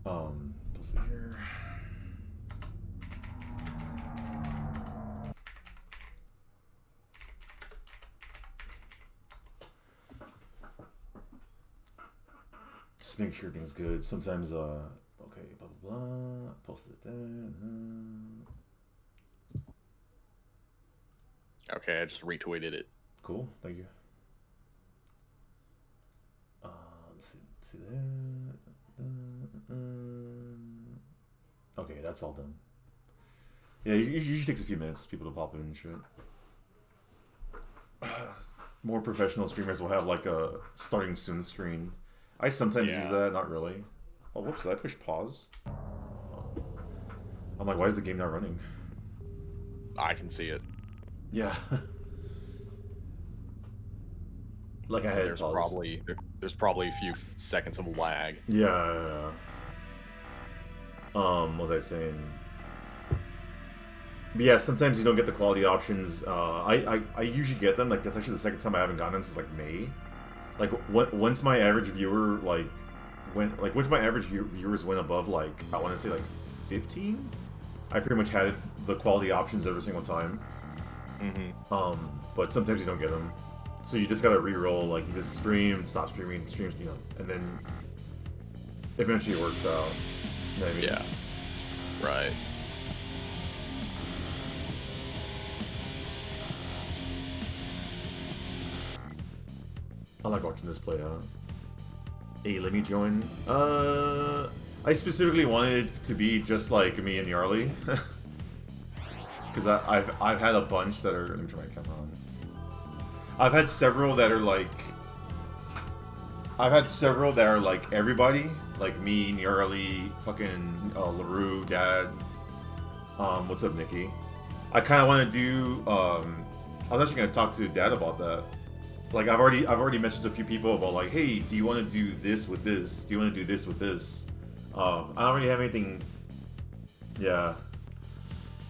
Let's see here. Just make sure everything's good. Sometimes, okay, blah blah blah. Posted it there. Okay, I just retweeted it. Cool, thank you. See that. Okay, that's all done. Yeah, it usually takes a few minutes for people to pop in and shit. More professional streamers will have like a starting soon screen. I sometimes use that, not really. Oh, whoops, did I push pause? Oh. I'm like, why is the game not running? I can see it. Yeah. Like I had there's probably a few seconds of lag. Yeah. What was I saying? But yeah, sometimes you don't get the quality options. I usually get them. Like that's actually the second time I haven't gotten them since like May. Like once my average viewer once my average viewers went above like I want to say like 15, I pretty much had the quality options every single time. But sometimes you don't get them. So you just gotta re-roll, like you just stream, stop streaming, stream, and then eventually it works out. You know what I mean? Yeah. Right. I like watching this play out. Hey, let me join. I specifically wanted it to be just like me and Nyarly. Because I've had a bunch that are. Let me turn my camera on. I've had several that are like everybody, like me, Nyarly, fucking LaRue, Dad. What's up, Nikki? I kind of want to do. I was actually gonna talk to Dad about that. Like I've already messaged a few people about like, hey, do you want to do this with this? Do you want to do this with this? I don't really have anything. Yeah.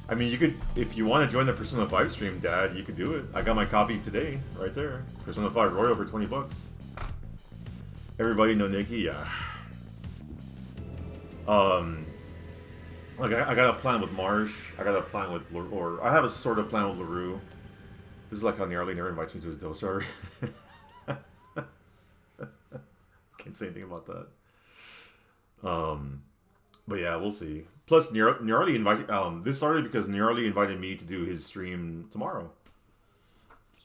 I mean, you could, if you want to join the Persona 5 stream, Dad, you could do it. I got my copy today, right there. Persona 5 Royal for $20. Everybody know Nikki, yeah. Like I got a plan with Marsh. I got a plan with, or I have a sort of plan with LaRue. This is like how Nyarly never invites me to his Dostar. Can't say anything about that. But yeah, we'll see. Plus, Nyarly invited. This started because Nyarly invited me to do his stream tomorrow.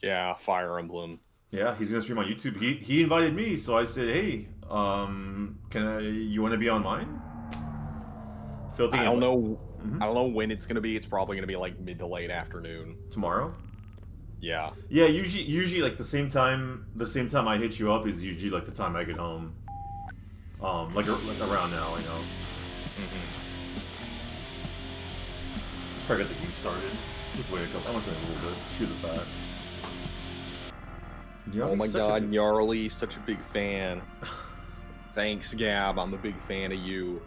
Yeah, Fire Emblem. Yeah, he's gonna stream on YouTube. He invited me, so I said, "Hey, you want to be on mine?" I don't know. I don't know when it's gonna be. It's probably gonna be like mid to late afternoon tomorrow. Yeah. Yeah, usually like the same time I hit you up is usually like the time I get home. Like around now, you know. Let's probably get the game started. Just wait a couple. I'm gonna wait a little bit. Chew the fat. Oh my god, Nyarly, such a big fan. Thanks, Gab. I'm a big fan of you.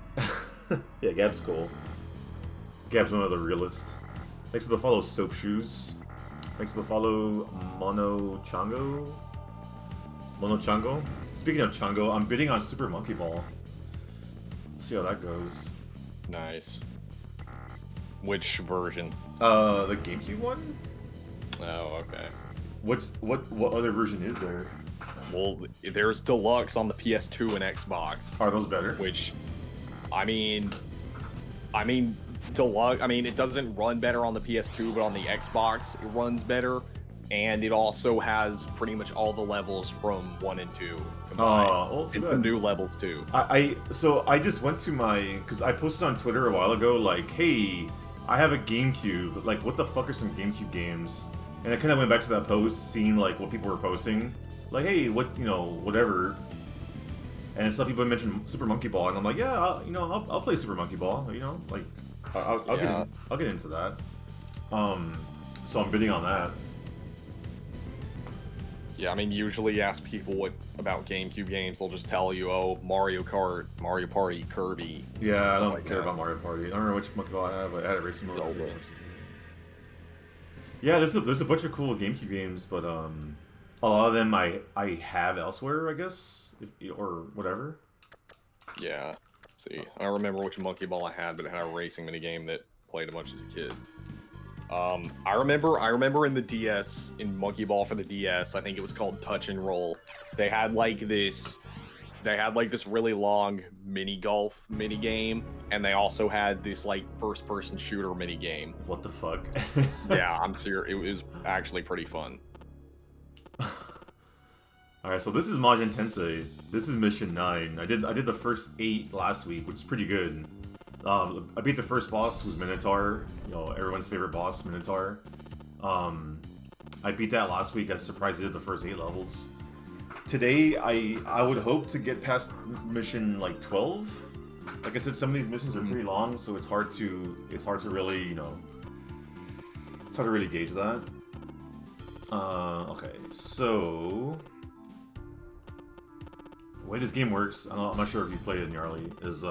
Yeah, Gab's cool. Gab's one of the realists. Thanks for the follow, Soap Shoes. Thanks for the follow, Mono Chango. Speaking of Chango, I'm bidding on Super Monkey Ball. Let's see how that goes. Nice. Which version? The GameCube one? Oh, okay. What other version is there? Well, there's Deluxe on the PS2 and Xbox. Are those better? Which, I mean, Deluxe. I mean, it doesn't run better on the PS2, but on the Xbox, it runs better, and it also has pretty much all the levels from 1 and 2 combined. It's the new levels too. So I just went to because I posted on Twitter a while ago, like, hey, I have a GameCube. Like, what the fuck are some GameCube games? And I kind of went back to that post, seeing like what people were posting, like, hey, whatever. And some people mentioned Super Monkey Ball, and I'm like, yeah, I'll play Super Monkey Ball. Like, I'll get into that. So I'm bidding on that. Yeah, I mean, usually you ask people about GameCube games, they'll just tell you, oh, Mario Kart, Mario Party, Kirby. Yeah, I don't care about Mario Party. I don't remember which Monkey Ball I have, but I had a racing mode. Yeah, there's a bunch of cool GameCube games, but a lot of them I have elsewhere, I guess, or whatever. Yeah. See, I don't remember which Monkey Ball I had, but it had a racing minigame that played a bunch as a kid. I remember in the DS, in Monkey Ball for the DS, I think it was called Touch and Roll. They had like this really long mini golf mini game, and they also had this like first person shooter mini game. What the fuck? Yeah, I'm serious. It was actually pretty fun. Alright, so this is Majin Tensei. This is Mission 9. I did the first 8 last week, which is pretty good. I beat the first boss, who's Minotaur. You know, everyone's favorite boss, Minotaur. I beat that last week. I was surprised I did the first 8 levels. Today, I would hope to get past mission like 12. Like I said, some of these missions are pretty long, so it's hard to really, you know, it's hard to really gauge that. Okay, so the way this game works, I'm not sure if you've played it, Nyarly, is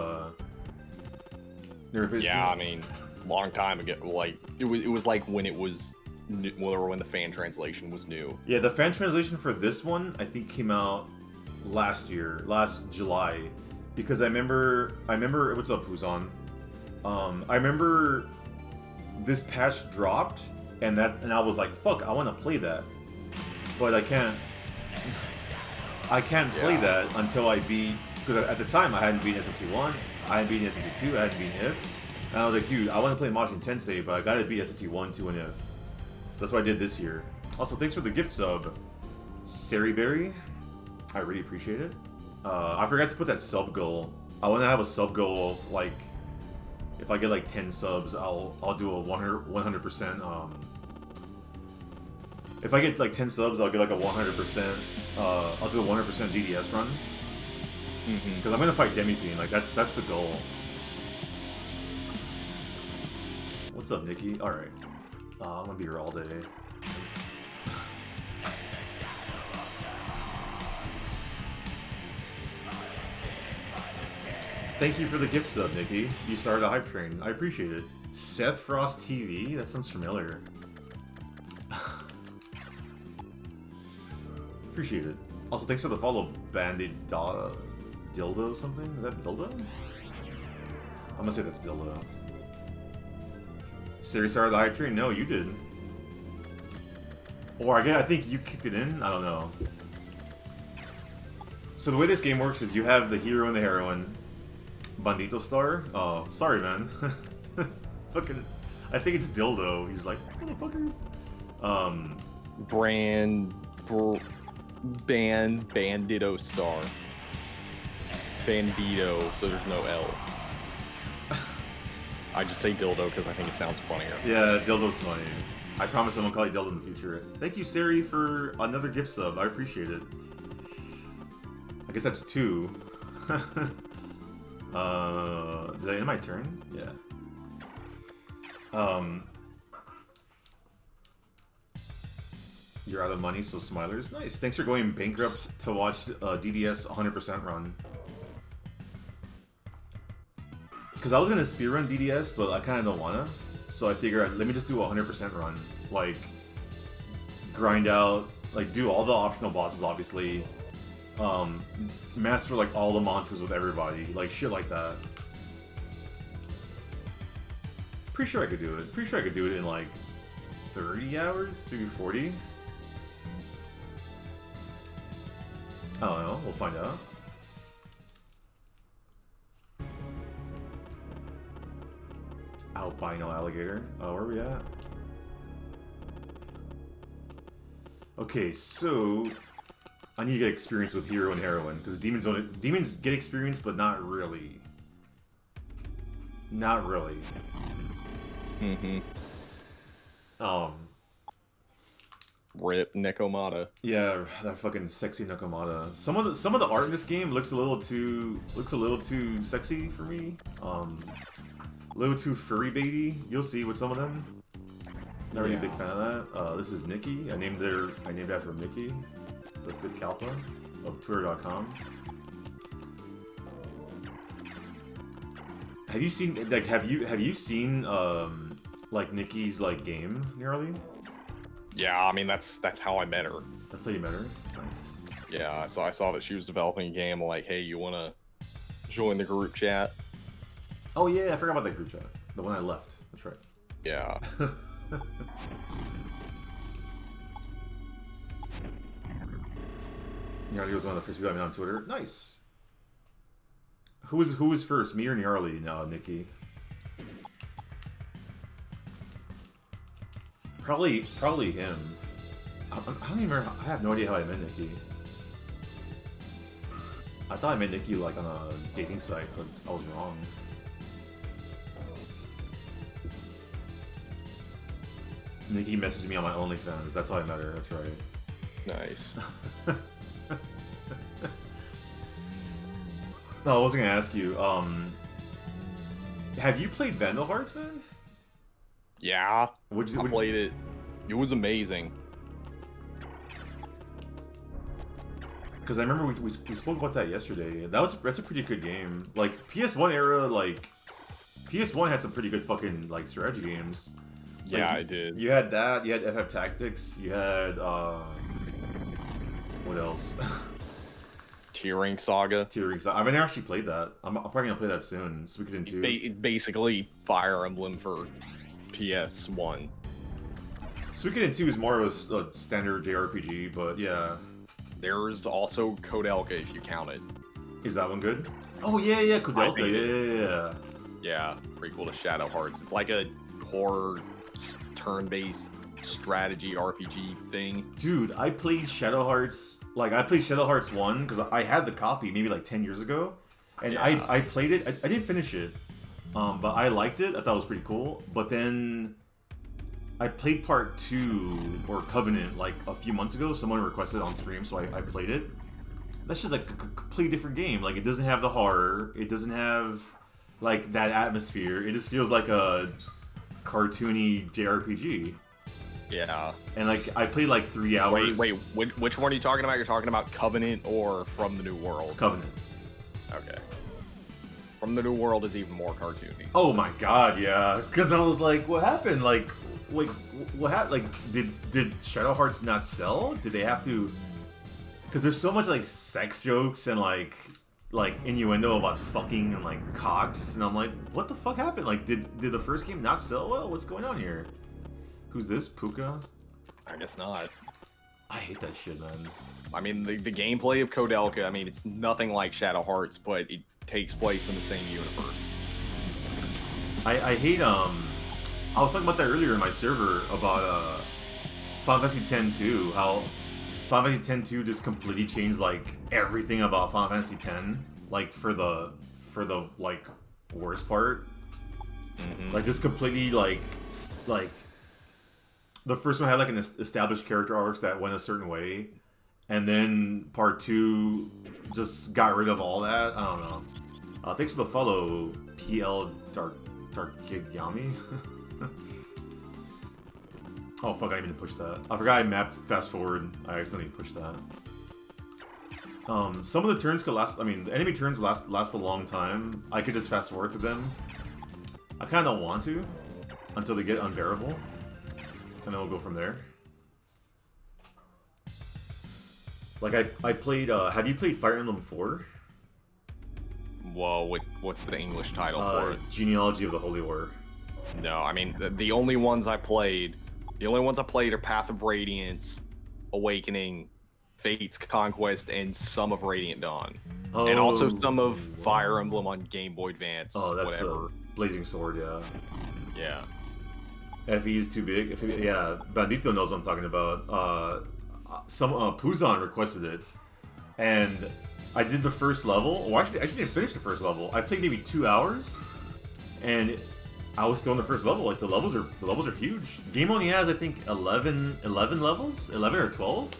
yeah, I mean, long time ago. Like it was like when it was new, or when the fan translation was new. Yeah, the fan translation for this one I think came out last July, because I remember what's up, Puzon? I remember this patch dropped, and I was like, fuck, I want to play that, but I can't play that until I beat, because at the time I hadn't beaten SMT1, I hadn't beaten SMT2, I hadn't beaten IF, and I was like, dude, I want to play Majin Tensei, but I gotta beat SMT1, 2, and IF. So that's what I did this year. Also, thanks for the gift sub, Sariberry. I really appreciate it. I forgot to put that sub goal. I want to have a sub goal of like, if I get like 10 subs, I'll do a 100%. If I get like 10 subs, I'll get like a 100%. I'll do a 100% DDS run. Because I'm gonna fight Demi-Fiend. Like that's the goal. What's up, Nikki? All right. I'm gonna be here all day. Thank you for the gift sub, Nikki. You started a hype train. I appreciate it. Seth Frost TV? That sounds familiar. Appreciate it. Also, thanks for the follow, Bandit Dildo something? Is that Dildo? I'm gonna say that's Dildo. Siri started the hype train? No, you did. Or I think you kicked it in? I don't know. So the way this game works is you have the hero and the heroine. Bandito Star? Oh, sorry, man. Fucking, I think it's Dildo. He's like, motherfucker. Bandito Star. Bandito, so there's no L. I just say dildo because I think it sounds funnier. Yeah, dildo's funny. I promise I won't call you dildo in the future. Thank you, Sari, for another gift sub. I appreciate it. I guess that's 2. Did I end my turn? Yeah. You're out of money, so Smilers. Nice. Thanks for going bankrupt to watch DDS 100% run. Because I was gonna speedrun DDS, but I kind of don't wanna. So I figured, let me just do a 100% run. Like, grind out, like do all the optional bosses, obviously. Master like all the mantras with everybody, like shit like that. Pretty sure I could do it. Pretty sure I could do it in like 30 hours, maybe 40. I don't know. We'll find out. Albino alligator. Oh, where are we at? Okay, so I need to get experience with hero and heroine because demons get experience, but not really. Not really. Rip Nekomata. Yeah, that fucking sexy Nekomata. Some of the art in this game looks a little too sexy for me. A little too furry baby. You'll see with some of them. Not really a big fan of that. This is Nikki. I named after Nikki, the 5th Kalpa of Twitter.com. Have you seen have you seen like Nikki's like game, Nyarly? Yeah, I mean that's how I met her. That's how you met her? Nice. Yeah, so I saw that she was developing a game like, hey, you wanna Join the group chat. Oh yeah, I forgot about that group chat. The one I left. That's right. Yeah. Nyarly was one of the first people I met on Twitter. Nice. Who was first, me or Nyarly? No, Nikki. Probably him. I don't even remember. I have no idea how I met Nikki. I thought I met Nikki like on a dating site, but I was wrong. Nikki messaged me on my OnlyFans. That's how I met her. That's right. Nice. No, I wasn't gonna ask you. Have you played Vandal Hearts, man? Yeah. I played it. It was amazing. Because I remember we spoke about that yesterday. That's a pretty good game. Like PS1 era, like PS1 had some pretty good fucking like strategy games. Like, Yeah, I did. You had that. You had FF Tactics. You had what else? Tearing Saga. Tearing Saga. I've never actually played that. I'm probably gonna play that soon. Suikoden 2. Basically, Fire Emblem for PS1. Suikoden 2 is more of a standard JRPG, but yeah. There's also Kodelka if you count it. Is that one good? Oh yeah, Kodelka. Yeah. Yeah, prequel to Shadow Hearts. It's like a horror turn-based strategy RPG thing. Dude, I played Shadow Hearts. Like I played Shadow Hearts 1 because I had the copy maybe like 10 years ago, and yeah. I played it. I didn't finish it, but I liked it. I thought it was pretty cool. But then I played part 2 or Covenant like a few months ago. Someone requested on stream, so I played it. That's just like a completely different game. Like it doesn't have the horror. It doesn't have like that atmosphere. It just feels like a cartoony JRPG. Yeah. And like I played like 3 hours. Wait, which one are you talking about? You're talking about Covenant or From the New World? Covenant. Okay. From the New World is even more cartoony. Oh my god, yeah. Because I was like, what happened? Like, wait, what happened? Like, did Shadow Hearts not sell? Did they have to? Because there's so much like sex jokes and like innuendo about fucking and like cocks, and I'm like, what the fuck happened? Like, did the first game not sell well? What's going on here? Who's this? Puka? I guess not. I hate that shit, man. I mean, the gameplay of Kodelka, I mean, it's nothing like Shadow Hearts, but it takes place in the same universe. I hate, I was talking about that earlier in my server about, Final Fantasy X-2, how Final Fantasy X-2 just completely changed, like, everything about Final Fantasy X, like, for the, like, worst part. Mm-hmm. Like, just completely, like, the first one had like an established character arcs that went a certain way, and then part 2 just got rid of all that. I don't know. Thanks for the follow, PL Darkigami. Oh fuck! I didn't even push that. I forgot I mapped fast forward. I accidentally pushed that. Some of the turns could last. I mean, the enemy turns last a long time. I could just fast forward through them. I kind of don't want to until they get unbearable. And then we'll go from there. Like, I played, have you played Fire Emblem 4? Whoa, what's the English title for it? Genealogy of the Holy War. No, I mean, the only ones I played are Path of Radiance, Awakening, Fate's Conquest, and some of Radiant Dawn. Oh. And also some of Fire Emblem on Game Boy Advance, whatever. Blazing Sword, yeah. Yeah. FE is too big. Yeah, Bandito knows what I'm talking about. Puzon requested it, and I did the first level. Well, actually, I didn't finish the first level. I played maybe 2 hours, and I was still in the first level. Like the levels are huge. The game only has I think 11 levels, 11 or 12.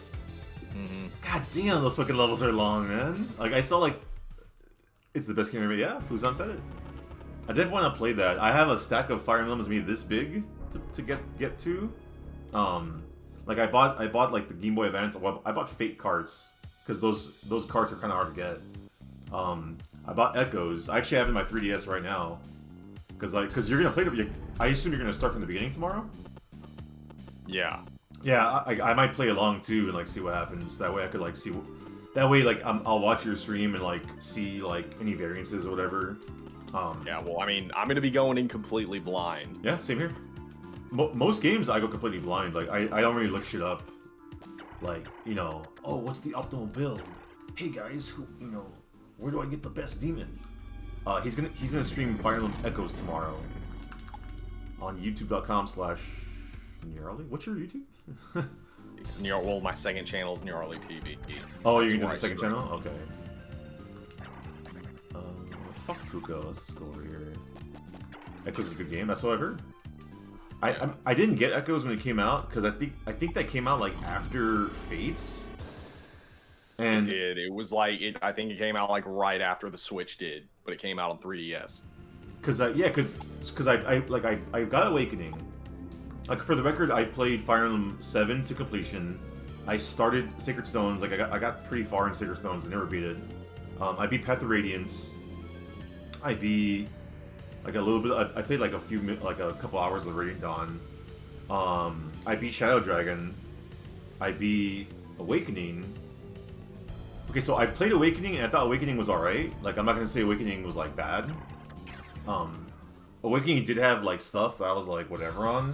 Mm-hmm. God damn, those fucking levels are long, man. Like I saw like, it's the best game ever. Yeah, Puzon said it. I definitely want to play that. I have a stack of Fire Emblems maybe this big to get to. Like I bought like the Game Boy Advance. I bought Fate cards because those cards are kind of hard to get. I bought Echoes. I actually have it in my 3DS right now. Because you're gonna play the. I assume you're gonna start from the beginning tomorrow. Yeah. Yeah, I might play along too and like see what happens. That way I could like see. That way, like, I'll watch your stream and like see like any variances or whatever. Yeah, well, I mean, I'm gonna be going in completely blind. Yeah, same here. Most games I go completely blind. Like I don't really look shit up. Like, you know, oh, what's the optimal build? Hey guys, where do I get the best demon? He's gonna stream Fire Emblem Echoes tomorrow on youtube.com/Nyarly. What's your YouTube? It's well, my second channel is Nyarly TV. Oh, you're doing the second channel? Okay. Fuck Puka. Let's go over here. Echoes is a good game. That's what I've heard. I didn't get Echoes when it came out because I think that came out like after Fates. And it did. It was like I think it came out like right after the Switch did, but it came out on 3DS. Cause I got Awakening. Like for the record, I played Fire Emblem 7 to completion. I started Sacred Stones. Like I got pretty far in Sacred Stones and never beat it. I beat Path of Radiance. I beat like a little bit. I played like a couple hours of Radiant Dawn. I beat Shadow Dragon. I beat Awakening. Okay, so I played Awakening and I thought Awakening was alright. Like I'm not gonna say Awakening was like bad. Awakening did have like stuff that I was like whatever on.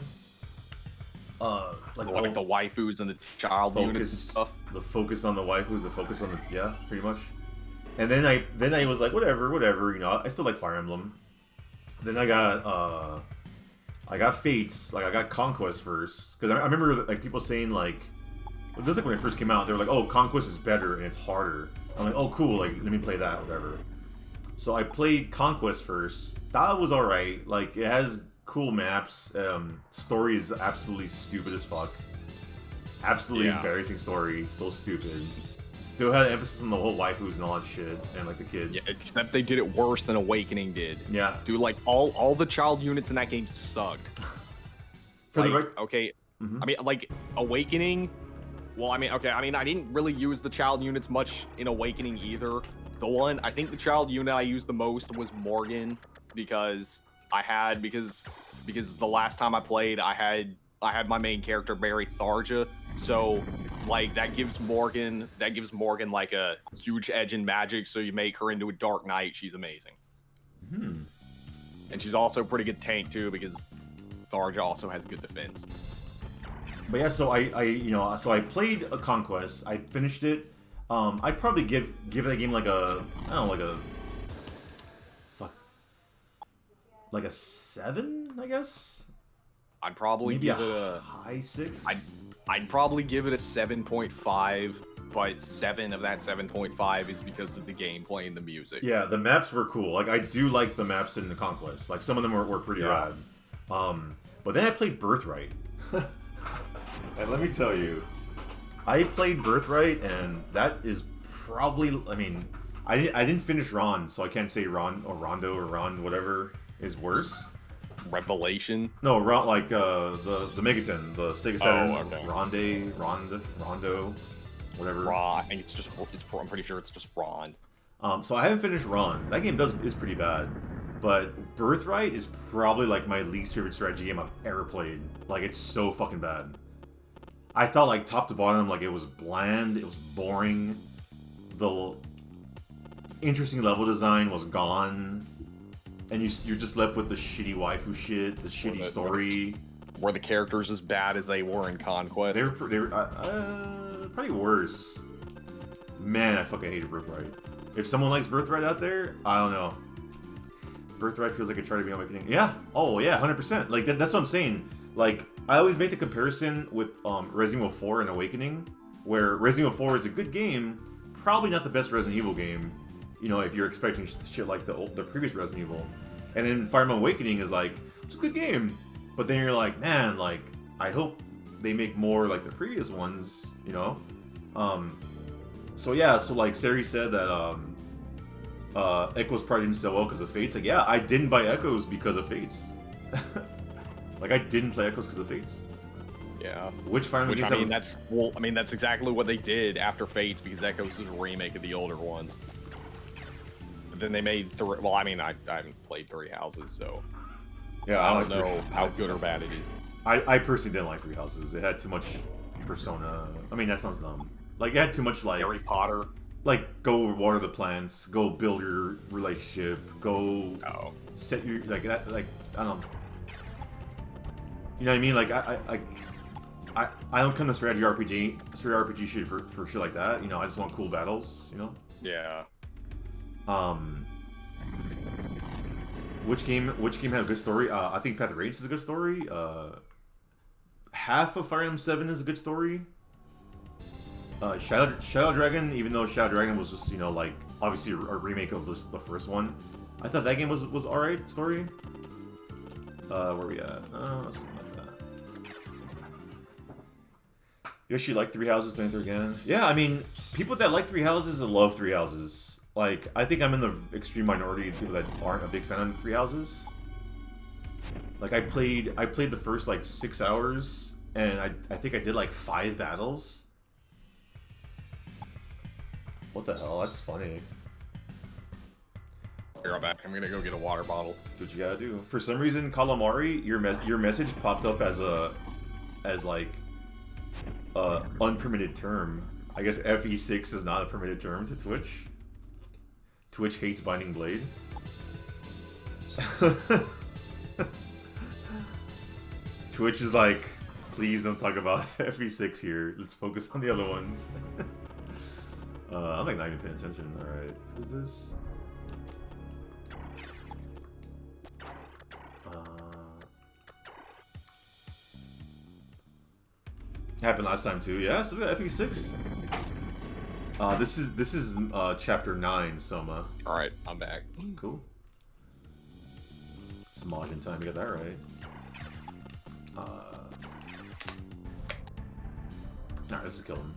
Like the waifus and the child units and stuff. The focus on the waifus, the focus on the pretty much. And then I was like whatever, you know. I still like Fire Emblem. Then I got Fates, like I got Conquest first because I remember like people saying like, this is like when it first came out, they were like, oh, Conquest is better and it's harder. I'm like, oh cool, like let me play that, whatever. So I played Conquest first. That was alright. Like it has cool maps. Story is absolutely stupid as fuck. Absolutely embarrassing story. So stupid. Still had emphasis on the whole waifus and all that shit, and like the kids. Yeah, except they did it worse than Awakening did. Yeah. Dude, like all the child units in that game sucked. Okay. Mm-hmm. I mean, like Awakening. Well, I mean, okay. I mean, I didn't really use the child units much in Awakening either. I think the child unit I used the most was Morgan because the last time I played, I had my main character marry Tharja, so like that gives Morgan like a huge edge in magic. So you make her into a Dark Knight, she's amazing. And she's also a pretty good tank too because Tharja also has good defense. But yeah, so I played a Conquest. I finished it. I'd probably give that game like a 7, I guess. I'd probably maybe give it a high 6. I'd probably give it a 7.5, but 7 of that 7.5 is because of the gameplay and the music. Yeah, the maps were cool. Like I do like the maps in the Conquest. Like some of them were pretty rad. But then I played Birthright. And let me tell you, I played Birthright, and that is probably. I mean, I didn't finish Ron, so I can't say Ron or Rondo or Ron whatever is worse. Revelation? No, Ron, like the Megaton, the Sega Saturn. Oh, okay. Rondo, whatever. Ron. I think I'm pretty sure it's just Ron. So I haven't finished Ron. That game is pretty bad. But Birthright is probably like my least favorite strategy game I've ever played. Like it's so fucking bad. I thought like top to bottom, like it was bland, it was boring. The interesting level design was gone, and you're just left with the shitty waifu shit, the shitty story. Were the characters as bad as they were in Conquest? They were probably worse. Man, I fucking hated Birthright. If someone likes Birthright out there, I don't know. Birthright feels like it tried to be Awakening. Yeah. Oh yeah, 100%. Like that's what I'm saying. Like I always make the comparison with Resident Evil 4 and Awakening, where Resident Evil 4 is a good game, probably not the best Resident Evil game. You know, if you're expecting shit like the previous Resident Evil, and then Fire Emblem Awakening is like it's a good game, but then you're like, man, like I hope they make more like the previous ones. You know. So yeah, so like Sari said that Echoes probably didn't sell well because of Fates. Like, yeah, I didn't buy Echoes because of Fates. Like, I didn't play Echoes because of Fates. Yeah. Which Fire Emblem games that's exactly what they did after Fates because Echoes is a remake of the older ones. But then they made well, I mean, I haven't played Three Houses, so yeah, I don't know how good or bad it is. I personally didn't like Three Houses. It had too much Persona. I mean, that sounds dumb. Like, it had too much like Harry Potter. Like, go water the plants, go build your relationship, go set your, like, that, like, I don't know. You know what I mean? Like, I don't come to strategy RPG shit for shit like that. You know, I just want cool battles, you know? Yeah. Which game had a good story? I think Path of Radiance is a good story. Half of Fire Emblem 7 is a good story. Shadow Dragon, even though Shadow Dragon was just, you know, like, obviously a remake of the first one, I thought that game was alright story. Where we at? Something like that. You actually like Three Houses playing through again? Yeah, I mean, people that like Three Houses love Three Houses. Like, I think I'm in the extreme minority of people that aren't a big fan of Three Houses. Like, I played the first, like, 6 hours, and I think I did, like, 5 battles. What the hell? That's funny. Here, I'm back. I'm gonna go get a water bottle. What you gotta do. For some reason, Calamari, your message popped up as like unpermitted term. I guess FE6 is not a permitted term to Twitch. Twitch hates Binding Blade. Twitch is like, please don't talk about FE6 here. Let's focus on the other ones. I'm like not even paying attention. Alright. Who's this? Happened last time too. Yeah, so we got FE6. This is chapter 9, Soma. Alright, I'm back. Cool. It's Majin time, you got that right. Alright, let's just kill him.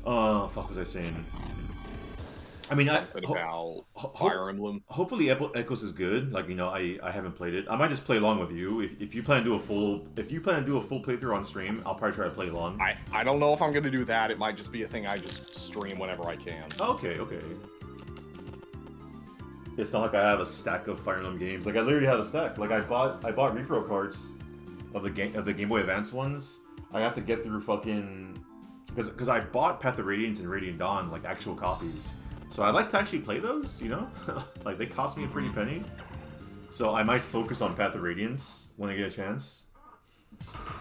Fuck was I saying? I mean, about Fire Emblem. Hopefully Echoes is good. Like, you know, I haven't played it. I might just play along with you. If you plan to do a full playthrough on stream, I'll probably try to play along. I don't know if I'm gonna do that. It might just be a thing I just stream whenever I can. Okay. It's not like I have a stack of Fire Emblem games. Like, I literally have a stack. Like, I bought repro cards of the Game Boy Advance ones. I have to get through fucking because I bought Path of Radiance and Radiant Dawn, like, actual copies. So I'd like to actually play those, you know? Like, they cost me a pretty penny. So I might focus on Path of Radiance when I get a chance.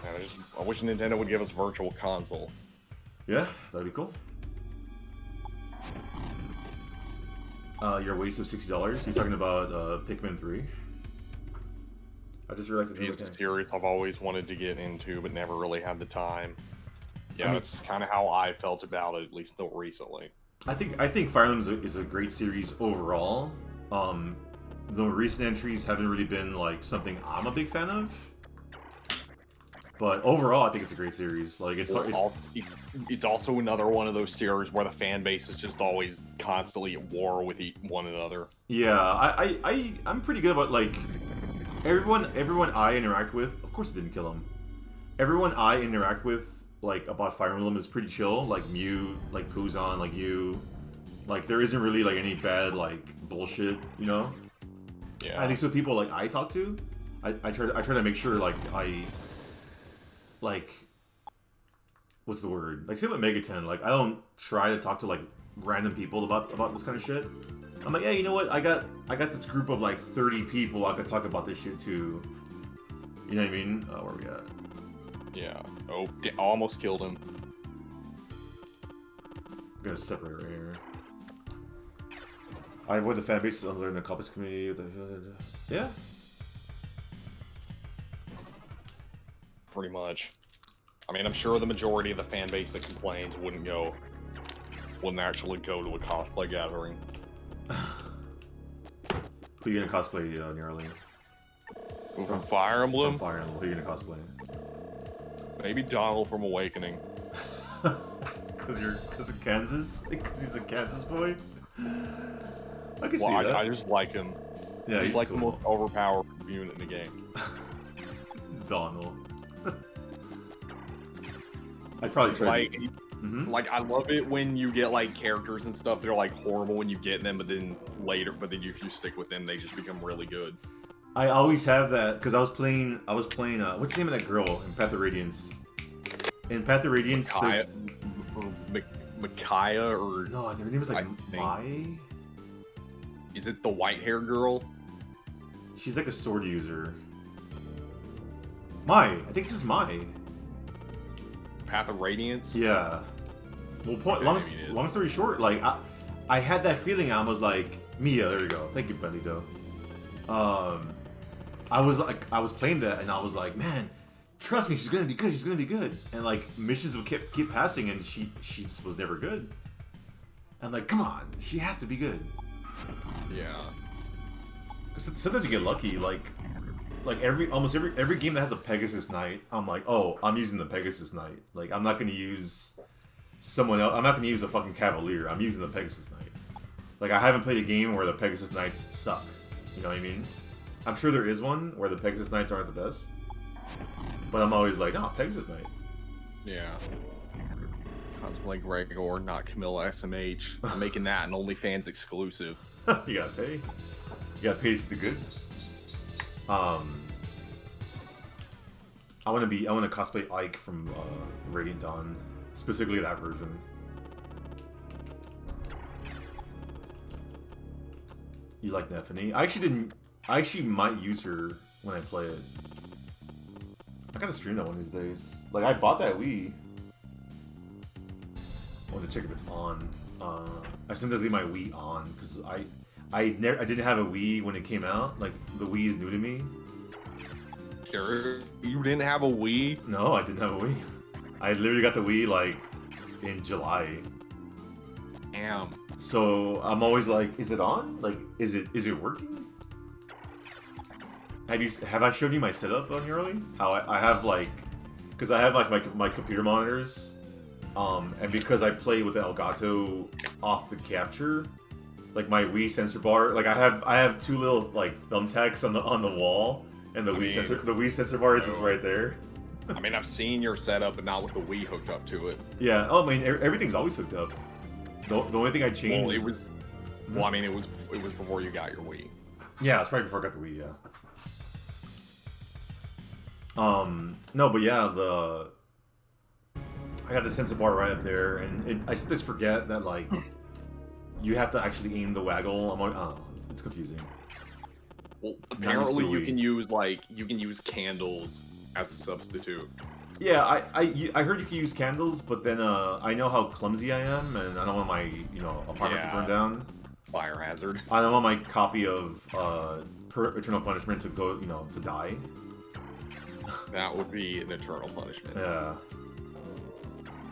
Man, I wish Nintendo would give us Virtual Console. Yeah, that'd be cool. Your waste of $60? You're talking about Pikmin 3? I just realized it's a series I've always wanted to get into, but never really had the time. Yeah, that's kind of how I felt about it, at least until recently. I think Fire Emblem is a great series overall. The recent entries haven't really been like something I'm a big fan of, but overall I think it's a great series. Like it's also another one of those series where the fan base is just always constantly at war with one another. Yeah, I'm pretty good about, like, everyone I interact with. Of course, it didn't kill him. Everyone I interact with, like, about Fire Emblem is pretty chill. Like Mew, like Puzon, like you. Like, there isn't really, like, any bad, like, bullshit, you know? Yeah. I think so people, like, I talk to, I try to make sure, like, what's the word? Like, same with Megaten. Like, I don't try to talk to, like, random people about this kind of shit. I'm like, yeah, you know what? I got this group of, like, 30 people I could talk about this shit to. You know what I mean? Where we at? Yeah. Oh, almost killed him. I'm gonna separate right here. I avoid the fan base other than the couples community. Yeah. Pretty much. I mean, I'm sure the majority of the fan base that complains wouldn't actually go to a cosplay gathering. Who are you gonna cosplay, Nyarly? From Fire Emblem? From Fire Emblem. Who are you gonna cosplay? Maybe Donald from Awakening. Because of Kansas? Because he's a Kansas boy? I can see that. I just like him. Yeah, he's like cool. the most overpowered unit in the game. Donald. I'd probably try to... Like, I love it when you get, like, characters and stuff that are, like, horrible when you get them, but then if you stick with them, they just become really good. I always have that, because I was playing, what's the name of that girl in Path of Radiance? In Path of Radiance, Micaiah or No, her name is like Mai. Is it the white hair girl? She's like a sword user. Mai. I think this is Mai. Path of Radiance? Yeah. Well, long story short, like, I had that feeling. I was like, Mia, there you go. Thank you, Benito. I was playing that, and I was like, man, trust me, she's gonna be good. She's gonna be good. And like missions would keep passing, and she just was never good. I'm like, come on, she has to be good. Yeah. Sometimes you get lucky, like almost every game that has a Pegasus Knight, I'm like, oh, I'm using the Pegasus Knight. Like, I'm not gonna use someone else. I'm not gonna use a fucking Cavalier. I'm using the Pegasus Knight. Like, I haven't played a game where the Pegasus Knights suck. You know what I mean? I'm sure there is one where the Pegasus Knights aren't the best. But I'm always like, no, Pegasus Knight. Yeah. Cosplay Gregor, not Camilla SMH. I'm making that an OnlyFans exclusive. You gotta pay. You gotta pay the goods. I want to cosplay Ike from Radiant Dawn, specifically that version. You like Neffany? I actually might use her when I play it. I gotta stream that one these days. Like, I bought that Wii. I want to check if it's on. I sometimes leave my Wii on because I didn't have a Wii when it came out. Like, the Wii is new to me. You didn't have a Wii? No, I didn't have a Wii. I literally got the Wii like in July. Damn. So I'm always like, is it on? Like, is it working? Have I showed you my setup on Nyarly? How I have like, because I have like my computer monitors, and because I play with the Elgato off the capture, like my Wii sensor bar, like I have two little like thumbtacks on the wall, and the Wii sensor bar is just right there. I mean, I've seen your setup, but not with the Wii hooked up to it. Yeah. Oh, I mean, everything's always hooked up. The only thing I changed. Well, it was. Well, I mean, it was before you got your Wii. Yeah, it's probably before I got the Wii. Yeah. No, but yeah, I got the sensor bar right up there, and I just forget that like you have to actually aim the waggle. I'm like, oh, it's confusing. Well, apparently you can use candles as a substitute. Yeah, I heard you can use candles, but then I know how clumsy I am, and I don't want my apartment to burn down. Fire hazard. I don't want my copy of Eternal Punishment to go to die. That would be an eternal punishment. Yeah.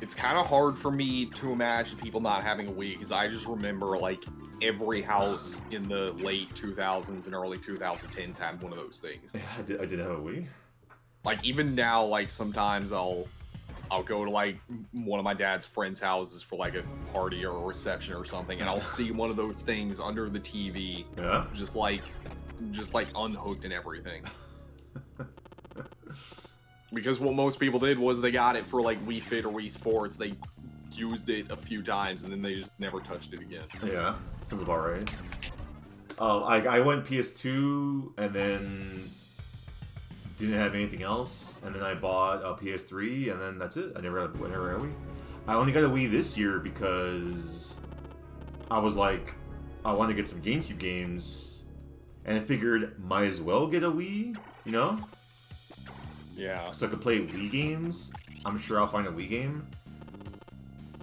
It's kind of hard for me to imagine people not having a Wii, because I just remember, like, every house in the late 2000s and early 2010s had one of those things. Yeah, I did have a Wii. Like, even now, like, sometimes I'll go to, like, one of my dad's friends' houses for, like, a party or a reception or something, and I'll see one of those things under the TV. Yeah? Just like unhooked and everything. Because what most people did was they got it for like Wii Fit or Wii Sports. They used it a few times and then they just never touched it again. Yeah, sounds about right. I went PS2 and then didn't have anything else, and then I bought a PS3 and then that's it. I never had a Wii. I only got a Wii this year because I was like, I want to get some GameCube games, and I figured might as well get a Wii, Yeah. So I could play Wii games. I'm sure I'll find a Wii game.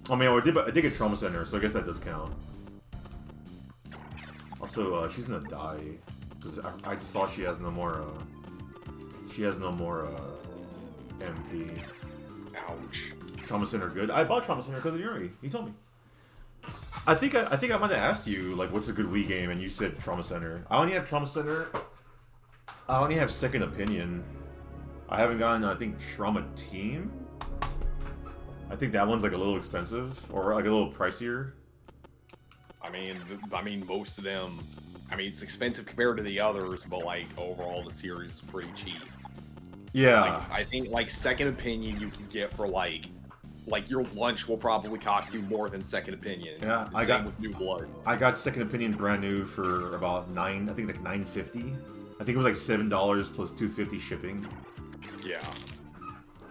I mean, I did get Trauma Center, so I guess that does count. Also, she's gonna die because I just saw she has no more. She has no more MP. Ouch. Trauma Center good. I bought Trauma Center because of Yuri. He told me. I think I might have asked you like what's a good Wii game, and you said Trauma Center. I only have Trauma Center. I only have Second Opinion. I haven't gotten, I think, Trauma Team. I think that one's like a little expensive, or like a little pricier. I mean, most of them. I mean, it's expensive compared to the others, but like overall, the series is pretty cheap. Yeah. Like, I think like Second Opinion you can get for like your lunch will probably cost you more than Second Opinion. Yeah, Same with New Blood. I got Second Opinion brand new for about $9.50. I think it was like $7 plus $2.50 shipping. Yeah.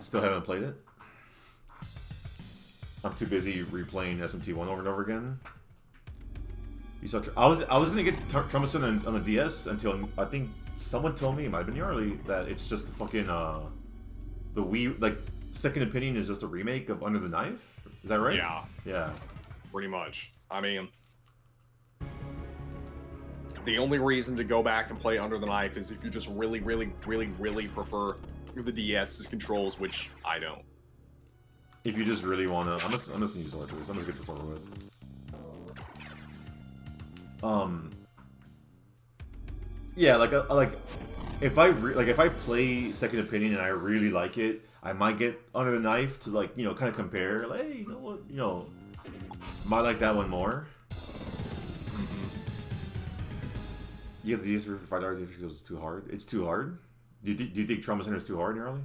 Still haven't played it. I'm too busy replaying SMT1 over and over again. You saw. I was gonna get Trauma Stone on the DS until I think someone told me, it might have been Nyarly, that it's just the fucking the Wii, like, Second Opinion is just a remake of Under the Knife. Is that right? Yeah. Yeah. Pretty much. I mean, the only reason to go back and play Under the Knife is if you just really, really, really, really prefer the DS's controls, which I don't. If you just really wanna, I'm just gonna use Electros. I'm just gonna get this over with. Yeah, like if I play Second Opinion and I really like it, I might get Under the Knife to, like, you know, kind of compare. Like, hey, you know what, you know, might like that one more. You get the DS for $5 if it was too hard. It's too hard. Do you think Trauma Center is too hard, Nyarly?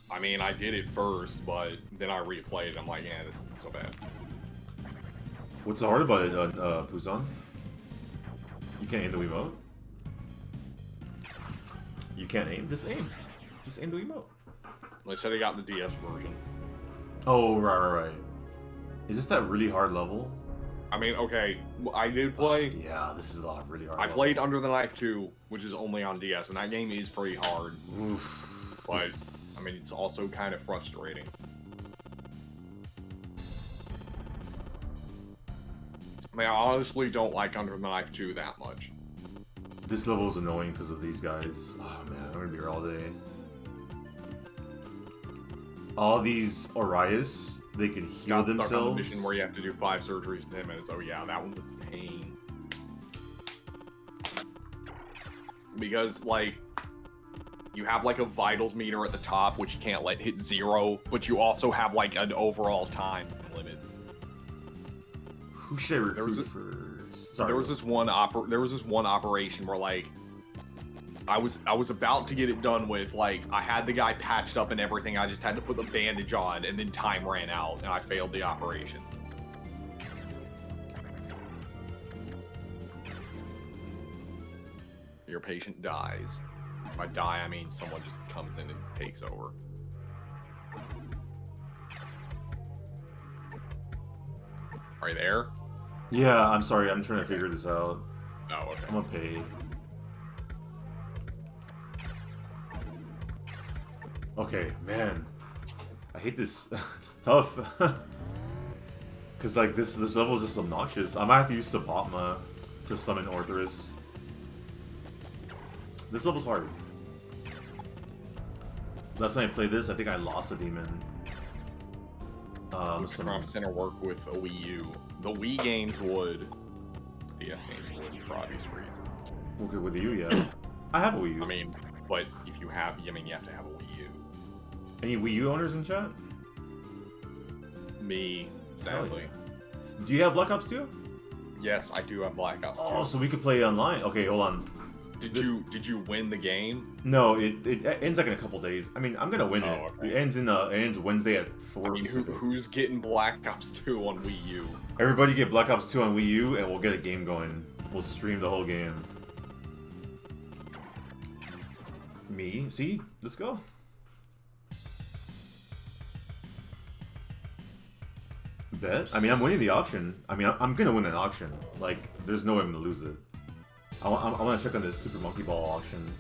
I mean, I did it first, but then I replayed it. I'm like, yeah, this isn't so bad. What's so hard about it, Busan? You can't aim the Wiimote? You can't aim? Just aim. Just aim the Wiimote. They said I got the DS version. Oh, right. Is this that really hard level? I mean, okay, I did play. Yeah, this is a lot really hard. I played Under the Knife 2, which is only on DS, and that game is pretty hard. Oof. But, I mean, it's also kind of frustrating. I mean, I honestly don't like Under the Knife 2 that much. This level is annoying because of these guys. Oh man, I'm gonna be here all day. All these Orias, they can heal themselves. Stuck on the mission where you have to do 5 surgeries in 10 minutes. Oh yeah, that one's a pain. Because, like, you have, like, a vitals meter at the top, which you can't let hit 0, but you also have, like, an overall time limit. Who should I recruit first? Sorry. There was this one operation where, like, I was about to get it done with, like, I had the guy patched up and everything, I just had to put the bandage on, and then time ran out, and I failed the operation. Your patient dies. By die, I mean someone just comes in and takes over. Are you there? Yeah, I'm sorry, I'm trying to figure this out. Oh, okay. I'm gonna pay. Okay, man. I hate this. It's tough. Cause, like, this level is just obnoxious. I might have to use Sabotma to summon Orthrus. This level's hard. Last time I played this, I think I lost a demon. Trauma Center work with a Wii U. The Wii games would. DS games would, for obvious reasons. Okay, with you, yeah. I have a Wii U. I mean, but if you have, I mean, you have to have a Wii U. Any Wii U owners in chat? Me, sadly. Yeah. Do you have Black Ops 2? Yes, I do have Black Ops 2. Oh, so we could play online. Okay, hold on. Did you win the game? No, it ends like in a couple days. I mean, I'm gonna win it. Okay. It ends Wednesday at 4. I mean, who's getting Black Ops 2 on Wii U? Everybody get Black Ops 2 on Wii U, and we'll get a game going. We'll stream the whole game. Me? See? Let's go. Bet? I mean, I'm winning the auction. I mean, I'm gonna win an auction. Like, there's no way I'm gonna lose it. I want to check on this Super Monkey Ball auction.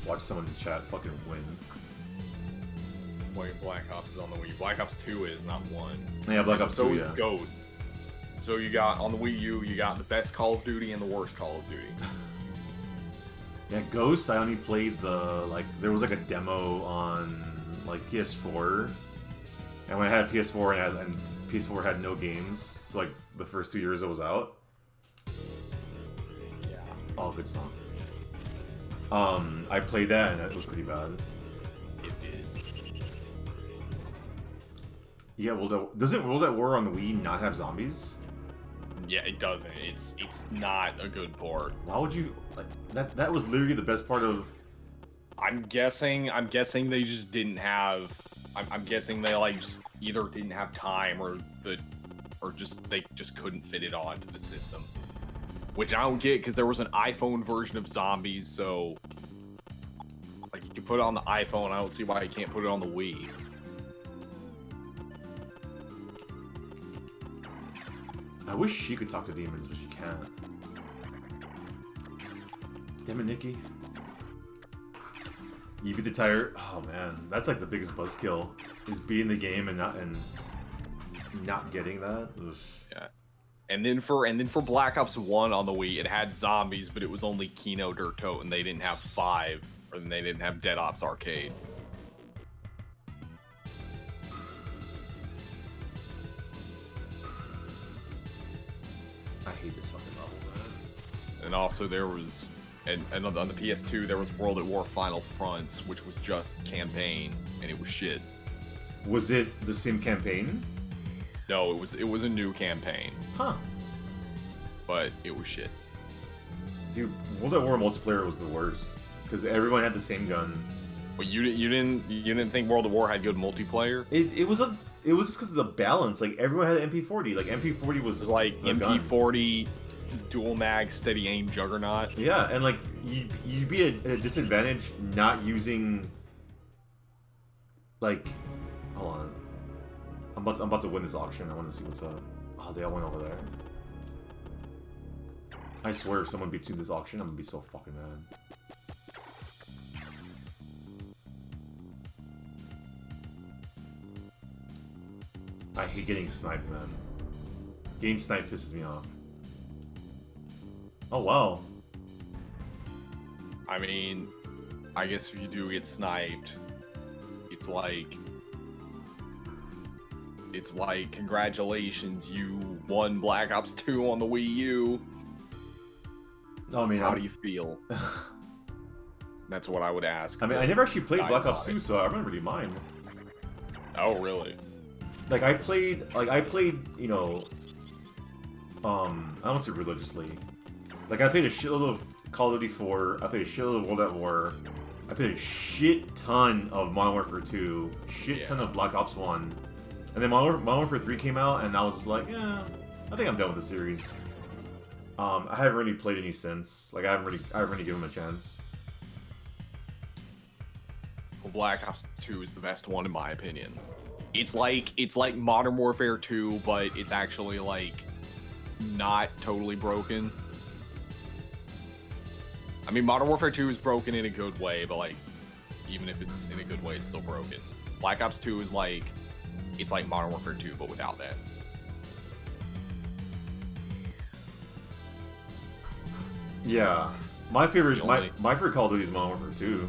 Watch someone in chat fucking win. Wait, Black Ops is on the Wii. Black Ops 2 is, not 1. Yeah, Black Ops 2, yeah. Ghost. So you got, on the Wii U, you got the best Call of Duty and the worst Call of Duty. Yeah, Ghost, I only played the, like, there was like a demo on, like, PS4. And when I had PS4 and PS4 had no games, so like the first 2 years it was out. Yeah. Oh, good song. I played that and it was pretty bad. It is. Yeah, well, doesn't World at War on the Wii not have zombies? Yeah, it doesn't. It's not a good port. Why would you like that? That was literally the best part of. I'm guessing they just didn't have. I'm guessing they like just either didn't have time or they just couldn't fit it onto the system. Which I don't get because there was an iPhone version of zombies, so like you could put it on the iPhone. I don't see why you can't put it on the Wii. I wish she could talk to demons, but she can't. Damn it, Nikki. You beat the tire. Oh man, that's like the biggest buzzkill. Is beating the game and not getting that. Ugh. Yeah. And then for Black Ops 1 on the Wii, it had zombies, but it was only Kino der Toten, and they didn't have 5, or they didn't have Dead Ops Arcade. I hate this fucking level, man. And also there was, and on the PS2 there was World at War Final Fronts, which was just campaign, and it was shit. Was it the same campaign? No, it was a new campaign. Huh. But it was shit. Dude, World at War multiplayer was the worst because everyone had the same gun. But you didn't think World at War had good multiplayer? It was just because of the balance. Like everyone had an MP40. Like MP40 was just like MP40, gun. dual mag, steady aim, juggernaut. Yeah, and like you'd be at a disadvantage not using. Like, hold on. I'm about to win this auction. I want to see what's up. Oh, they all went over there. I swear, if someone beats me this auction, I'm gonna be so fucking mad. I hate getting sniped, man. Getting sniped pisses me off. Oh, wow. I mean, I guess if you do get sniped, it's like, congratulations, you won Black Ops 2 on the Wii U. I mean, how do you feel? That's what I would ask. I mean, I never actually played Black Ops 2, so I don't really mind. Oh, really? Like I played, you know, I don't say religiously. Like I played a shitload of Call of Duty 4. I played a shitload of World at War. I played a shit ton of Modern Warfare 2. Shit ton of Black Ops 1. And then Modern Warfare 3 came out, and I was just like, yeah, I think I'm done with the series. I haven't really played any since. Like I haven't really given them a chance. Well, Black Ops 2 is the best one in my opinion. It's like Modern Warfare 2, but it's actually like not totally broken. I mean, Modern Warfare 2 is broken in a good way, but like even if it's in a good way, it's still broken. Black Ops 2 is like, it's like Modern Warfare 2, but without that. Yeah, my favorite Call of Duty is Modern Warfare 2.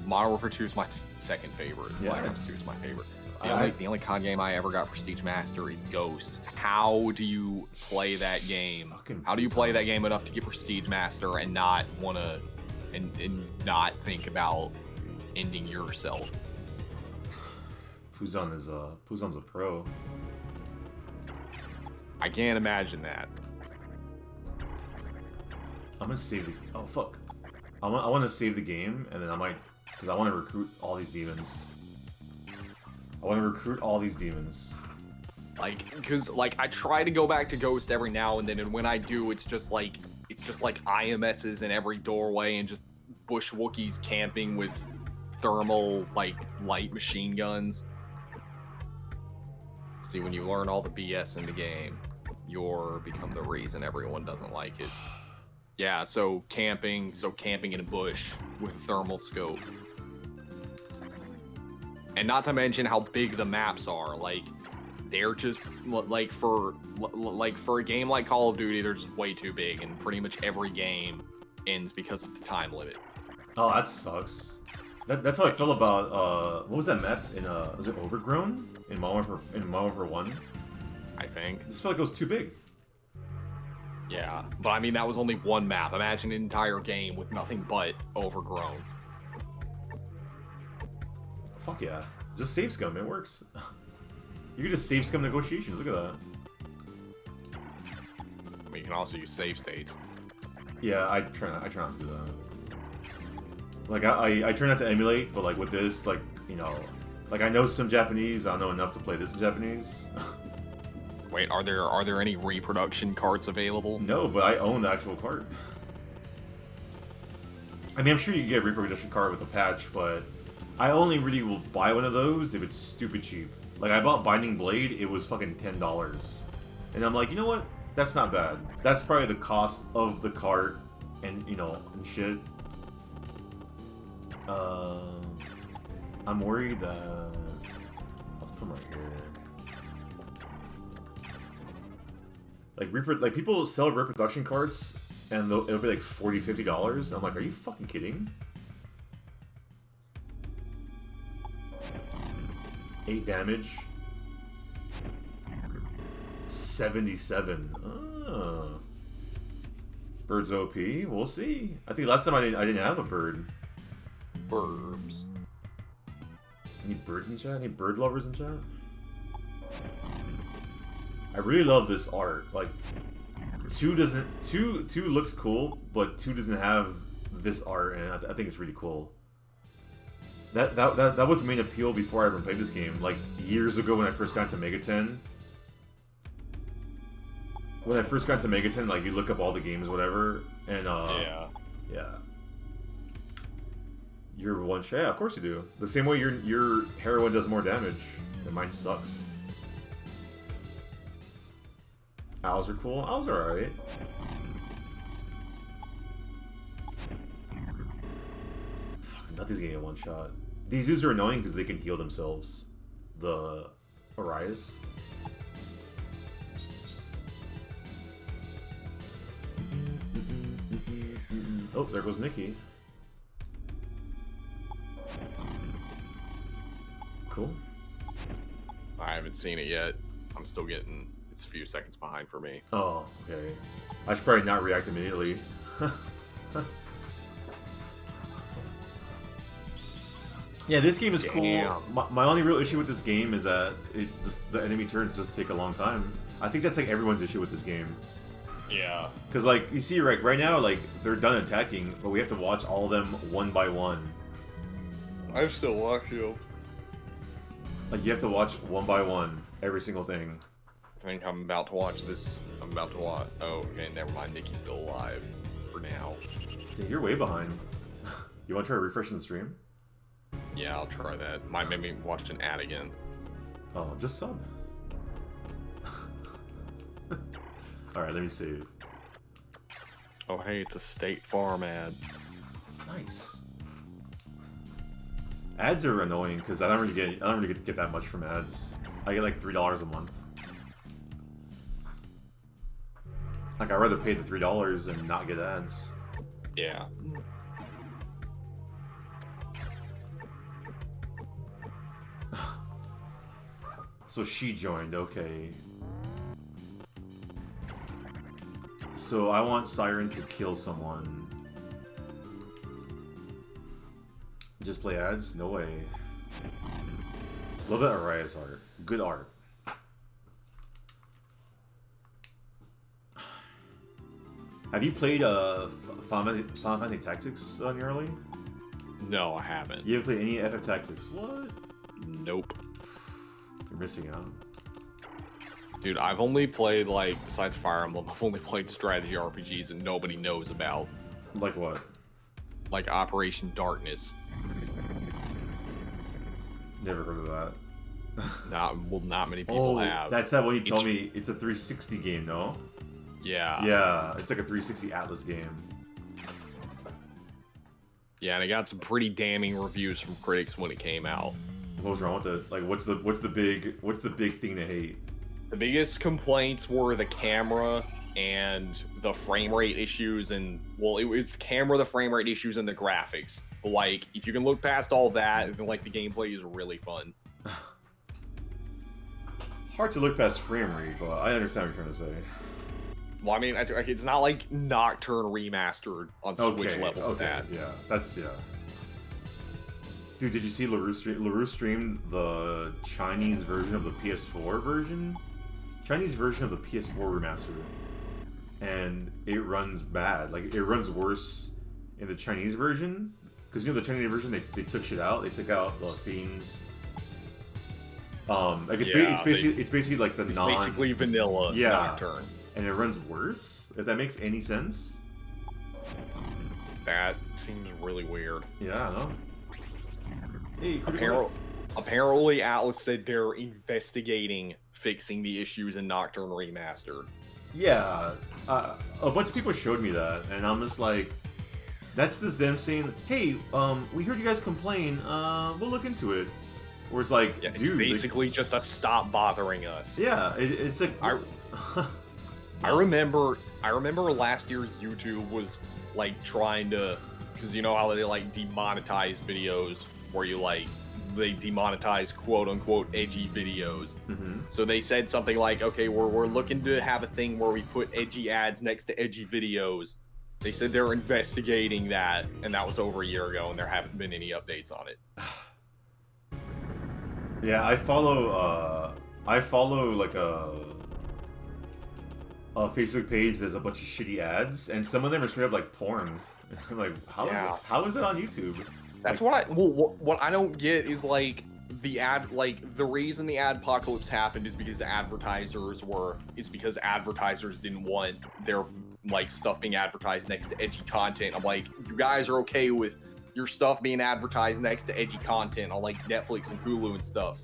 Modern Warfare 2 is my second favorite. Yeah. Black Ops 2 is my favorite. The only COD game I ever got Prestige Master is Ghost. How do you play that game? How do you play that game enough to get Prestige Master and not wanna and not think about ending yourself? Puzon's a pro. I can't imagine that. I'm gonna save the. Oh fuck! I want to save the game, and then I might, because I want to recruit all these demons. Like, I try to go back to Ghost every now and then, and when I do, it's just like IMSs in every doorway and just bush Wookiees camping with thermal, like, light machine guns. See, when you learn all the BS in the game, you're become the reason everyone doesn't like it. Yeah, so camping in a bush with thermal scope. And not to mention how big the maps are. Like, they're just like for a game like Call of Duty, they're just way too big, and pretty much every game ends because of the time limit. Oh, that sucks. That's how I feel about what was that map in was it Overgrown in Modern Warfare 1? I think. I just felt like it was too big. Yeah, but I mean that was only one map. Imagine an entire game with nothing but Overgrown. Fuck yeah. Just save scum, it works. You can just save scum negotiations, look at that. I mean, you can also use save states. Yeah, I try not to do that. Like, I try not to emulate, but like with this, like, you know, like I know some Japanese, I don't know enough to play this in Japanese. Wait, are there any reproduction carts available? No, but I own the actual cart. I mean, I'm sure you can get a reproduction card with the patch, but I only really will buy one of those if it's stupid cheap. Like, I bought Binding Blade, it was fucking $10. And I'm like, you know what? That's not bad. That's probably the cost of the cart and, you know, and shit. I'm worried that... I'll put them right here. Like people sell reproduction carts and it'll be like $40, $50. I'm like, are you fucking kidding? 8 damage. 77. Oh. Bird's OP. We'll see. I think last time I didn't have a bird. Burbs. Any birds in chat? Any bird lovers in chat? I really love this art. Like, 2 looks cool, but 2 doesn't have this art, and I think it's really cool. That was the main appeal before I ever played this game. Like, years ago when I first got into Mega 10. When I first got into Mega 10, like, you look up all the games, whatever, and, Yeah. Your one shot, yeah, of course you do. The same way your heroine does more damage, and mine sucks. Owls are cool. Owls are alright. Fucking nothing's getting a one shot. These dudes are annoying because they can heal themselves. The Arias. Oh, there goes Nikki. Cool. I haven't seen it yet. I'm still getting... It's a few seconds behind for me. Oh, okay. I should probably not react immediately. Yeah, this game is cool. My only real issue with this game is that the enemy turns just take a long time. I think that's like everyone's issue with this game. Yeah. Because like you see right now, like they're done attacking, but we have to watch all of them one by one. I'm still watching. Like you have to watch one by one every single thing. I think I'm about to watch this. I'm about to watch. Oh, okay, never mind. Nikki's still alive for now. Yeah, you're way behind. You want to try refreshing the stream? Yeah, I'll try that. Might make me watch an ad again. Oh, just sub. Alright, let me save. Oh, hey, it's a State Farm ad. Nice. Ads are annoying because I don't really get to get that much from ads. I get like $3 a month. Like I'd rather pay the $3 and not get ads. Yeah. So she joined, okay. So I want Siren to kill someone. Just play ads? No way. Love that Arias art. Good art. Have you played Final Fantasy Tactics on Nyarly? No, I haven't. You haven't played any FF Tactics? What? Nope. You're missing out. Dude, I've only played, like, besides Fire Emblem, I've only played strategy RPGs that nobody knows about. Like what? Like Operation Darkness. Never heard of that. Not many people have. That's that one you told me. It's a 360 game, no? Yeah. Yeah, it's like a 360 Atlas game. Yeah, and it got some pretty damning reviews from critics when it came out. What was wrong with it? Like, what's the big thing to hate? The biggest complaints were the camera and the frame rate issues, and well, it was camera, the frame rate issues, and the graphics. But like, if you can look past all that, then like the gameplay is really fun. Hard to look past frame rate, but I understand what you're trying to say. Well, I mean, it's not like Nocturne remastered on Switch level with that. Yeah, that's Dude, did you see LaRue streamed the Chinese version of the PS4 version? Chinese version of the PS4 remaster. And it runs bad. Like, it runs worse in the Chinese version. Because, you know, the Chinese version, they took shit out. They took out the Fiends. Like, it's basically like the non... It's basically vanilla Nocturne. And it runs worse? If that makes any sense? That seems really weird. Yeah, I know. Hey, Apparently, Atlas said they're investigating fixing the issues in Nocturne Remastered. Yeah, a bunch of people showed me that, and I'm just like, that's just them saying, "Hey, we heard you guys complain. We'll look into it." Where it's like, Yeah, it's dude, basically just a stop bothering us. Yeah, it's like. I remember last year YouTube was like trying to, because you know how they like demonetize videos where you like they demonetize quote unquote edgy videos. Mm-hmm. So they said something like, okay, we're looking to have a thing where we put edgy ads next to edgy videos. They said they're investigating that, and that was over a year ago, and there haven't been any updates on it. Yeah, I follow like a Facebook page. There's a bunch of shitty ads, and some of them are straight up like porn. I'm like, how is that on YouTube? That's like, what I don't get is like the reason the adpocalypse happened is because advertisers didn't want their like stuff being advertised next to edgy content. I'm like, you guys are okay with your stuff being advertised next to edgy content on like Netflix and Hulu and stuff.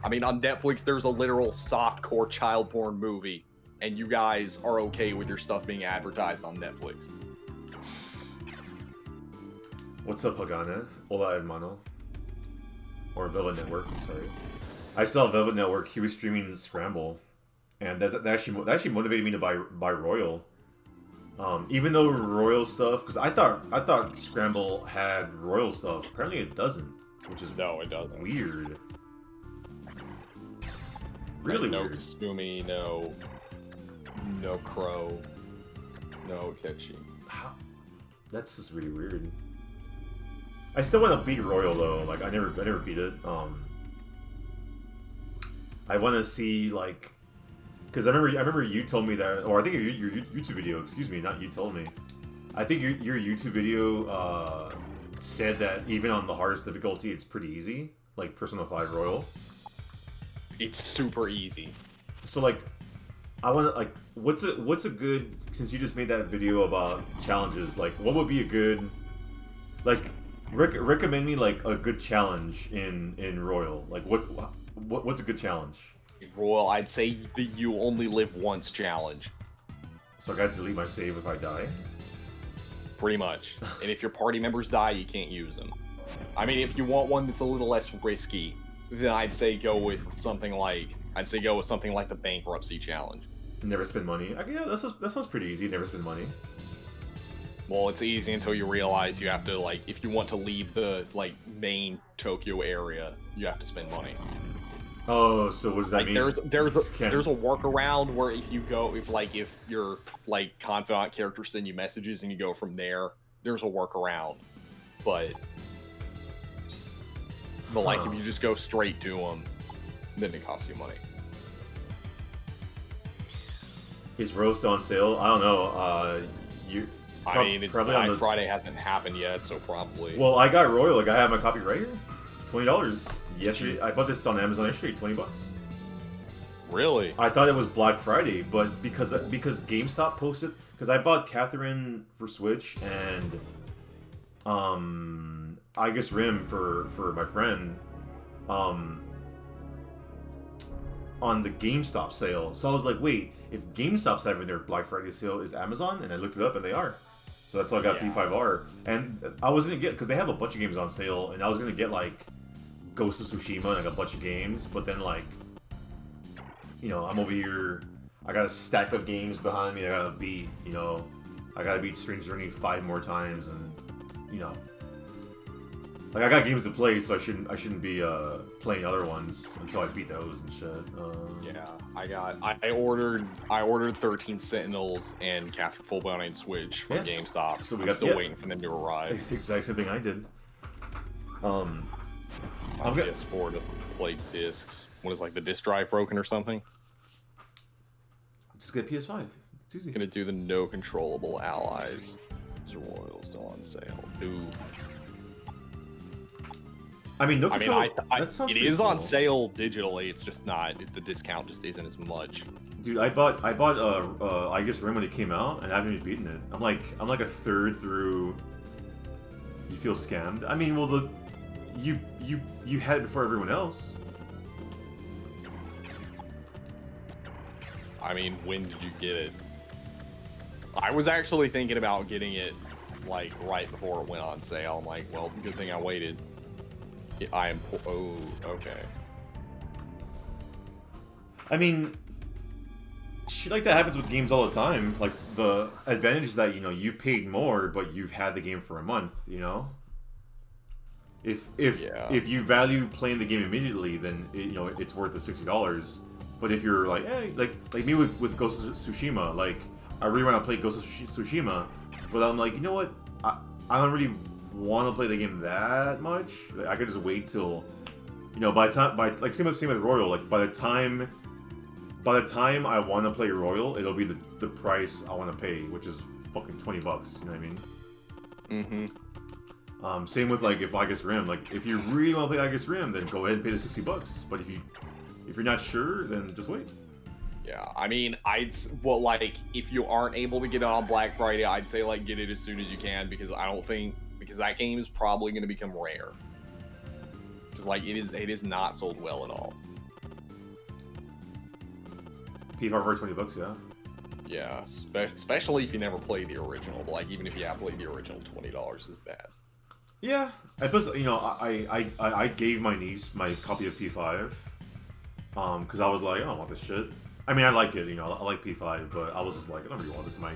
I mean, on Netflix there's a literal softcore child porn movie, and you guys are okay with your stuff being advertised on Netflix. What's up, Hagana? Hola, hermano. Or Velvet Network, I'm sorry. I saw Velvet Network, he was streaming Scramble, and that actually motivated me to buy Royal. Even though Royal stuff, because I thought Scramble had Royal stuff. Apparently it doesn't, which is no, it doesn't. Weird. Really no weird. Kasumi, no Crow, no Ketchi. That's just really weird. I still want to beat Royal though. Like I never beat it. I want to see like, because I remember you told me that, or I think your YouTube video. Excuse me, not you told me. I think your YouTube video said that even on the hardest difficulty, it's pretty easy. Like Persona 5 Royal. It's super easy. So like, I want to like, what's a good, since you just made that video about challenges, like what would be a good, like, recommend me like a good challenge in Royal. Like what's a good challenge? In Royal, I'd say the you only live once challenge. So I gotta delete my save if I die? Pretty much. And if your party members die, you can't use them. I mean, if you want one that's a little less risky, then I'd say go with something like the bankruptcy challenge. Never spend money. Yeah, that sounds pretty easy. Never spend money. Well, it's easy until you realize you have to, like, if you want to leave the like main Tokyo area, you have to spend money. Oh, so what does that mean? There's a workaround where if your like confidant character send you messages and you go from there, there's a workaround. But like if you just go straight to them, then it costs you money. Is Roast on sale? I don't know. I mean, Black Friday hasn't happened yet, so probably. Well, I got Royal. Like I have my copy right here. $20 yesterday. I bought this on Amazon yesterday. $20. Really? I thought it was Black Friday, but because GameStop posted, because I bought Catherine for Switch and I guess Rim for my friend on the GameStop sale. So I was like, wait, if GameStop's having their Black Friday sale, is Amazon? And I looked it up and they are. So that's why I got P5R. And I was going to get, because they have a bunch of games on sale, and I was going to get like Ghost of Tsushima and like a bunch of games, but then like, you know, I'm over here, I got a stack of games behind me I gotta beat, you know, I gotta beat Strange Journey 5 more times, and, you know, like I got games to play, so I shouldn't be playing other ones until I beat those and shit. Yeah, I ordered 13 Sentinels and Capture Full Bounty and Switch from GameStop. So I'm still waiting for them to arrive. Exact same thing I did. I'm PS4 to play discs. What is, like, the disc drive broken or something? Just get PS5. It's easy. Gonna do the no controllable allies. Royal still on sale. Oof. I mean, no I mean, control. That sounds it pretty is on cool. sale digitally. It's just not. The discount just isn't as much. Dude, I bought I guess Rim when it came out, and I haven't even beaten it. I'm like a third through. You feel scammed? I mean, well, you had it before everyone else. I mean, when did you get it? I was actually thinking about getting it, like, right before it went on sale. I'm like, well, good thing I waited. I am. Oh, okay. I mean, shit like that happens with games all the time. Like, the advantage is that, you paid more, but you've had the game for a month, If you value playing the game immediately, then, it's worth the $60. But if you're like, hey, like me with Ghost of Tsushima, like, I really want to play Ghost of Tsushima, but I'm like, you know what? I don't really want to play the game that much. Like, I could just wait till, by the time, same with Royal, like, by the time I want to play Royal, it'll be the price I want to pay, which is fucking $20. You know what I mean? Mm-hmm. Same with like if I guess Rim. Like if you really want to play I guess Rim, then go ahead and pay the $60. But if you're not sure, then just wait. Yeah, I mean, if you aren't able to get it on Black Friday, I'd say like get it as soon as you can because that game is probably going to become rare. Because like it is not sold well at all. P5 for $20, yeah. Yeah, especially if you never played the original. But like even if you have played the original, $20 is bad. Yeah, and plus, I gave my niece my copy of P5, because I was like, I don't want this shit. I mean, I like it, I like P5, but I was just like, I don't really want this in my,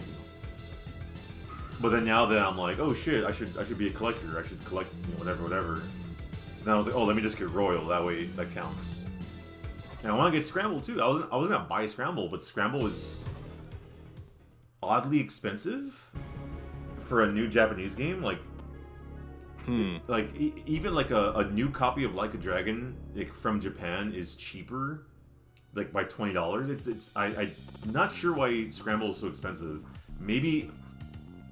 But then now that I'm like, oh shit, I should be a collector. I should collect, whatever. So now I was like, oh, let me just get Royal. That way, that counts. And I want to get Scramble too. I was gonna buy Scramble, but Scramble is oddly expensive for a new Japanese game. Like, even like a new copy of Like a Dragon, like from Japan, is cheaper, like by $20. I'm not sure why Scramble is so expensive. Maybe,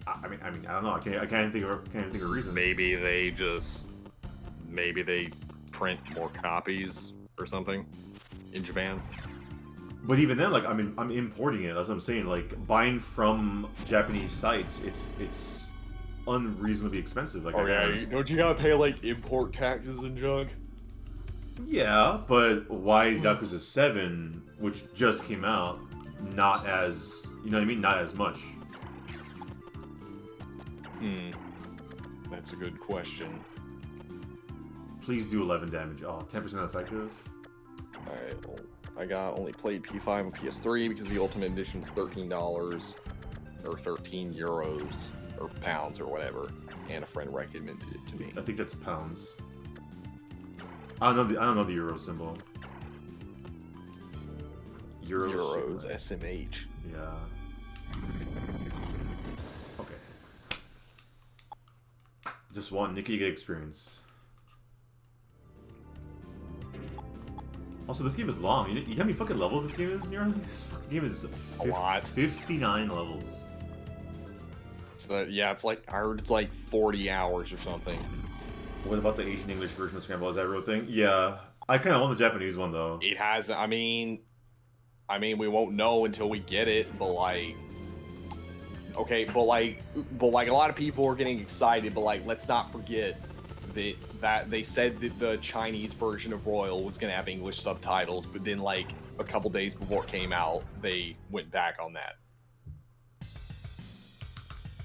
I mean I don't know. I can't think of a reason. Maybe they print more copies or something in Japan. But even then, like I'm importing it. That's what I'm saying. Like buying from Japanese sites, it's unreasonably expensive. Like, don't you gotta pay like import taxes and junk? Yeah, but why is Yakuza 7, which just came out, not as not as much? That's a good question. Please do 11 damage. Oh, 10% effective. I only played P5 and PS3 because the Ultimate Edition is $13 or 13 euros or pounds or whatever, and a friend recommended it to me. I think that's pounds. I don't know the euro symbol. Euros, SMH. Yeah. Okay. Just want Nikki to get experience. Also, this game is long. You know how many fucking levels this game is, Nyarly? This fucking game is a lot. 59 levels. So yeah, I heard it's like 40 hours or something. What about the Asian English version of Scramble? Is that a real thing? Yeah, I kind of want the Japanese one though. It has. I mean, we won't know until we get it. But like, okay, but like a lot of people are getting excited. But like, let's not forget that they said that the Chinese version of Royal was gonna have English subtitles, but then like a couple days before it came out, they went back on that.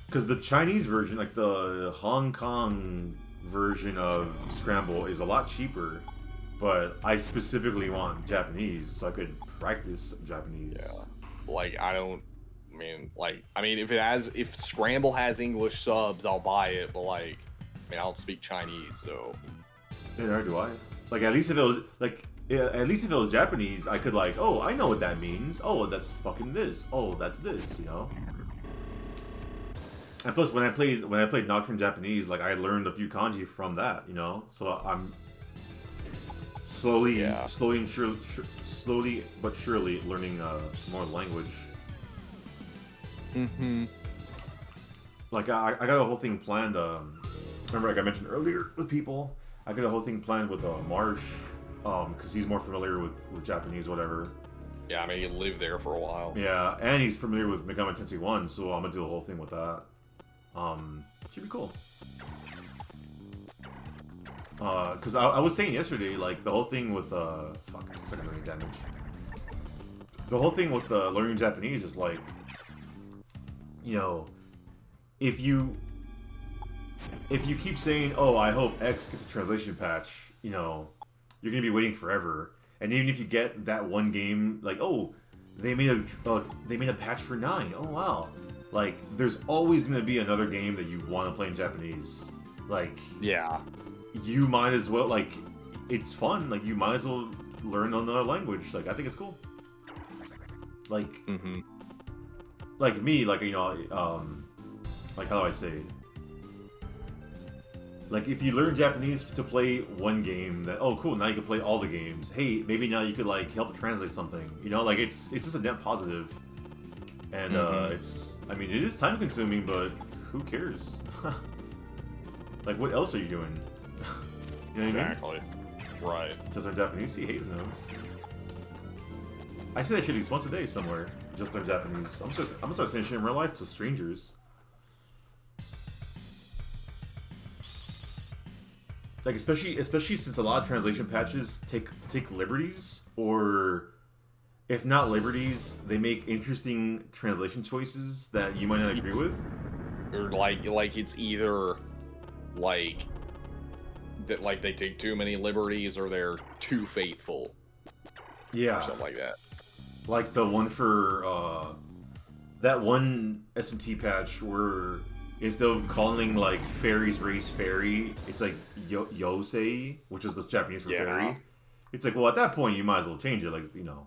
Because the Chinese version, like the Hong Kong version of Scramble, is a lot cheaper, but I specifically want Japanese so I could practice Japanese. Yeah, like if Scramble has English subs, I'll buy it. But like, I don't speak Chinese, so. Yeah, nor do I. Like at least if it was Japanese, I could like, oh, I know what that means. Oh, that's fucking this. Oh, that's this. And plus, when I played Nocturne Japanese, like I learned a few kanji from that, So I'm slowly but surely learning more language. Like I got a whole thing planned. Remember, like I mentioned earlier with people, I got a whole thing planned with Marsh, because he's more familiar with Japanese, whatever. Yeah, I mean, he lived there for a while. Yeah, and he's familiar with Megami Tensei 1, so I'm gonna do a whole thing with that. Should be cool. Because I was saying yesterday, like, the whole thing with, fuck, I suck at learning damage. The whole thing with learning Japanese is, like, you know, if you keep saying, oh, I hope X gets a translation patch, you know, you're gonna be waiting forever. And even if you get that one game, like, oh, they made a patch for 9. Oh wow, like, there's always gonna be another game that you want to play in Japanese. Like, Yeah. you might as well, like, it's fun. Like, you might as well learn another language. Like, I think it's cool. Like, like me, like, you know, like, how do I say it? Like, if you learn Japanese to play one game, that, oh, cool, now you can play all the games. Hey, maybe now you could, like, help translate something. You know, like, it's just a net positive. And, it's, I mean, it is time consuming, but who cares? Like, what else are you doing? You know what Exactly. I mean? Right. Just learn Japanese? See, Hayes knows. I say that shit at least once a day somewhere. Just learn Japanese. I'm gonna start saying shit in real life to strangers. Like, especially since a lot of translation patches take liberties, or if not liberties, they make interesting translation choices that you might not agree with. Or like it's either like that, like they take too many liberties, or they're too faithful. Yeah. Or something like that. Like the one for that one SMT patch where instead of calling like fairies race fairy, it's like Yosei, which is the Japanese for fairy. It's like, well, at that point you might as well change it, like, you know.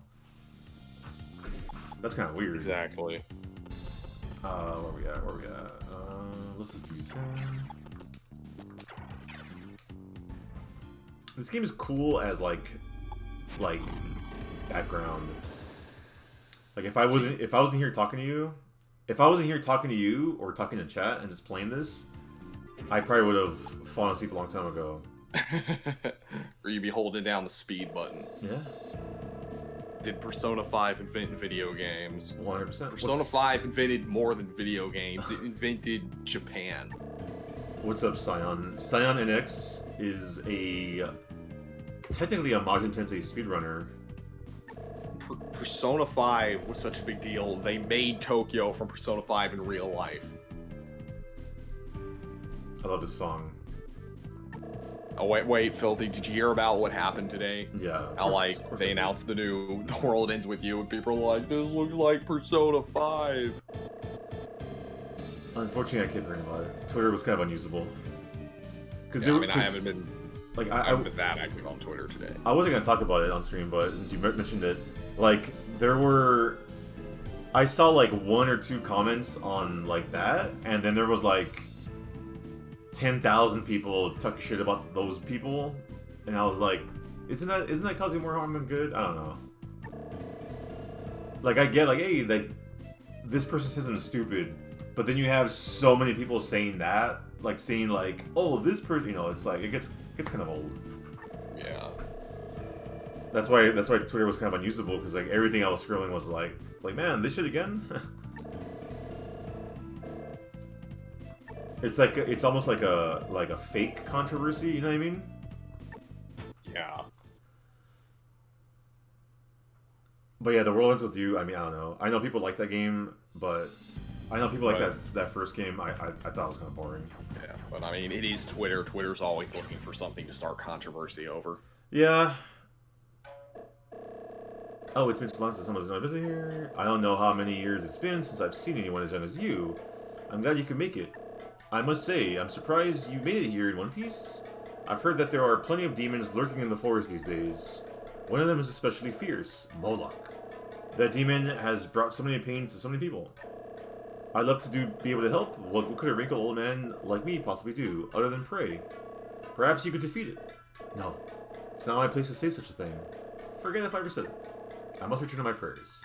That's kind of weird. Exactly. Where we at? Let's just use him. This game is cool as like background. Like, if I wasn't here talking to you, or talking to chat and just playing this, I probably would have fallen asleep a long time ago. Or you'd be holding down the speed button. Yeah. Did Persona 5 invent video games? 100%. Persona 5 invented more than video games. It invented Japan. What's up, Scion? Scion NX is technically a Majin Tensei speedrunner. Persona 5 was such a big deal, they made Tokyo from Persona 5 in real life. I love this song. Oh, wait, Filthy, did you hear about what happened today? Yeah. How, like, they announced the new The World Ends With You, and people are like, this looks like Persona 5. Unfortunately, I kept hearing about it. Twitter was kind of unusable. Yeah, I mean, I haven't been that active on Twitter today. I wasn't going to talk about it on stream, but since you mentioned it, like, I saw, like, 1 or 2 comments on, like, that, and then there was, like, 10,000 people talking shit about those people, and I was like, isn't that causing more harm than good? I don't know. Like, I get, like, hey, like, this person says I'm stupid, but then you have so many people saying that, like, saying, like, oh, this person, you know, it's like, it gets kind of old. Yeah. That's why Twitter was kind of unusable, because, like, everything I was scrolling was like, man, this shit again? It's almost like a fake controversy, you know what I mean? Yeah. But yeah, The World Ends With You, I mean, I don't know. I know people like that game, but I know people like that first game. I thought it was kind of boring. Yeah, but I mean, it is Twitter. Twitter's always looking for something to start controversy over. Yeah. Oh, it's been so long since someone's done a visit here. I don't know how many years it's been since I've seen anyone as young as you. I'm glad you can make it. I must say, I'm surprised you made it here in one piece. I've heard that there are plenty of demons lurking in the forest these days. One of them is especially fierce, Moloch. That demon has brought so many pain to so many people. I'd love to be able to help. What could a wrinkled old man like me possibly do, other than pray? Perhaps you could defeat it. No, it's not my place to say such a thing. Forget if I ever said it. I must return to my prayers.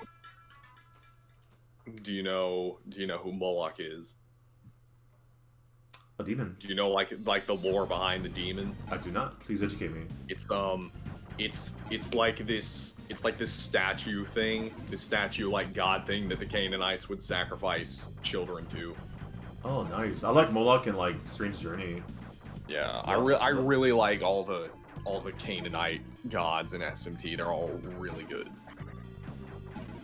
Do you know who Moloch is? A demon. Do you know like the lore behind the demon? I do not. Please educate me. It's like this statue thing, this statue like god thing that the Canaanites would sacrifice children to. Oh, nice. I like Moloch and like Strange Journey. Yeah, I really like all the Canaanite gods in SMT. They're all really good.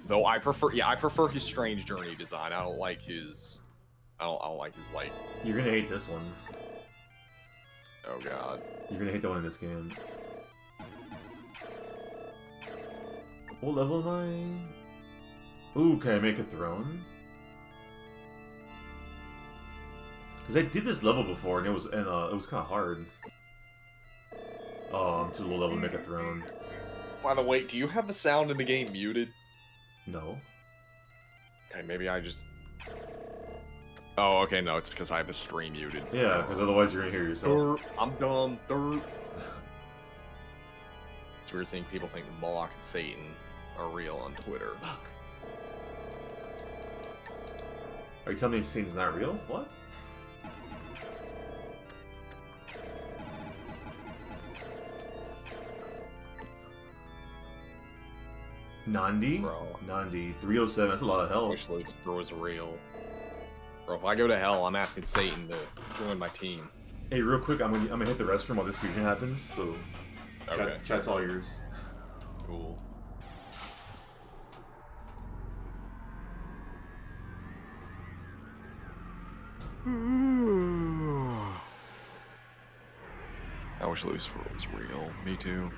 Though I prefer his Strange Journey design. I don't like his like. You're gonna hate this one. Oh god. You're gonna hate the one in this game. What level am I? Ooh, can I make a throne? Because I did this level before, and it was kind of hard. To low level make a throne. By the way, do you have the sound in the game muted? No. Okay, maybe I just. Oh, okay, no, it's because I have the stream muted. Yeah, because otherwise you're gonna hear yourself. I'm dumb. It's weird seeing people think Moloch and Satan are real on Twitter. Fuck. Are you telling me Satan's not real? What? Nandi? Bro. Nandi. 307, that's a lot of I health. wish Lucifer was real. Bro, if I go to hell, I'm asking Satan to join my team. Hey, real quick, I'm gonna hit the restroom while this fusion happens, so Okay. chat's all yours. Cool. I wish Lucifer was real. Me too.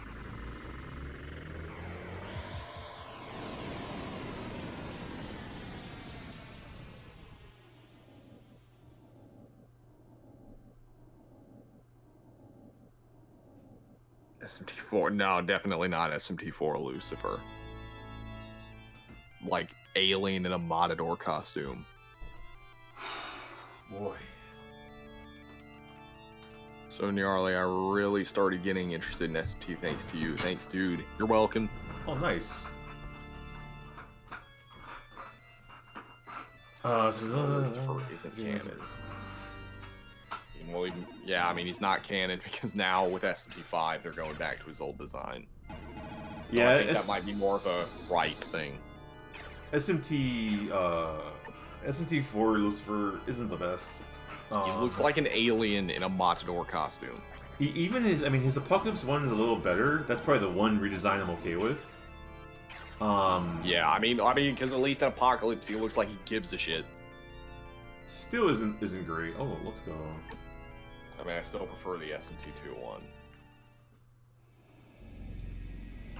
SMT4? No, definitely not SMT4 Lucifer. Like, alien in a Matador costume. Boy. So, Nyarly, I really started getting interested in SMT thanks to you. Thanks, dude. You're welcome. Oh, nice. Lucifer isn't canon. Well, yeah, I mean, he's not canon because now with SMT5, they're going back to his old design. Yeah, I think that might be more of a rights thing. SMT4 Lucifer isn't the best. He looks like an alien in a Matador costume. Even his Apocalypse one is a little better. That's probably the one redesign I'm okay with. Yeah, I mean, because at least in Apocalypse, he looks like he gives a shit. Still isn't great. Oh, let's go. I mean, I still prefer the SMT2 one.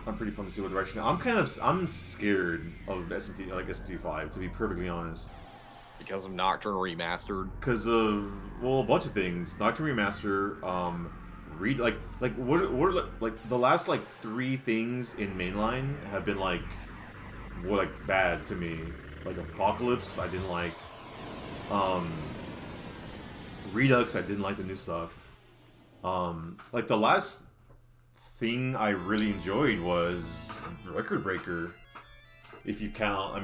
I'm pretty pumped to see what direction. I'm scared of SMT5, to be perfectly honest. Because of Nocturne Remastered. Because of a bunch of things. Nocturne Remaster, what the last like 3 things in mainline have been like bad to me. Like Apocalypse, I didn't like. Redux, I didn't like the new stuff. Like the last thing I really enjoyed was Record Breaker. If you count,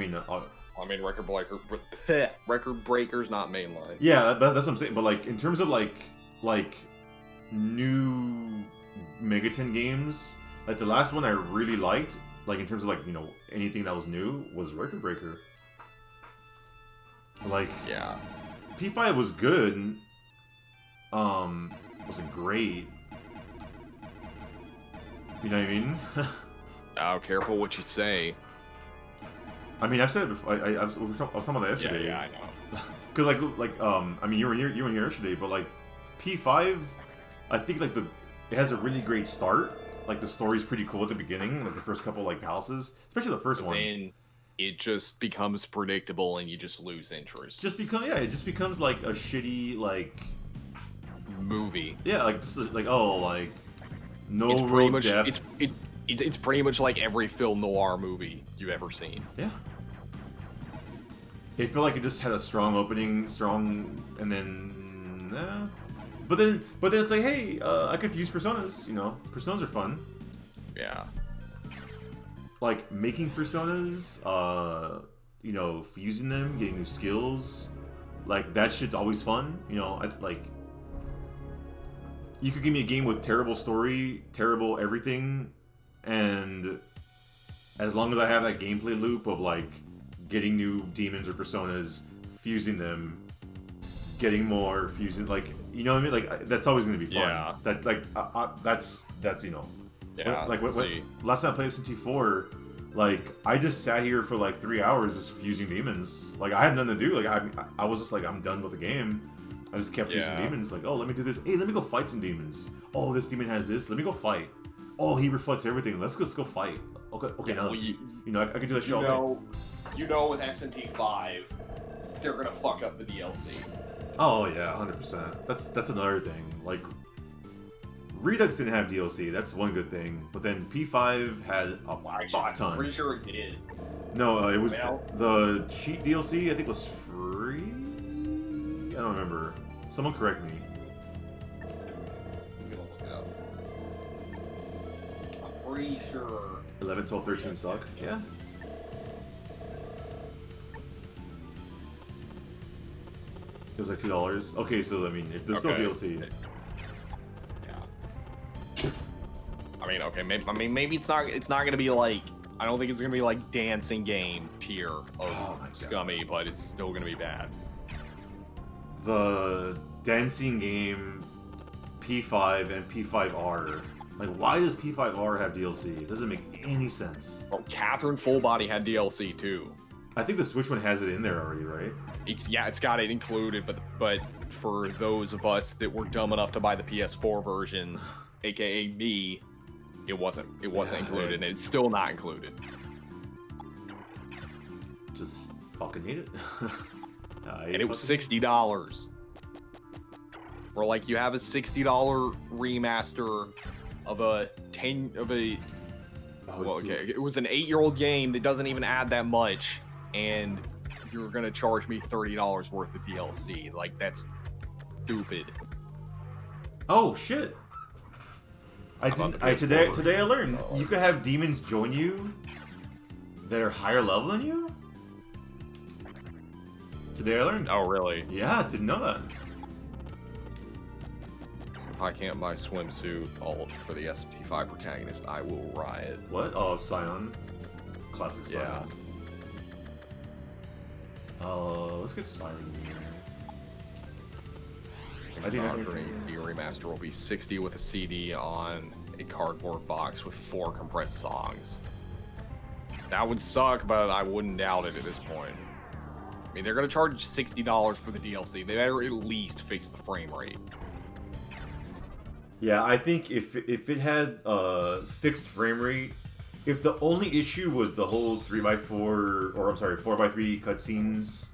Record Breaker's not mainline. Yeah, that's what I'm saying. But like in terms of like new Megaton games, like the last one I really liked, like in terms of like anything that was new, was Record Breaker. Like yeah, P5 was good. Wasn't great. You know what I mean? Oh, careful what you say. I mean, I've said it before. I was talking about that yesterday. Yeah, I know. Because you were here yesterday, but like P5, I think like it has a really great start. Like the story's pretty cool at the beginning, like the first couple like palaces, especially the first one. Then it just becomes predictable, and you just lose interest. It just becomes like a shitty like movie. Yeah, like just like no it's pretty much depth. it's pretty much like every film noir movie you've ever seen. Yeah. It felt like it just had a strong opening, and then but then it's like, hey, I could use personas. Personas are fun. Yeah. Like making personas, fusing them, getting new skills, like that shit's always fun. you could give me a game with terrible story, terrible everything, and as long as I have that gameplay loop of like getting new demons or personas, fusing them, getting more, fusing, like, you know what I mean? Like, that's always gonna be fun. Yeah. That like that's you know. Yeah. Like when last time I played SMT4, like I just sat here for like 3 hours just fusing demons. Like I had nothing to do. Like I was just like, I'm done with the game. I just kept fusing demons. Like, oh, let me do this. Hey, let me go fight some demons. Oh, this demon has this. Let me go fight. Oh, he reflects everything. Let's just go fight. Okay. Now, you know, I could do that shit all day. You know, with SMT5, they're gonna fuck up the DLC. Oh yeah, 100%. That's another thing. Like, Redux didn't have DLC. That's one good thing. But then P5 had a ton. I'm pretty sure it did. No, it was the cheat DLC. I think was free. I don't remember. Someone correct me. I'm gonna look it up. I'm pretty sure. 11, 12, 13 suck. Yeah. It was like $2. Okay, so I mean, there's still DLC. Yeah. I mean, okay, maybe it's not gonna be like, I don't think it's gonna be like dancing game tier of scummy, but it's still gonna be bad. The dancing game P5 and P5R. Like, why does P5R have DLC? It doesn't make any sense. Well, Catherine Full Body had DLC too. I think the Switch one has it in there already, right? It's got it included, but for those of us that were dumb enough to buy the PS4 version, aka me, it wasn't included, and it's still not included. Just fucking hate it. And it was $60. Or like you have a $60 remaster of a it was an 8-year-old game that doesn't even add that much, and you're gonna charge me $30 worth of DLC. Like, that's stupid. Oh shit! Today I learned you could have demons join you that are higher level than you. Today I learned. Oh really? Yeah, didn't know that. If I can't buy swimsuit alt for the SMT5 protagonist, I will riot. What? Oh, Scion. Classic Scion. Yeah. Let's get Scion in here. I think the remaster will be 60 with a CD on a cardboard box with 4 compressed songs. That would suck, but I wouldn't doubt it at this point. I mean, they're gonna charge $60 for the DLC. They better at least fix the frame rate. Yeah, I think if it had fixed frame rate, if the only issue was the whole 3x4, or I'm sorry, 4x3 cutscenes,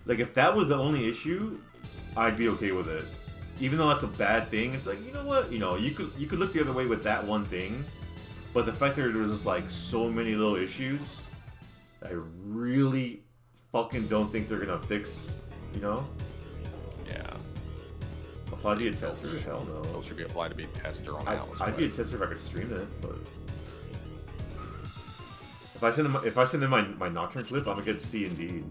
like if that was the only issue, I'd be okay with it. Even though that's a bad thing, it's like, you know what, you could look the other way with that one thing, but the fact that there's just like so many little issues, I really fucking don't think they're gonna fix, Yeah. Apply to be a tester? Hell no. It should be applied to be a tester on Atlas. I'd be a tester if I could stream it, but if I send in my Nocturne clip, I'm gonna get C indeed.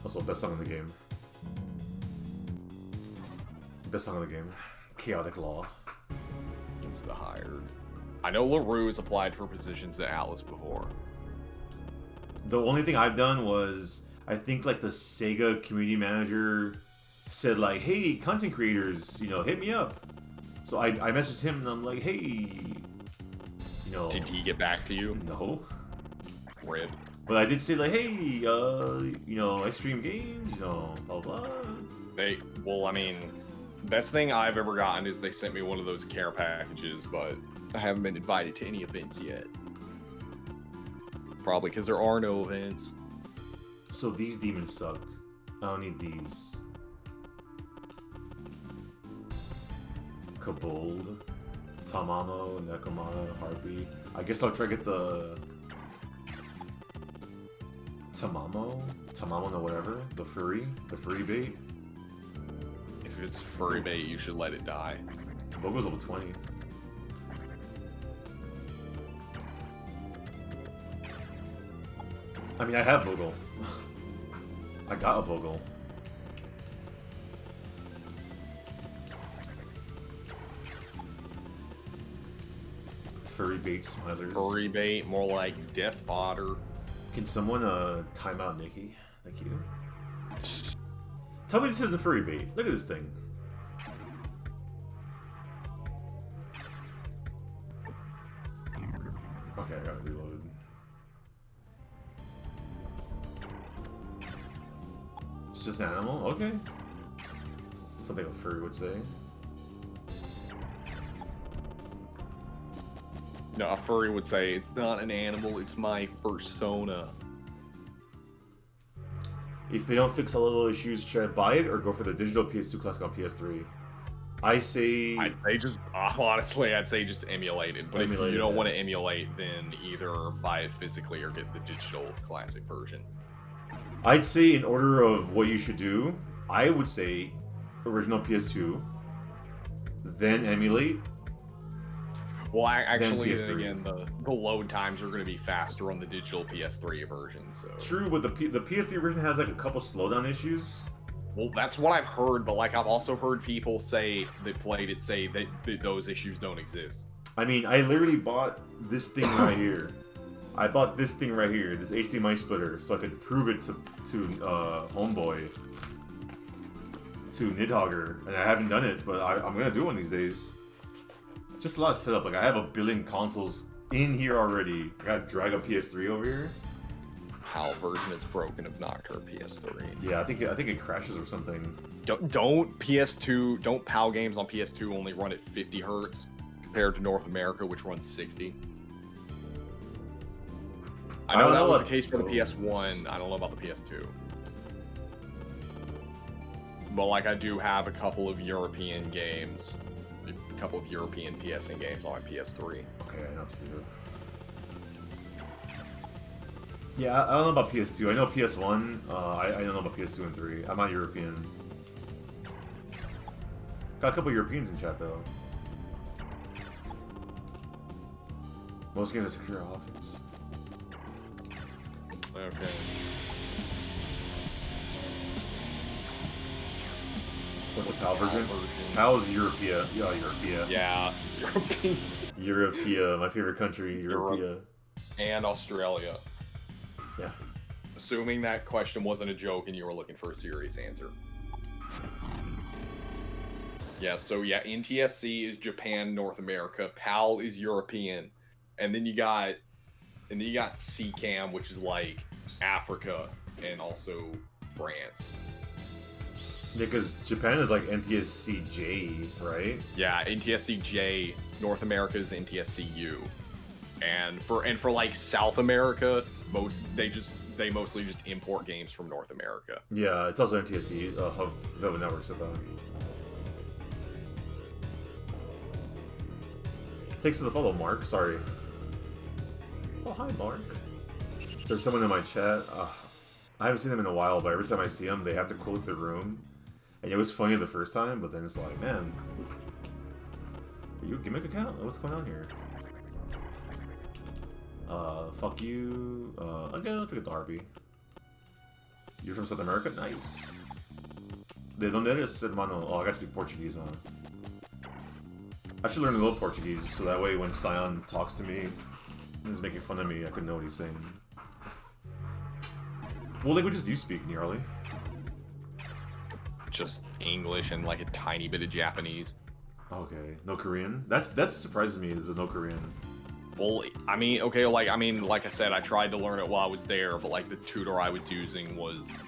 Also, best song in the game. Best song in the game. Chaotic Law. Insta-hired. I know LaRue has applied for positions at Atlas before. The only thing I've done was, I think like the Sega community manager said like, hey, content creators, hit me up. So I messaged him and I'm like, hey, Did he get back to you? No. Rip. But I did say like, hey, I stream games, blah blah. Well, I mean, best thing I've ever gotten is they sent me one of those care packages, but I haven't been invited to any events yet. Probably because there are no events. So these demons suck. I don't need these. Kabold, Tamamo, Nekomata, Harpy. I guess I'll try to get the Tamamo, no whatever, the furry bait. If it's furry bait, you should let it die. Bogo's level 20. I mean, I have Bogle. I got a Bogle. Furry bait smilers. Furry bait, more like death fodder. Can someone time out Nikki? Thank you. Tell me this isn't furry bait. Look at this thing. Okay, I gotta reload. It's just an animal? Okay. Something a furry would say. No, a furry would say, it's not an animal, it's my persona. If they don't fix all the little issues, should I buy it or go for the digital PS2 classic on PS3? I'd say just, honestly, I'd say just emulate it. But if you don't want to emulate, then either buy it physically or get the digital classic version. I'd say in order of what you should do, I would say original PS2, then emulate. Well, actually, then again, the load times are going to be faster on the digital PS3 version. So true, but the PS3 version has like a couple slowdown issues. Well, that's what I've heard, but like I've also heard people say that played it say that those issues don't exist. I mean, I literally bought this thing right here. I bought this thing right here, this HDMI splitter, so I could prove it to Homeboy, to Nidhogger, and I haven't done it, but I'm gonna do one these days. Just a lot of setup. Like I have a billion consoles in here already. I gotta drag a PS3 over here. PAL version is broken of Nocturne PS3. Yeah, I think it crashes or something. Don't PAL games on PS2 only run at 50 hertz compared to North America, which runs 60. I know that was the case for the PS1. I don't know about the PS2. But like I do have a couple of European games, a couple of European PSN games on my PS3. Okay, I know what to do. Yeah, I don't know about PS2. I know PS1. I don't know about PS2 and 3. I'm not European. Got a couple Europeans in chat though. Most games are secure office. Okay. What's the PAL version? PAL is Europea. Yeah, Europea. Yeah, European. Europea, my favorite country, Europea. And Australia. Yeah. Assuming that question wasn't a joke and you were looking for a serious answer. Yeah, so yeah, NTSC is Japan, North America. PAL is European. And then you got CCAM, which is like Africa and also France. Yeah, because Japan is like NTSC-J, right? Yeah, NTSC-J. North America is NTSC-U. And for like South America, they mostly just import games from North America. Yeah, it's also NTSC, Hub Velvet Networks of that. Thanks for the follow, Mark. Sorry. Oh, hi, Mark. There's someone in my chat. I haven't seen them in a while, but every time I see them, they have to quote the room. And it was funny the first time, but then it's like, man, are you a gimmick account? What's going on here? Fuck you. Okay, I'll take a Darby. You're from South America? Nice. De donde eres, hermano? Oh, I gotta speak Portuguese, huh? I should learn a little Portuguese, so that way when Sion talks to me and is making fun of me, I could know what he's saying. What languages do you speak, Nyarly? Just English and like a tiny bit of Japanese. Okay, no Korean? That surprises me, is no Korean. Well, I mean, okay, like I said, I tried to learn it while I was there, but like the tutor I was using was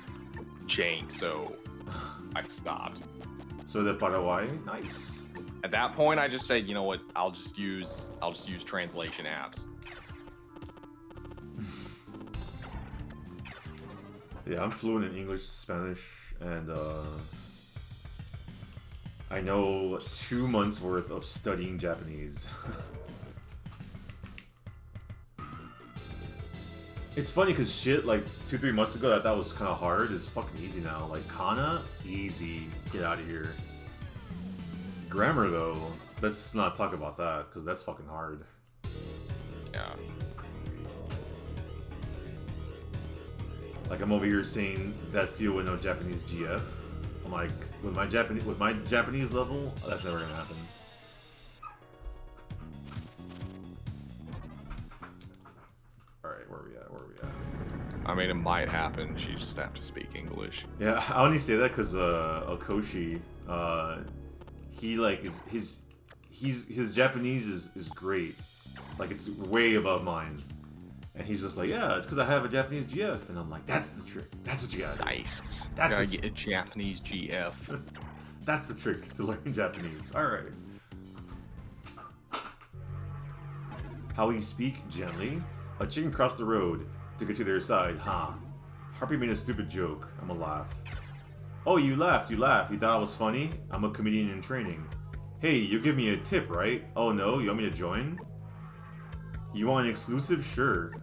jank, so I stopped. So the Paraguay? Nice. At that point, I just said, you know what, I'll just use translation apps. Yeah, I'm fluent in English, Spanish, and I know 2 months worth of studying Japanese. It's funny because shit like 2-3 months ago that was kind of hard is fucking easy now. Like kana, easy, get out of here. Grammar though, let's not talk about that because that's fucking hard. Yeah. Like I'm over here saying that feel with no Japanese GF. I'm like, with my Japanese level, that's never gonna happen. I mean, it might happen. She just have to speak English. Yeah, I only say that because Okoshi, he like his Japanese is great, like it's way above mine, and he's just like, yeah, it's because I have a Japanese GF, and I'm like, that's the trick. That's what you gotta do. Nice. That's Gotta get a Japanese GF. That's the trick to learning Japanese. All right. How you speak gently? A chicken crossed the road to get to their side, huh? Harpy made a stupid joke. I'm gonna laugh. Oh, you laughed, you laughed. You thought it was funny? I'm a comedian in training. Hey, you give me a tip, right? Oh no, you want me to join? You want an exclusive? Sure.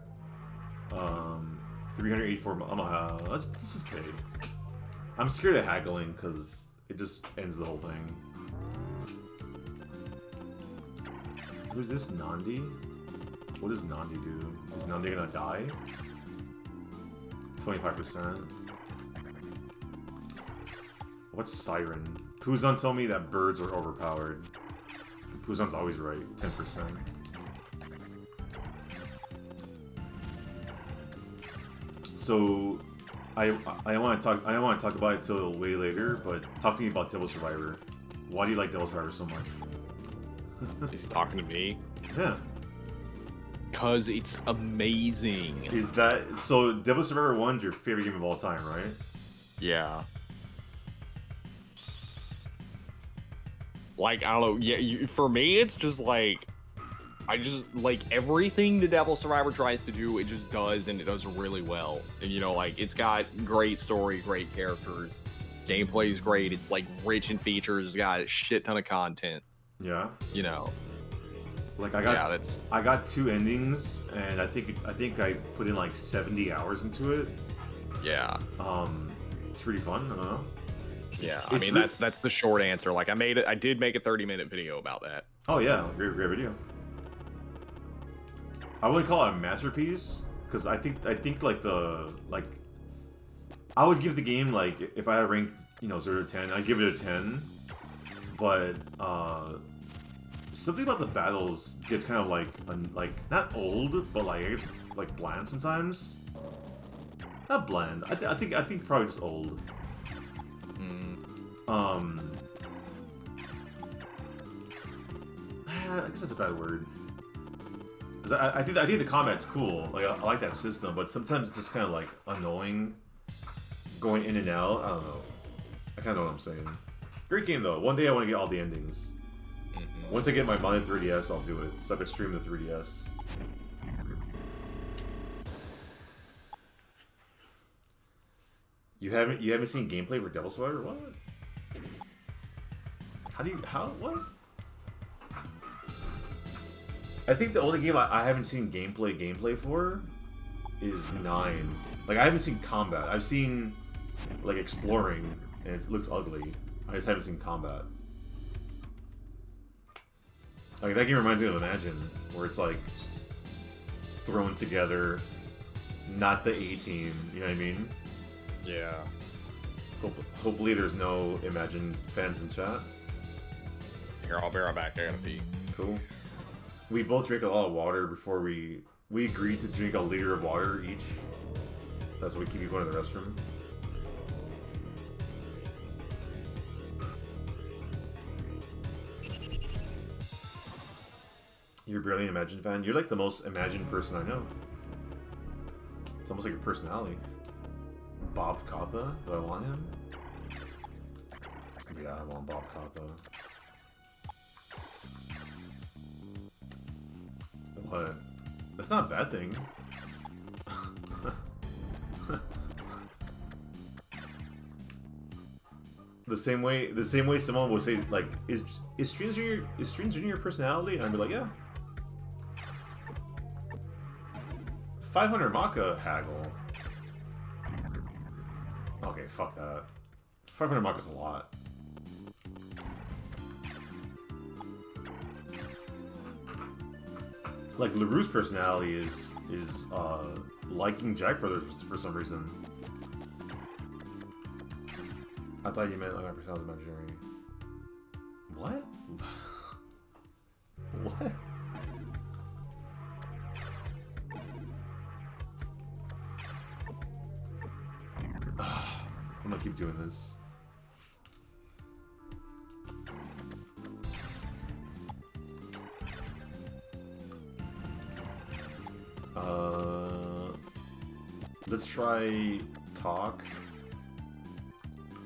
384. Let's just pay. I'm scared of haggling because it just ends the whole thing. Who's this, Nandi? What does Nandi do? Is Nandi gonna die? 25%. What's Siren? Puzon told me that birds are overpowered. Puzon's always right. 10%. So, I want to talk about it till way later, but talk to me about Devil Survivor. Why do you like Devil Survivor so much? He's talking to me. Yeah. Cause it's amazing. Is that so? Devil Survivor 1's your favorite game of all time, right? Yeah. Like, I don't know. Yeah, for me, it's just like, I just like everything the Devil Survivor tries to do. It just does, and it does really well. And you know, like it's got great story, great characters, gameplay is great. It's like rich in features. It's got a shit ton of content. Yeah. You know. Like I got 2 endings, and I think I put in like 70 hours into it. Yeah. It's pretty fun. I don't know. I mean that's the short answer. Like I did make a 30-minute video about that. Oh yeah, great video. I wouldn't call it a masterpiece because I think like I would give the game, like, if I had ranked 0 to 10, I'd give it a 10. But something about the battles gets kind of like not old, but like I guess like bland sometimes. Not bland. I think probably just old. I guess that's a bad word. 'Cause I think the combat's cool. Like I like that system, but sometimes it's just kind of like annoying, going in and out. I don't know. I kind of know what I'm saying. Great game though. One day I want to get all the endings. Once I get my modded 3DS, I'll do it, so I can stream the 3DS. You haven't seen gameplay for Devil Survivor? What? What? I think the only game I haven't seen gameplay for is 9. Like, I haven't seen combat. I've seen, like, exploring, and it looks ugly. I just haven't seen combat. Like, that game reminds me of Imagine, where it's, like, thrown together, not the A-team, you know what I mean? Yeah. Hopefully there's no Imagine fans in chat. Here, I'll be right back. I gotta pee. Cool. We both drank a lot of water before we agreed to drink a liter of water each. That's why we keep going to the restroom. You're barely an Imagine fan. You're like the most Imagine person I know. It's almost like your personality. Bob Katha? Do I want him? Yeah, I want Bob Katha. What? That's not a bad thing. The same way someone will say, like, is streams in your personality? And I'd be like, yeah. 500 Maka haggle. Okay, fuck that. 500 Maka's a lot. Like, LaRue's personality is liking Jack Brothers for some reason. I thought you meant like my personality imaginary. What? What? gonna keep doing this. Let's try Talk.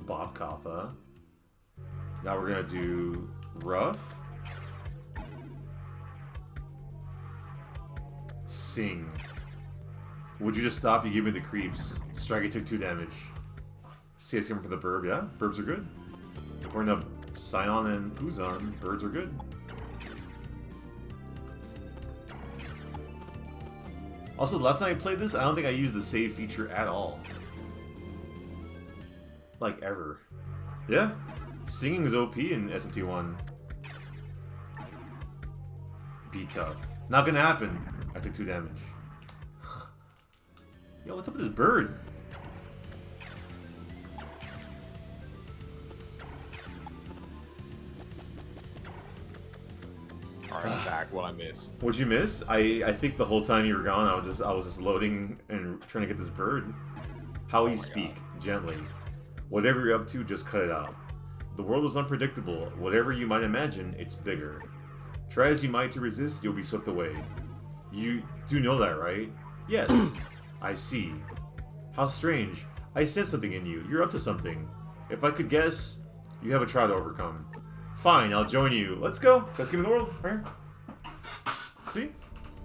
Bob Katha. Now we're gonna do Rough. Sing. Would you just stop? You give me the creeps. Strike, it took 2 damage. CS coming for the Burb, yeah? Burbs are good. According to Scion and Uzon, birds are good. Also, the last time I played this, I don't think I used the save feature at all. Like, ever. Yeah. Singing is OP in SMT1. Be tough. Not gonna happen. I took 2 damage. Yo, what's up with this bird? Alright, I'm back. What I miss? What'd you miss? I think the whole time you were gone, I was just loading and trying to get this bird. How you speak, gently. Whatever you're up to, just cut it out. The world is unpredictable. Whatever you might imagine, it's bigger. Try as you might to resist, you'll be swept away. You do know that, right? Yes. I see. How strange. I sense something in you. You're up to something. If I could guess, you have a trial to overcome. Fine, I'll join you. Let's go. Best game in the world. Right here. See?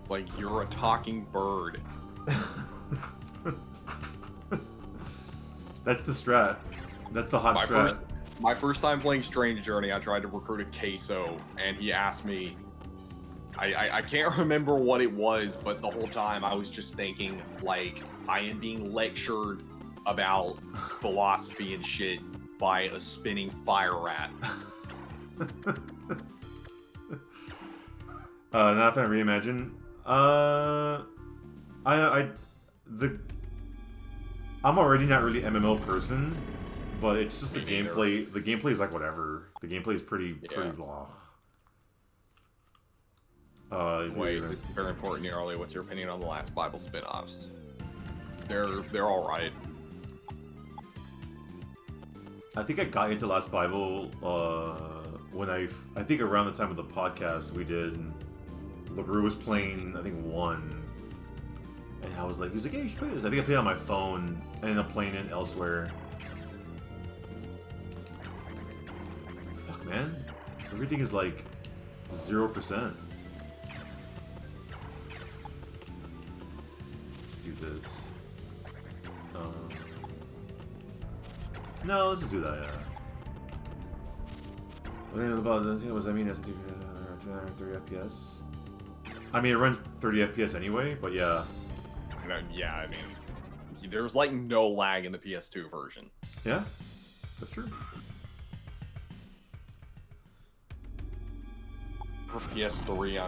It's like you're a talking bird. That's the strat. That's the hot strat. My first time playing Strange Journey, I tried to recruit a queso, and he asked me... I can't remember what it was, but the whole time I was just thinking, like, I am being lectured about philosophy and shit by a spinning fire rat. Not if I reimagine. I'm already not really MMO person, but it's just the gameplay. The gameplay is like whatever. The gameplay is pretty blah. Wait, it's very important, Nyarly. What's your opinion on the last Bible spin-offs? They're all right. I think I got into Last Bible when I think around the time of the podcast we did. LaRue was playing, I think 1, and I was like, he was like, "Hey, you should play this." I think I played it on my phone. I ended up playing it elsewhere. Fuck, man, everything is like 0%. Do this. No, let's just do that, yeah. What was I mean? 30 FPS? I mean, it runs 30 FPS anyway, but yeah. Yeah, I mean, there's like no lag in the PS2 version. Yeah, that's true. For PS3, I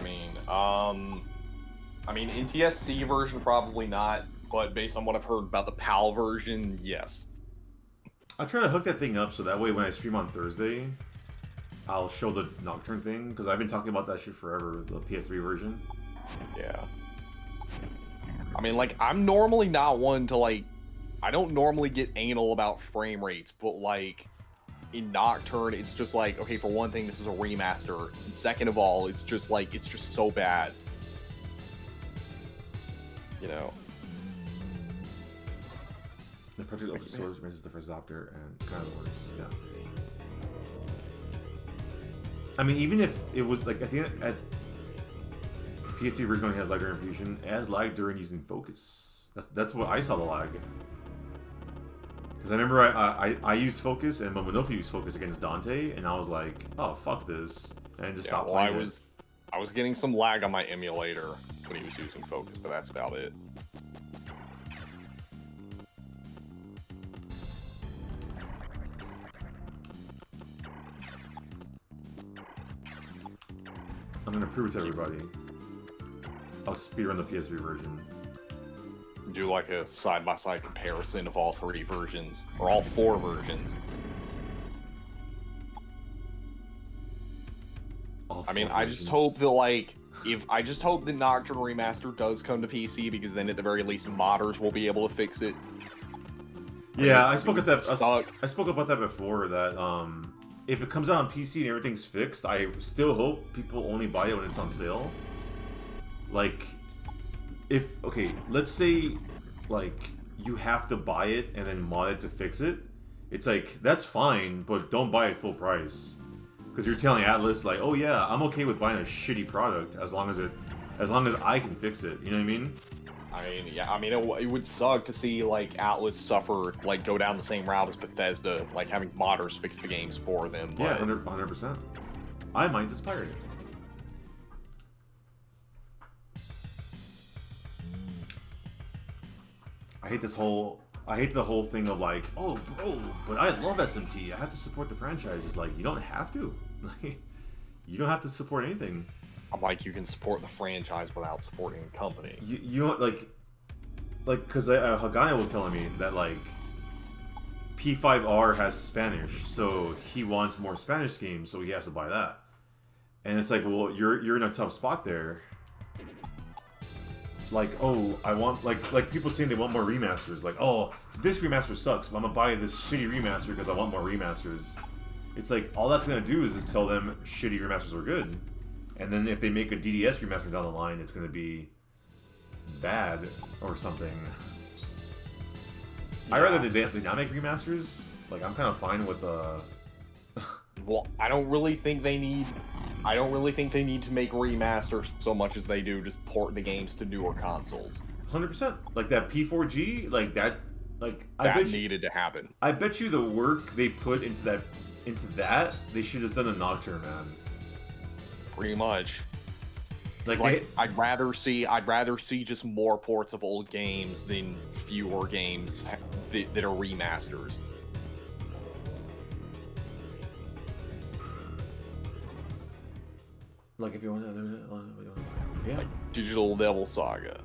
mean, NTSC version probably not, but based on what I've heard about the PAL version, yes. I'll try to hook that thing up so that way when I stream on Thursday, I'll show the Nocturne thing, because I've been talking about that shit forever, the PS3 version. Yeah. I mean, like, I'm normally not one to, like, I don't normally get anal about frame rates, but, like, in Nocturne, it's just like, okay, for one thing, this is a remaster, and second of all, it's just, like, it's just so bad. You know? The project open source raises the first adopter and kind of works, yeah. I mean, even if it was like, I think at PS3 version only has lag during infusion, it has lag during using focus. That's what I saw the lag. Because I remember I used focus and Momonofi used focus against Dante, and I was like, oh fuck this, and just stopped playing. I was getting some lag on my emulator when he was using focus, but that's about it. I'm gonna prove it to everybody. I'll speedrun the PS3 version. Do like a side-by-side comparison of all 3 versions, or all 4 versions. I mean, I just hope that, like, I just hope the Nocturne Remaster does come to PC, because then at the very least modders will be able to fix it. Yeah, I spoke stuck. I spoke about that before. That if it comes out on PC and everything's fixed, I still hope people only buy it when it's on sale. Like, let's say, like, you have to buy it and then mod it to fix it. It's like, that's fine, but don't buy it full price. Because you're telling Atlas, like, oh yeah, I'm okay with buying a shitty product as long as I can fix it. You know what I mean? It would suck to see, like, Atlas suffer, like, go down the same route as Bethesda, like, having modders fix the games for them. Yeah, 100%. I might just pirate it. I hate the whole thing of like, oh, bro, but I love SMT. I have to support the franchise. It's like, you don't have to. You don't have to support anything. I'm like, you can support the franchise without supporting the company. You don't, like, because Hagaya was telling me that, like, P5R has Spanish, so he wants more Spanish games, so he has to buy that. And it's like, well, you're in a tough spot there. Like, oh, I want, like people saying they want more remasters. Like, oh, this remaster sucks, but I'm gonna buy this shitty remaster because I want more remasters. It's like, all that's gonna do is just tell them shitty remasters are good. And then if they make a DDS remaster down the line, it's gonna be bad or something. Yeah. I'd rather they not make remasters. Like, I'm kind of fine with Well, I don't really think they need to make remasters so much as they do just port the games to newer consoles. 100%. Like that P4G, like that, like that needed to happen. I bet you the work they put into that, they should have done a Nocturne, man. Pretty much. Like I'd rather see just more ports of old games than fewer games that are remasters. Like, if you want to, yeah. Like Digital Devil Saga.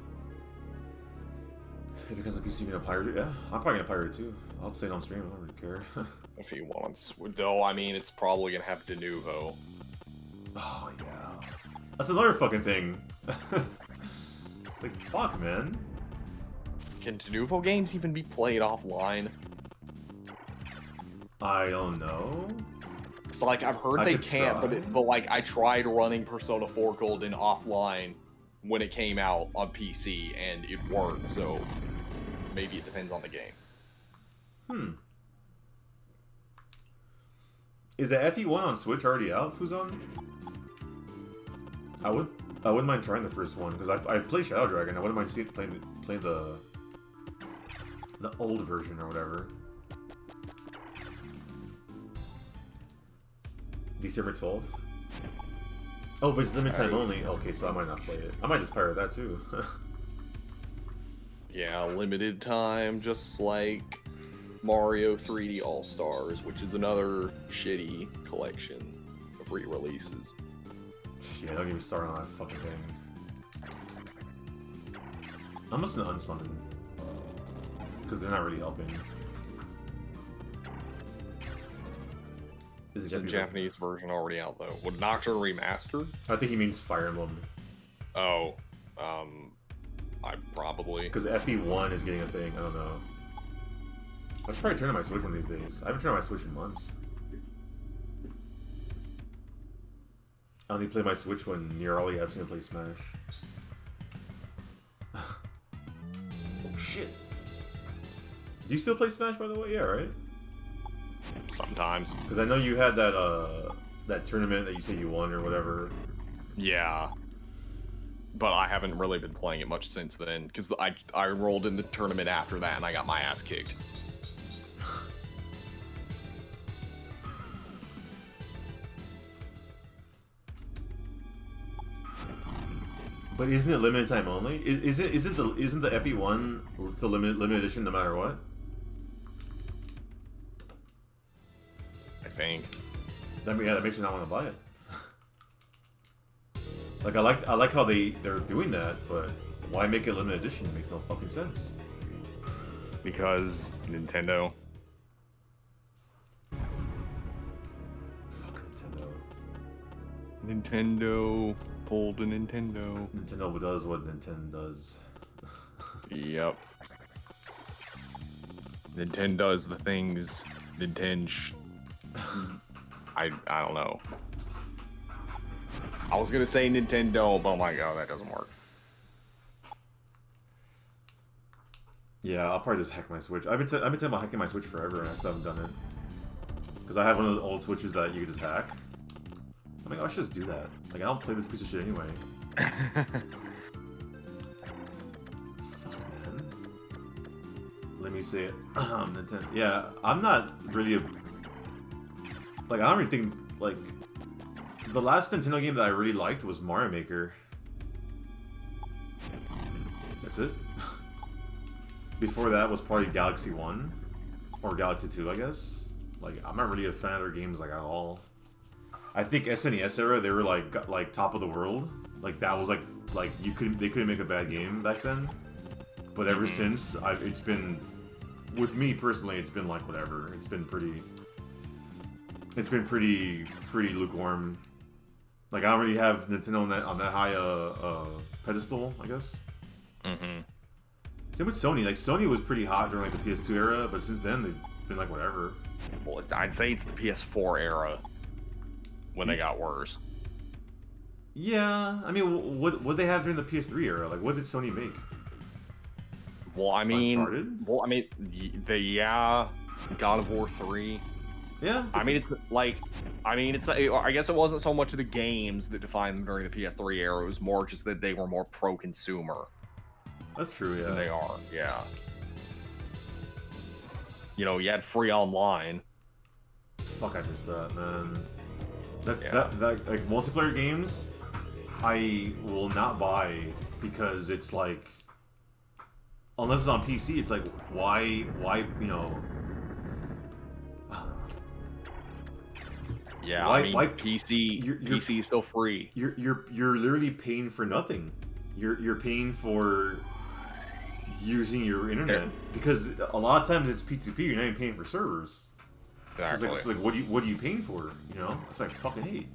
If it comes to PC, you're gonna pirate it? Yeah, I'm probably gonna pirate it too. I'll stay on stream, I don't really care. If you want, though, I mean, it's probably gonna have de novo. Oh, yeah. That's another fucking thing. Like, fuck, man. Can de novo games even be played offline? I don't know. So, like, I've heard they can't, but like, I tried running Persona 4 Golden offline when it came out on PC, and it worked, so maybe it depends on the game. Is the FE1 on Switch already out, Who's on? I wouldn't mind trying the first one, because I played Shadow Dragon. I wouldn't mind playing the old version or whatever. December 12th. Oh, but it's limited time only. Okay, so I might not play it. I might just pirate that too. Yeah, limited time, just like Mario 3D All-Stars, which is another shitty collection of re-releases. Yeah, don't get me started on that fucking thing. I'm just gonna unsummon. Because they're not really helping. Is the Japanese version already out, though? Would Nocturne remastered? I think he means Fire Emblem. Oh, I probably... Because FE1 is getting a thing, I don't know. I should probably turn on my Switch one of these days. I haven't turned on my Switch in months. I only play my Switch when Nyarly asks me to play Smash. Oh shit. Do you still play Smash, by the way? Yeah, right? Sometimes. Because I know you had that tournament that you said you won or whatever. Yeah. But I haven't really been playing it much since then, because I enrolled in the tournament after that and I got my ass kicked. But isn't it limited time only? Isn't the FE1 the limited edition no matter what? I think. That makes me not want to buy it. Like I like how they're doing that, but why make it limited edition? It makes no fucking sense. Because Nintendo. Fuck Nintendo. Nintendo pulled a Nintendo. Nintendo does what Nintendo does. Yep. Nintendo does the things Nintendo. I don't know. I was gonna say Nintendo, but oh my god, that doesn't work. Yeah, I'll probably just hack my Switch. I've been talking about hacking my Switch forever, and I still haven't done it. Because I have one of those old Switches that you can just hack. I'm like, oh, I should just do that. Like, I don't play this piece of shit anyway. Let me see it. Nintendo. Yeah, I'm not really a... Like, I don't really think... Like, the last Nintendo game that I really liked was Mario Maker. That's it. Before that was probably Galaxy 1. Or Galaxy 2, I guess. Like, I'm not really a fan of their games, like, at all. I think SNES era, they were, like top of the world. Like, that was, like they couldn't make a bad game back then. But ever since, it's been... With me, personally, it's been, like, whatever. It's been pretty lukewarm. Like, I don't really have Nintendo on that high pedestal, I guess. Same with Sony. Like, Sony was pretty hot during, like, the PS2 era, but since then, they've been, like, whatever. Well, I'd say it's the PS4 era when they got worse. Yeah, I mean, what they have during the PS3 era? Like, what did Sony make? Well, I mean, Uncharted? God of War 3. Yeah. I mean, I guess it wasn't so much of the games that defined them during the PS3 era. It was more just that they were more pro-consumer. That's true, yeah. Than they are, yeah. You know, you had free online. Fuck, I missed that, man. That like multiplayer games, I will not buy because it's like, unless it's on PC, it's like why you know. Yeah, why, I mean, why, PC is still free. You're literally paying for nothing. You're paying for using your internet because a lot of times it's P2P. You're not even paying for servers. Exactly. So it's like what are you paying for? You know, it's like fucking hate.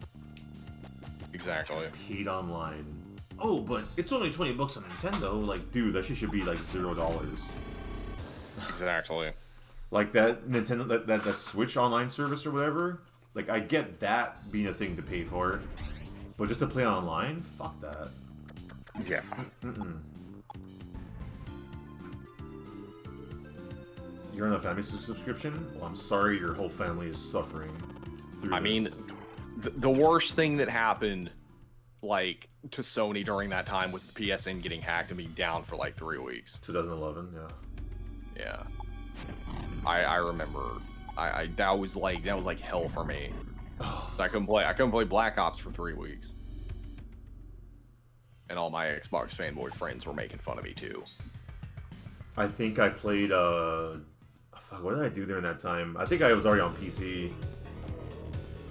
Exactly. Paid online. Oh, but it's only $20 on Nintendo. Like, dude, that shit should be like $0. Exactly. Like that Nintendo that Switch online service or whatever. Like, I get that being a thing to pay for, but just to play online, fuck that. Yeah. You're on a family subscription? Well, I'm sorry your whole family is suffering through this. I mean, the worst thing that happened, like, to Sony during that time was the PSN getting hacked and being down for, like, 3 weeks. 2011, yeah. Yeah. I remember. That was like hell for me. So I couldn't play Black Ops for 3 weeks. And all my Xbox fanboy friends were making fun of me, too. I think I played, fuck, what did I do during that time? I think I was already on PC.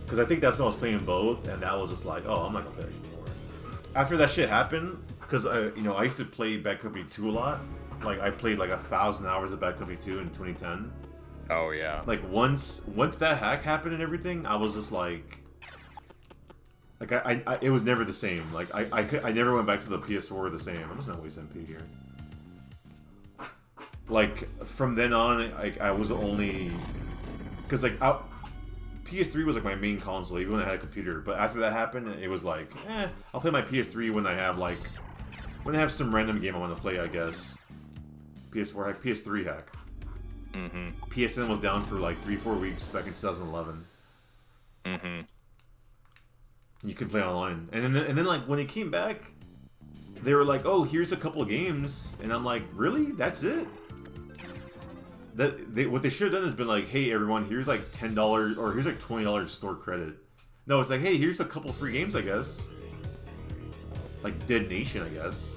Because I think that's when I was playing both, and that was just like, oh, I'm not gonna play that anymore. After that shit happened, because, you know, I used to play Bad Company 2 a lot. Like, I played like 1,000 hours of Bad Company 2 in 2010. Oh, yeah. Like, once that hack happened and everything, I was just like... Like, it was never the same. Like, I never went back to the PS4 the same. I'm just gonna waste MP here. Like, from then on, I was only... Because, like, PS3 was, like, my main console, even when I had a computer. But after that happened, it was like, I'll play my PS3 when I have, like... When I have some random game I want to play, I guess. PS4 hack, PS3 hack. PSN was down for, like, 3-4 weeks back in 2011. You could play online. And then, like, when it came back, they were like, oh, here's a couple of games. And I'm like, really? That's it? What they should have done is been like, hey, everyone, here's, like, $10, or here's, like, $20 store credit. No, it's like, hey, here's a couple free games, I guess. Like, Dead Nation, I guess.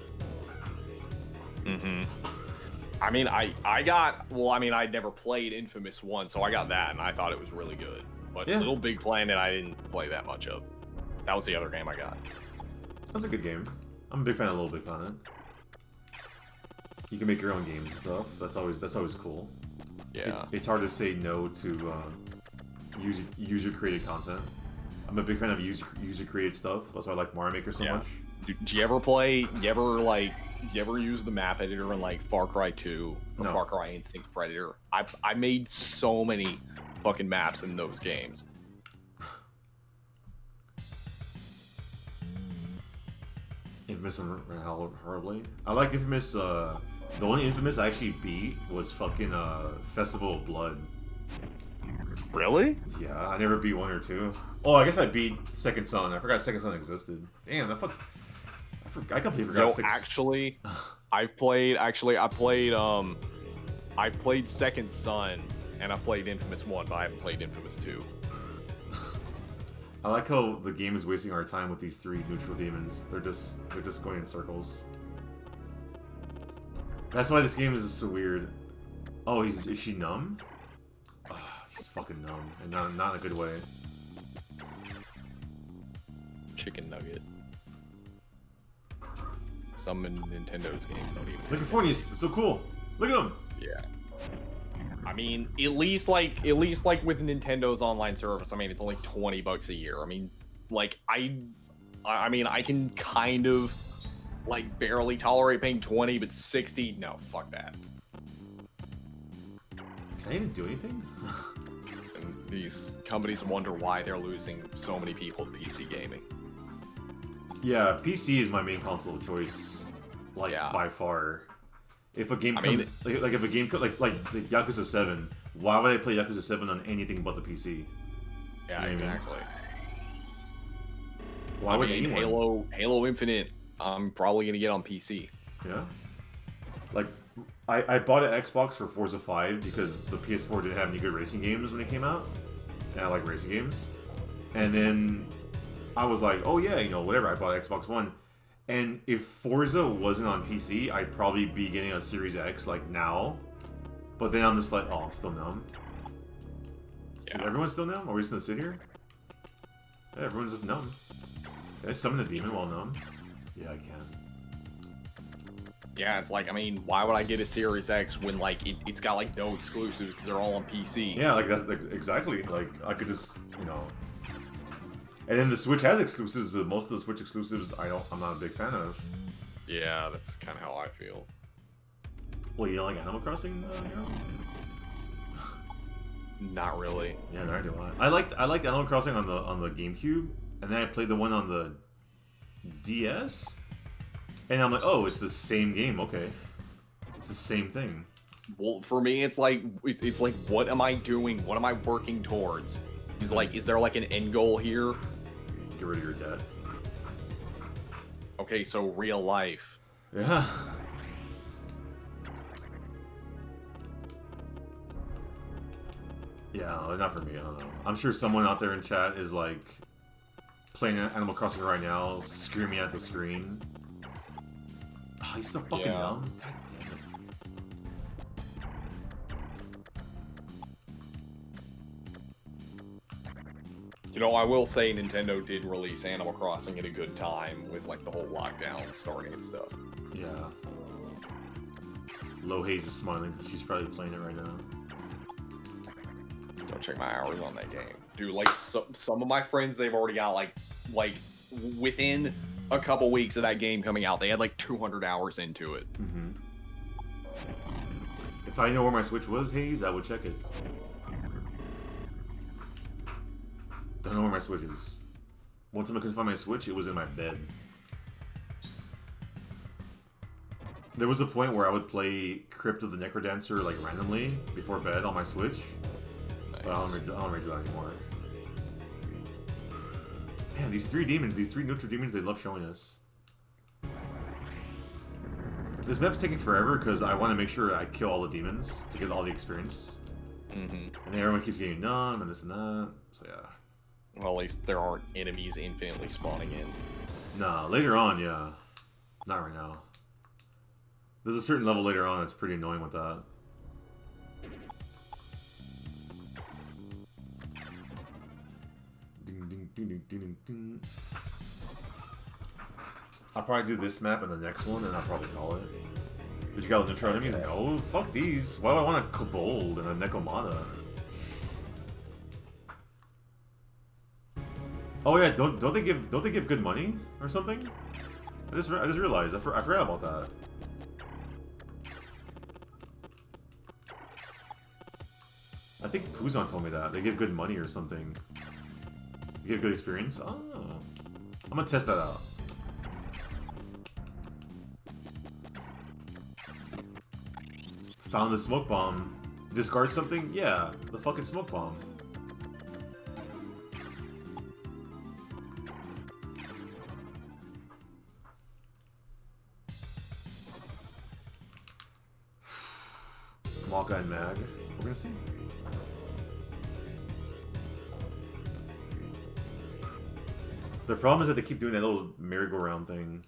I mean, I'd never played Infamous 1, so I got that, and I thought it was really good. But Yeah. Little Big Planet, I didn't play that much of. That was the other game I got. That's a good game. I'm a big fan of Little Big Planet. You can make your own games and stuff. That's always cool. Yeah. It's hard to say no to user-created content. I'm a big fan of user-created stuff. That's why I like Mario Maker so much. Do you ever play? You ever like you ever use the map editor in like Far Cry 2 or No. Far Cry Instinct Predator? I made so many fucking maps in those games. Infamous and horribly. I like Infamous. The only Infamous I actually beat was fucking Festival of Blood. Really? Yeah, I never beat 1 or 2. Oh, I guess I beat Second Son. I forgot Second Son existed. Damn, I completely forgot. Actually, I played Second Son and I played Infamous 1, but I haven't played Infamous 2. I like how the game is wasting our time with these 3 neutral demons. They're just going in circles. That's why this game is so weird. Oh, is she numb? Oh, she's fucking numb, and not in a good way. Chicken nugget. Some in Nintendo's games don't even. Look at Fornius, it's so cool. Look at him. Yeah. I mean, at least like with Nintendo's online service, I mean, it's only $20 a year. I mean, like I mean, I can kind of like barely tolerate paying 20, but 60, no, fuck that. Can I even do anything? And these companies wonder why they're losing so many people to PC gaming. Yeah, PC is my main console of choice, like Yeah. by far. If a game comes, like if a game like Yakuza 7, why would I play Yakuza 7 on anything but the PC? Yeah, You know what I mean? exactly. Why would mean, anyone? Halo Infinite, I'm probably gonna get on PC. Yeah. Like, I bought an Xbox for Forza 5 because the PS4 didn't have any good racing games when it came out, and I like racing games. And then I was like, oh yeah, you know, whatever. I bought Xbox One. And if Forza wasn't on PC, I'd probably be getting a Series X like now. But then I'm just like, oh, I'm still numb. Yeah. Is everyone still numb? Are we just gonna sit here? Yeah, everyone's just numb. Can I summon a demon while numb? Yeah, I can. Yeah, it's like, I mean, why would I get a Series X when like it's got like no exclusives because they're all on PC? Yeah, like that's like, exactly. Like I could just, you know. And then the Switch has exclusives, but most of the Switch exclusives I'm not a big fan of. Yeah, that's kind of how I feel. Well, you don't like Animal Crossing? You know? Not really. Yeah, neither do I. I liked Animal Crossing on the GameCube, and then I played the one on the DS, and I'm like, oh, it's the same game. Okay, it's the same thing. Well, for me, it's like what am I doing? What am I working towards? Is there like an end goal here? Get rid of your debt. Okay, so real life. Yeah. Yeah, not for me. I don't know. I'm sure someone out there in chat is like playing Animal Crossing right now, screaming at the screen. Oh, he's so fucking dumb. God damn it. You know, I will say Nintendo did release Animal Crossing at a good time with like the whole lockdown starting and stuff. Yeah. Low Haze is smiling because she's probably playing it right now. Don't check my hours on that game, dude. Like some of my friends, they've already got like within a couple weeks of that game coming out, they had like 200 hours into it. Mm-hmm. If I know where my Switch was, Haze, I would check it. Don't know where my Switch is. One time I couldn't find my Switch, it was in my bed. There was a point where I would play Crypt of the Necrodancer like randomly before bed on my Switch. Nice. But I don't really do that anymore. Man, these 3 demons, these 3 neutral demons, they love showing us. This map's taking forever because I want to make sure I kill all the demons to get all the experience. Mm-hmm. And then everyone keeps getting numb and this and that. So yeah. Well, at least there aren't enemies infinitely spawning in. Nah, later on, yeah. Not right now. There's a certain level later on that's pretty annoying with that. Ding, ding, ding, ding, ding, ding. I'll probably do this map and the next one, and I'll probably call it. Did you got the neutral enemies? No, fuck these. Why do I want a Kobold and a Nekomata? Oh yeah, don't they give good money or something? I just realized I forgot about that. I think Puzon told me that. They give good money or something. You get good experience? Oh. I'm gonna test that out. Found the smoke bomb. Discard something? Yeah, the fucking smoke bomb. Malka and Mag. We're gonna see. The problem is that they keep doing that little merry-go-round thing.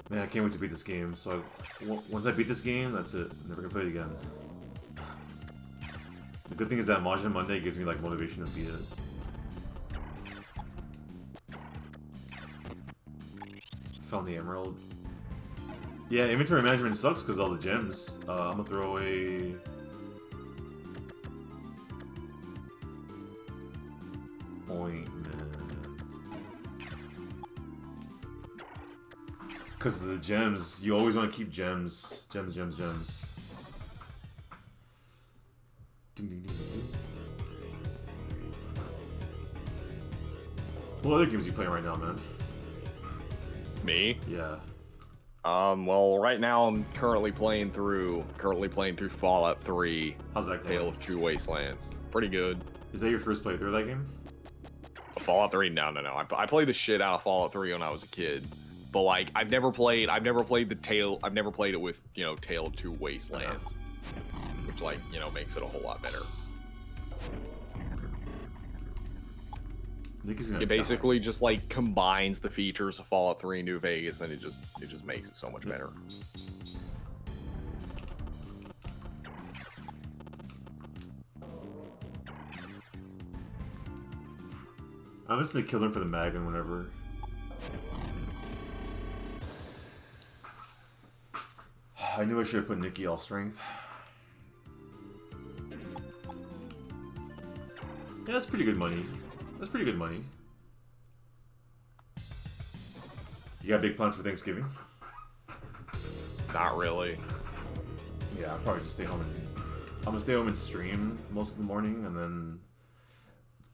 Man, I can't wait to beat this game. So once I beat this game, that's it. I'm never gonna play it again. The good thing is that Majin Monday gives me like motivation to beat it. Found the emerald. Yeah, inventory management sucks because all the gems. I'm gonna throw away. Ointment. Because of the gems, you always want to keep gems. Gems. What other games are you playing right now, man? Me? Yeah. Well, right now I'm currently playing through Fallout 3. How's that going? Tale of Two Wastelands. Pretty good. Is that your first playthrough of that game? Fallout 3? No. I played the shit out of Fallout 3 when I was a kid. But like, I've never played it with, you know, Tale of Two Wastelands. Which, like, you know, makes it a whole lot better. It basically just like combines the features of Fallout 3 and New Vegas, and it just makes it so much better. I'm just gonna kill him for the mag and whatever. I knew I should have put Nikki all strength. Yeah, that's pretty good money. That's pretty good money. You got big plans for Thanksgiving? Not really. Yeah, I'll probably just stay home and... I'm gonna stay home and stream most of the morning, and then...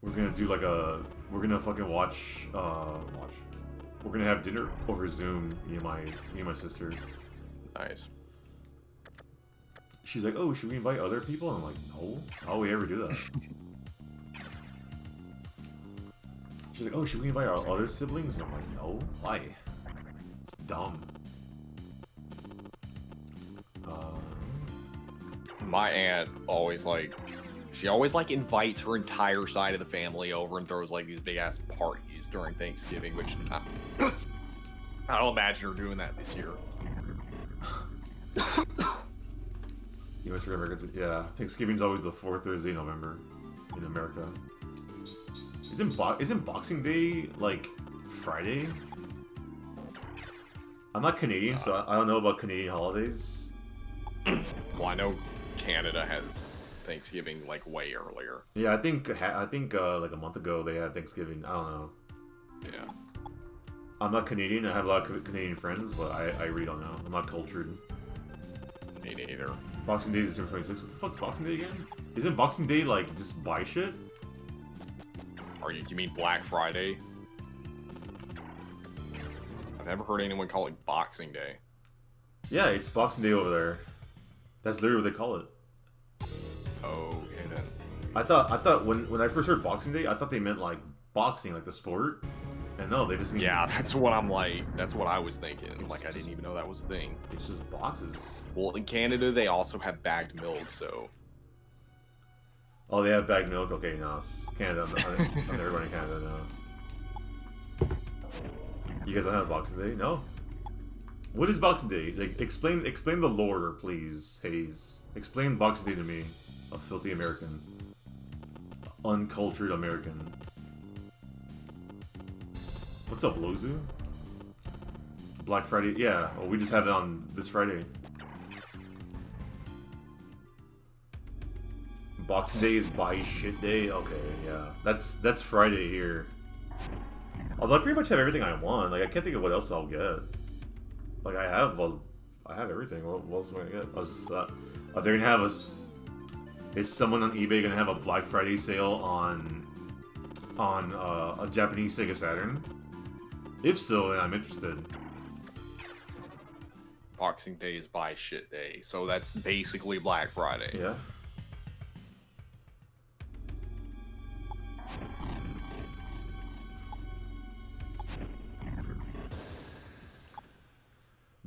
We're gonna do like a... We're gonna fucking watch... We're gonna have dinner over Zoom, me and my sister. Nice. She's like, oh, should we invite other people? And I'm like, no. How would we ever do that? She's like, oh, should we invite our other siblings? And I'm like, no. Why? It's dumb. My aunt always she always invites her entire side of the family over and throws like these big ass parties during Thanksgiving, which I don't imagine her doing that this year. U.S. for Americans, yeah. Thanksgiving's always the 4th Thursday in November in America. Isn't Boxing Day like Friday? I'm not Canadian, so I don't know about Canadian holidays. Well, I know Canada has Thanksgiving like way earlier. Yeah, I think like a month ago they had Thanksgiving. I don't know. Yeah. I'm not Canadian. I have a lot of Canadian friends, but I really don't know. I'm not cultured. Me neither. Boxing Day is December 26th. What the fuck's Boxing Day again? Isn't Boxing Day like just buy shit? Or you mean Black Friday? I've never heard anyone call it Boxing Day. Yeah, it's Boxing Day over there. That's literally what they call it. Okay then. I thought when I first heard Boxing Day, I thought they meant like boxing, like the sport. And no, they just mean... Yeah, that's what I was thinking. It's I didn't even know that was a thing. It's just boxes. Well, in Canada, they also have bagged milk, so... Oh, they have bagged milk? Okay, no, it's Canada. I'm never going to Canada now. You guys don't have Boxing Day? No? What is Boxing Day? Like, explain the lore, please, Hayes. Explain Boxing Day to me. A filthy American. Uncultured American. What's up, Lozu? Black Friday? Yeah, well, we just have it on this Friday. Boxing Day is buy shit day? Okay, yeah. That's Friday here. Although I pretty much have everything I want. Like I can't think of what else I'll get. Like I have everything. What else am I gonna get? They're gonna have us. Is someone on eBay gonna have a Black Friday sale on a Japanese Sega Saturn? If so, then I'm interested. Boxing Day is buy shit day, so that's basically Black Friday. Yeah.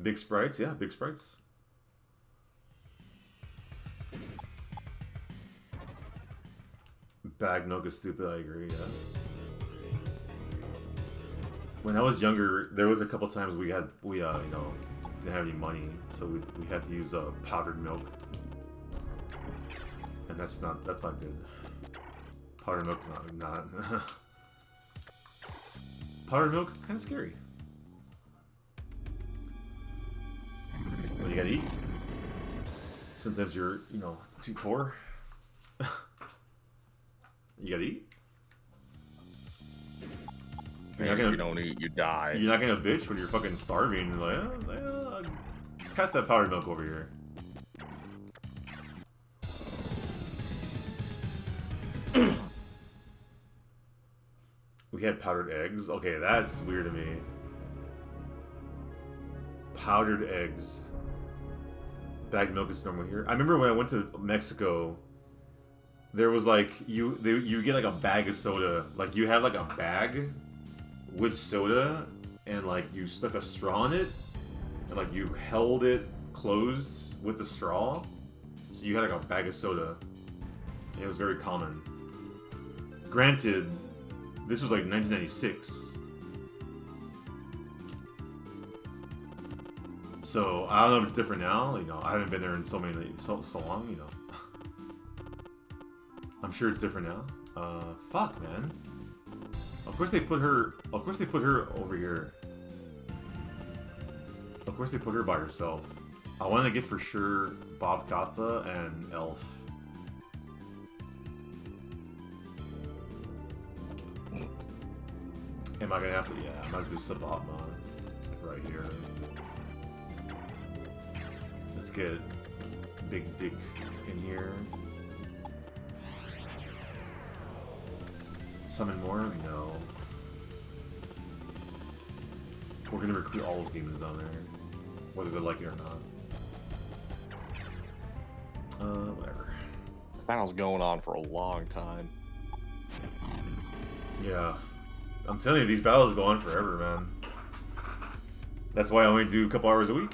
Big sprites, yeah, big sprites. Bag milk is stupid, I agree, yeah. When I was younger, there was a couple times we you know, didn't have any money, so we had to use powdered milk. And that's not good. Powdered milk's not powdered milk, kinda scary. What you gotta eat? Sometimes you're, you know, too poor. You gotta eat. If you don't eat, you die. You're not gonna bitch when you're fucking starving. Like, pass that powdered milk over here. We had powdered eggs. Okay, that's weird to me. Powdered eggs. Bagged milk is normal here. I remember when I went to Mexico. There was like you get like a bag of soda. Like you have like a bag with soda, and like you stuck a straw in it, and like you held it closed with the straw. So you had like a bag of soda. And it was very common. Granted, this was like 1996. So I don't know if it's different now. You know, I haven't been there in so long. You know. I'm sure it's different now. Fuck, man. Of course they put her over here. Of course they put her by herself. I want to get for sure Bob Katha and Elf. Am I gonna have to? Yeah, I'm gonna have to do Sabatma right here. Let's get Big Dick in here. Summon more? No. We're gonna recruit all those demons down there, whether they like it or not. Whatever. This battle's going on for a long time. Yeah. I'm telling you, these battles go on forever, man. That's why I only do a couple hours a week.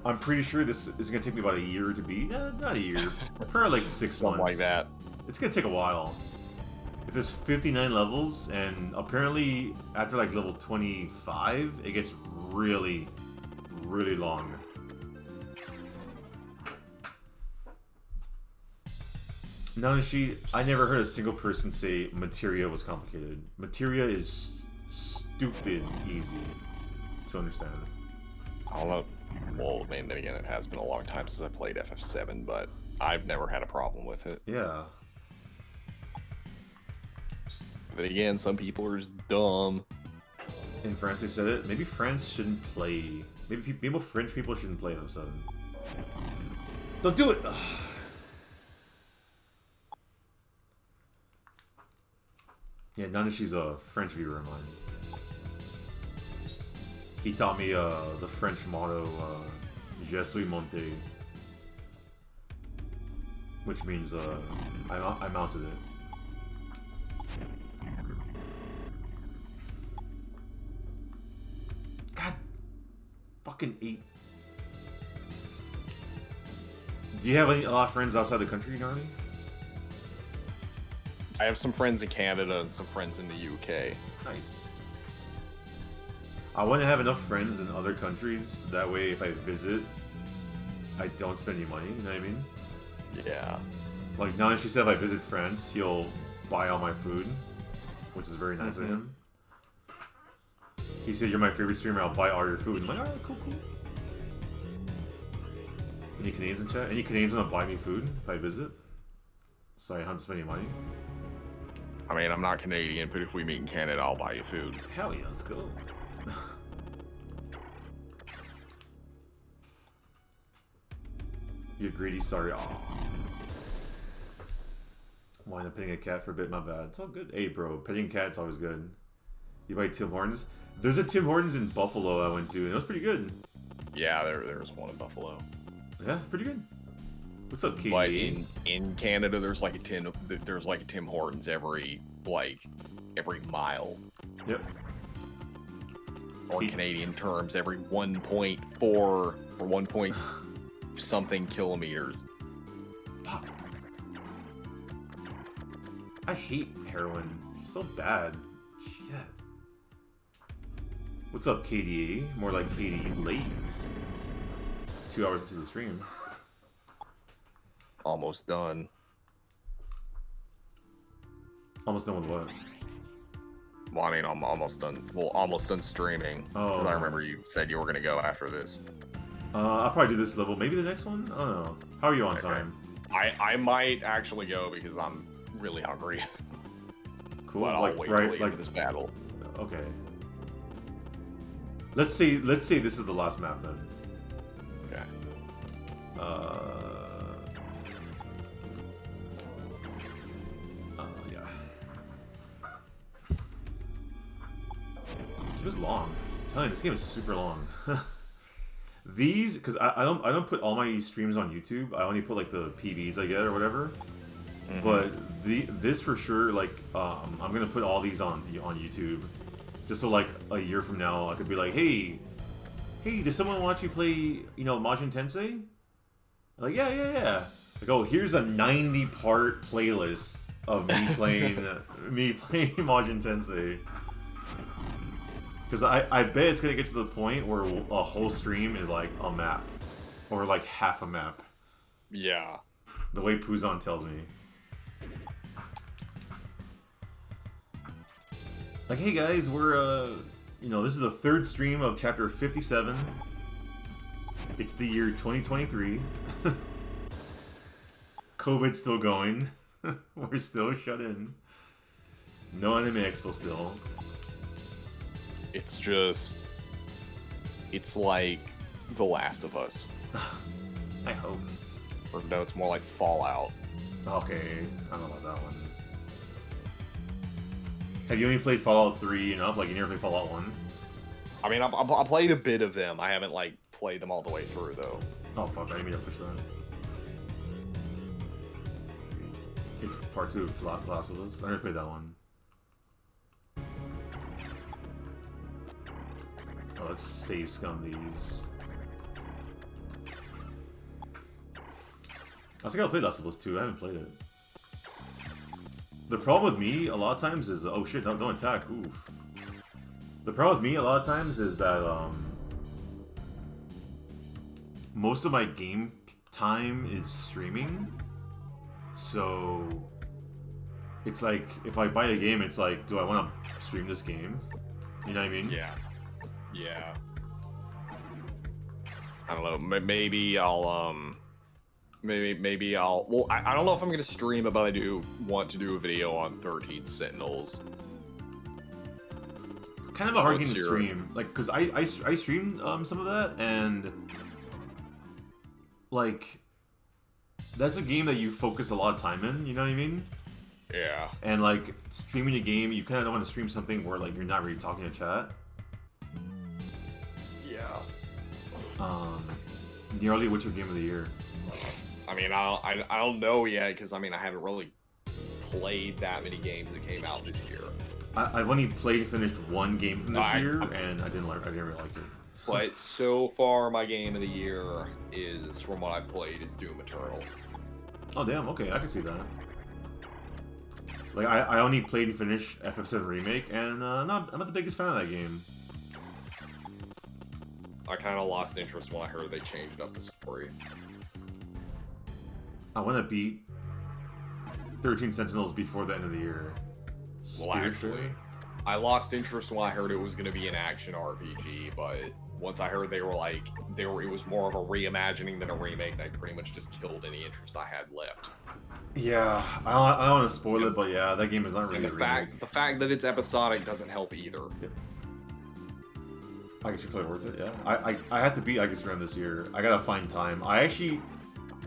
I'm pretty sure this is gonna take me about a year to beat. Not a year. Probably like 6 months. Something like that. It's gonna take a while. If there's 59 levels, and apparently after like level 25, it gets really, really long. Nanashi, I never heard a single person say materia was complicated. Materia is stupid easy to understand. I don't know. Well, I mean, then again, it has been a long time since I played FF7, but I've never had a problem with it. Yeah. But again, some people are just dumb. In France, they said it. Maybe France shouldn't play. Maybe French people shouldn't play FF7. Don't do it! Yeah, Nanashi's a French viewer of mine. He taught me the French motto, Je suis monté. Which means, I mounted it. God fucking 8. Do you have a lot of friends outside the country, Nyarly? I have some friends in Canada and some friends in the UK. Nice. I want to have enough friends in other countries, that way if I visit, I don't spend any money, you know what I mean? Yeah. Like, Nanashi said if I visit France, he'll buy all my food, which is very nice of him. He said, you're my favorite streamer, I'll buy all your food. I'm like, alright, cool. Any Canadians in chat? Any Canadians want to buy me food if I visit? So I don't have to spend any money? I mean, I'm not Canadian, but if we meet in Canada, I'll buy you food. Hell yeah, let's go. You're greedy, sorry. Aw. Wind up petting a cat for a bit, my bad. It's all good. Hey, bro, petting a cat's always good. You buy Tim Hortons? There's a Tim Hortons in Buffalo I went to, and it was pretty good. Yeah, there's one in Buffalo. Yeah, pretty good. What's up, Katie? But in Canada, there's like a Tim Hortons every mile. Yep. Or in Canadian terms, every 1.4 or 1 point something kilometers. Fuck. I hate heroin. So bad. Shit. What's up, KDA? More like Katie Lane. 2 hours into the stream. Almost done. Almost done with what? Well, I mean, I'm almost done. Well, almost done streaming. Oh. Because I remember you said you were going to go after this. I'll probably do this level. Maybe the next one? I don't know. How are you on Okay. time? I might actually go because I'm really hungry. Cool. But I'll like, wait right, till like for this battle. Okay. Let's say this is the last map then. Okay. Yeah. This game is long. I'm telling you, this game is super long. These, because I don't put all my streams on YouTube. I only put like the PBs I get or whatever. Mm-hmm. But this for sure, like I'm gonna put all these on YouTube, just so like a year from now I could be like, hey, does someone want you to play, Majin Tensei? Like, yeah. Like, oh, here's a 90-part playlist of me playing Majin Tensei. Because I bet it's gonna get to the point where a whole stream is like a map, or like half a map. Yeah. The way Puzon tells me. Like, hey guys, we're this is the third stream of chapter 57. It's the year 2023. COVID's still going. We're still shut in. No Anime Expo still. It's like The Last of Us. I hope. Or no, it's more like Fallout. Okay, I don't know about that one. Have you only played Fallout 3 and up? Like, you never played Fallout 1? I mean, I played a bit of them. I haven't, like, played them all the way through, though. Oh, fuck, I didn't mean to push that. It's part 2 of Last of Us. I never played that one. Oh, let's save scum these. I think I'll play Last of Us 2. I haven't played it. The problem with me a lot of times is... Oh shit, no, don't attack. Oof. The problem with me a lot of times is that most of my game time is streaming. So it's like, if I buy a game, it's like, do I want to stream this game? You know what I mean? Yeah. I don't know. Maybe I'll Maybe I'll. Well, I don't know if I'm gonna stream it, but I do want to do a video on 13 Sentinels. Kind of a hard game to stream, like, because I streamed some of that, and like that's a game that you focus a lot of time in. You know what I mean? Yeah. And like streaming a game, you kind of don't want to stream something where like you're not really talking to chat. Yeah. Nyarly, what's your game of the year? I mean, I don't know yet, because I mean, I haven't really played that many games that came out this year. I've only finished one game from this year, and I didn't really like it. But so far, my game of the year is, from what I've played, is Doom Eternal. Oh damn! Okay, I can see that. Like I only played and finished FF7 Remake, and I'm not the biggest fan of that game. I kind of lost interest when I heard they changed up the story. I want to beat 13 Sentinels before the end of the year. Well, actually, I lost interest when I heard it was going to be an action RPG, but once I heard it was more of a reimagining than a remake, that pretty much just killed any interest I had left. Yeah, I don't want to spoil it, but yeah, that game is not really And the fact that it's episodic doesn't help either. Yeah. I guess you're totally worth it. Yeah, I have to beat I guess around this year. I gotta find time.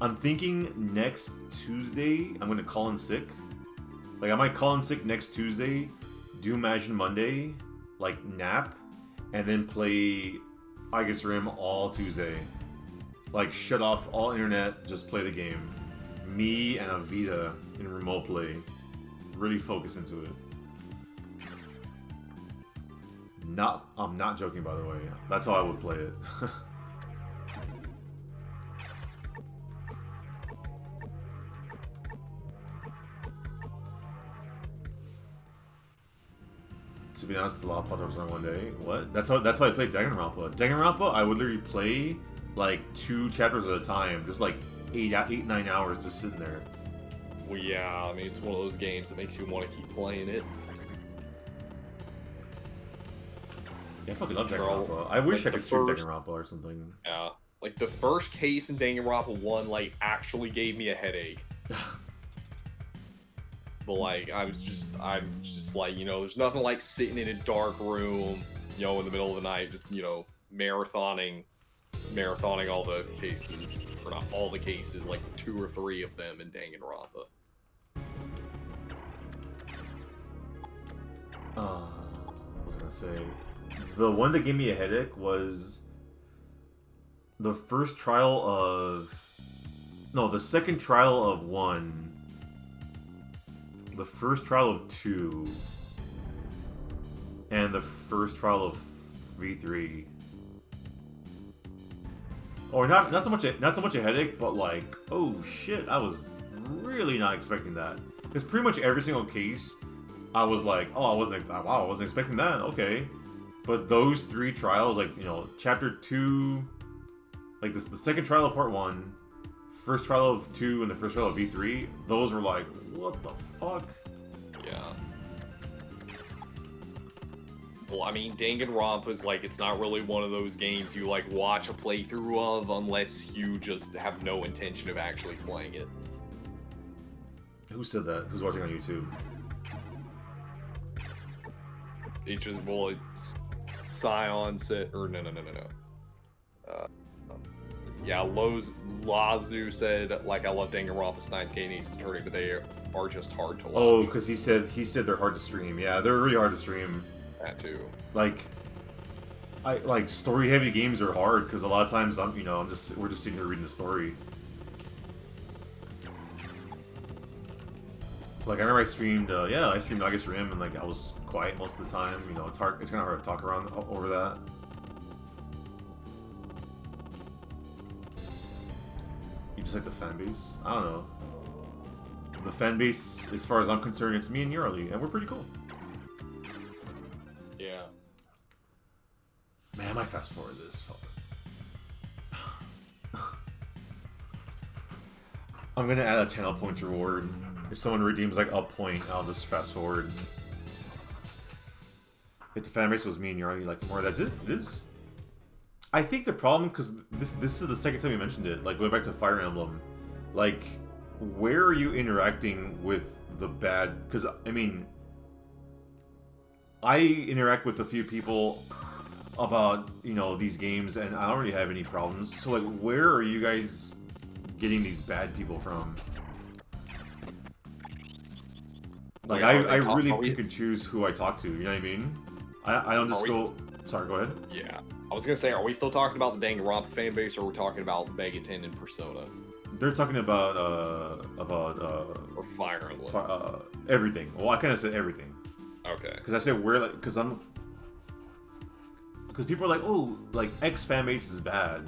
I'm thinking next Tuesday I'm gonna call in sick. Like I might call in sick next Tuesday, do Majin Monday, like nap, and then play I guess Rim all Tuesday. Like shut off all internet, just play the game. Me and Avita in remote play. Really focus into it. I'm not joking, by the way. That's how I would play it. To be honest, a lot of Potters on one day. What? That's how I played Danganronpa. Danganronpa, I would literally play like 2 chapters at a time, just like 8-9 hours, just sitting there. Well, yeah. I mean, it's one of those games that makes you want to keep playing it. Yeah, I fucking love Danganronpa. I wish I could stream Danganronpa or something. Yeah, like the first case in Danganronpa 1, like actually gave me a headache. But like, I'm just like, you know, there's nothing like sitting in a dark room, you know, in the middle of the night, just, you know, marathoning all the cases, or not all the cases, like 2 or 3 of them in Danganronpa. What was I gonna say? The one that gave me a headache was the first trial of... No, the second trial of 1. The first trial of 2. And the first trial of V3. Or not so much a headache, but like, oh shit, I was really not expecting that. Because pretty much every single case, I was like, oh, I wasn't expecting that, okay. But those 3 trials, like, you know, chapter 2, like this, the second trial of part 1, first trial of 2, and the first trial of V3, those were like, what the fuck? Yeah. Well, I mean, Danganronpa is like, it's not really one of those games you like watch a playthrough of unless you just have no intention of actually playing it. Who said that? Who's watching on YouTube? It just, well, it's Scion said, or no. Yeah, Lazu said, like, I love Danganronpa, Steins Gate, and Ace Attorney, but they are just hard to watch. Oh, because he said they're hard to stream. Yeah, they're really hard to stream. That too. Like, story heavy games are hard because a lot of times we're just sitting here reading the story. Like I remember I streamed I guess Rim, and like I was quiet most of the time. You know, it's kind of hard to talk around over that. You just like the fan base? I don't know. The fan base, as far as I'm concerned, it's me and Nyarly, and we're pretty cool. Yeah. Man, I might fast forward this. Fuck. I'm gonna add a channel points reward. If someone redeems like a point, I'll just fast forward. If the fan base was me and Nyarly, like more, that's it. It is. I think the problem, because this is the second time you mentioned it, like going back to Fire Emblem, like where are you interacting with the bad? Because I mean, I interact with a few people about these games, and I don't really have any problems. So like, where are you guys getting these bad people from? Like I really pick and choose who I talk to. You know what I mean? I don't just go. Sorry, go ahead. Yeah, I was gonna say, are we still talking about the Danganronpa fan base, or we're talking about Megaten and Persona? They're talking about or Fire Emblem. Everything. Well, I kind of said everything. Okay. Because I said where, like, because people are like, oh, like X fan base is bad,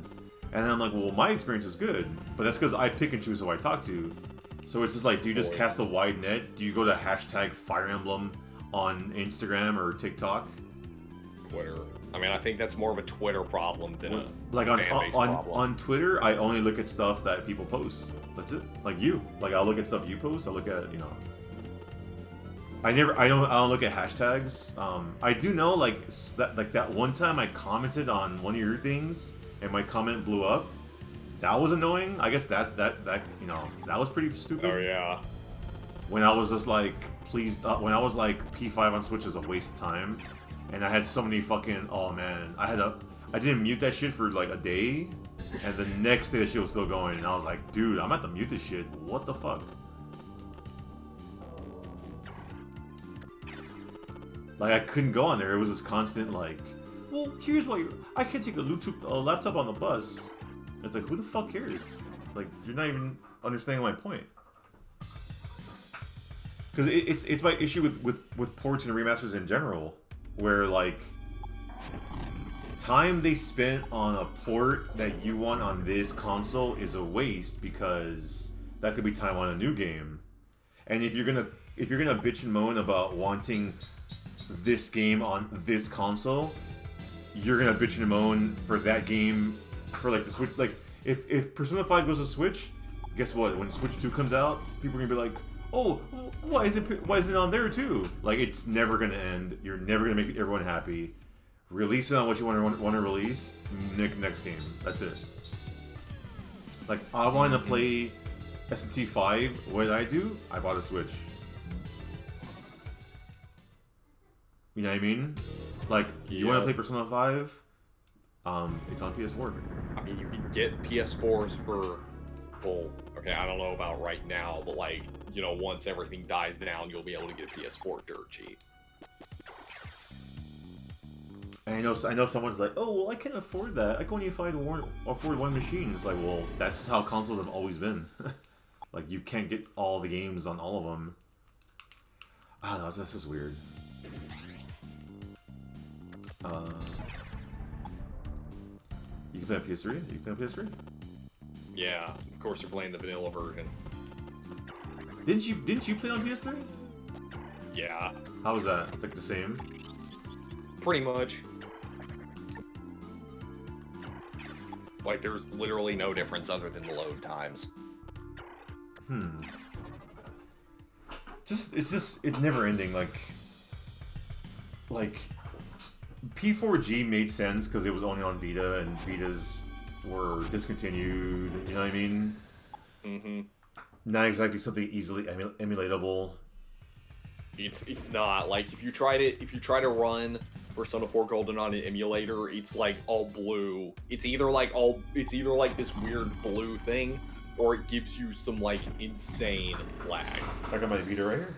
and then I'm like, well, my experience is good, but that's because I pick and choose who I talk to. So it's just like, do you just cast a wide net? Do you go to hashtag Fire Emblem on Instagram or TikTok? Twitter. I mean, I think that's more of a Twitter problem than a like fan base problem. On Twitter, I only look at stuff that people post. That's it. Like you. Like I'll look at stuff you post. I look at I don't look at hashtags. I do know like that one time I commented on one of your things and my comment blew up. That was annoying. I guess that you know, that was pretty stupid. Oh yeah. When I was just like, please, when I was like P5 on Switch is a waste of time, and I had so many fucking, oh man, I didn't mute that shit for like a day, and the next day the shit was still going, and I was like, dude, I'm at to mute this shit. What the fuck? Like, I couldn't go on there. It was this constant, like, well, here's why I can't take a laptop on the bus. It's like, who the fuck cares? Like, you're not even understanding my point. Because it's my issue with ports and remasters in general, where, like, time they spent on a port that you want on this console is a waste, because that could be time on a new game. And if you're gonna bitch and moan about wanting this game on this console, you're gonna bitch and moan for that game for like the Switch. Like if Persona 5 goes to Switch, guess what? When Switch 2 comes out, people are gonna be like, oh, why is it on there too? Like, it's never gonna end. You're never gonna make everyone happy. Release it on what you want to release. Next game. That's it. Like, I want to play SMT 5. What did I do? I bought a Switch. You know what I mean? Like, you want to play Persona 5? It's on PS4. I mean, you can get PS4s for, well, okay, I don't know about right now, but like, you know, once everything dies down, you'll be able to get a PS4 dirt cheap. And I know someone's like, oh, well, I can't afford that. I can only afford one machine. It's like, well, that's how consoles have always been. Like, you can't get all the games on all of them. I don't know, this is weird. You can play on PS3? You can play on PS3? Yeah, of course you're playing the vanilla version. Didn't you play on PS3? Yeah. How was that? Like the same? Pretty much. Like, there's literally no difference other than the load times. It's never ending. Like P4G made sense because it was only on Vita, and Vitas were discontinued. You know what I mean? Mm-hmm. Not exactly something easily emulatable. It's not. Like, if you try to run Persona 4 Golden on an emulator, it's like all blue. It's either like this weird blue thing, or it gives you some like insane lag. I got my Vita right here.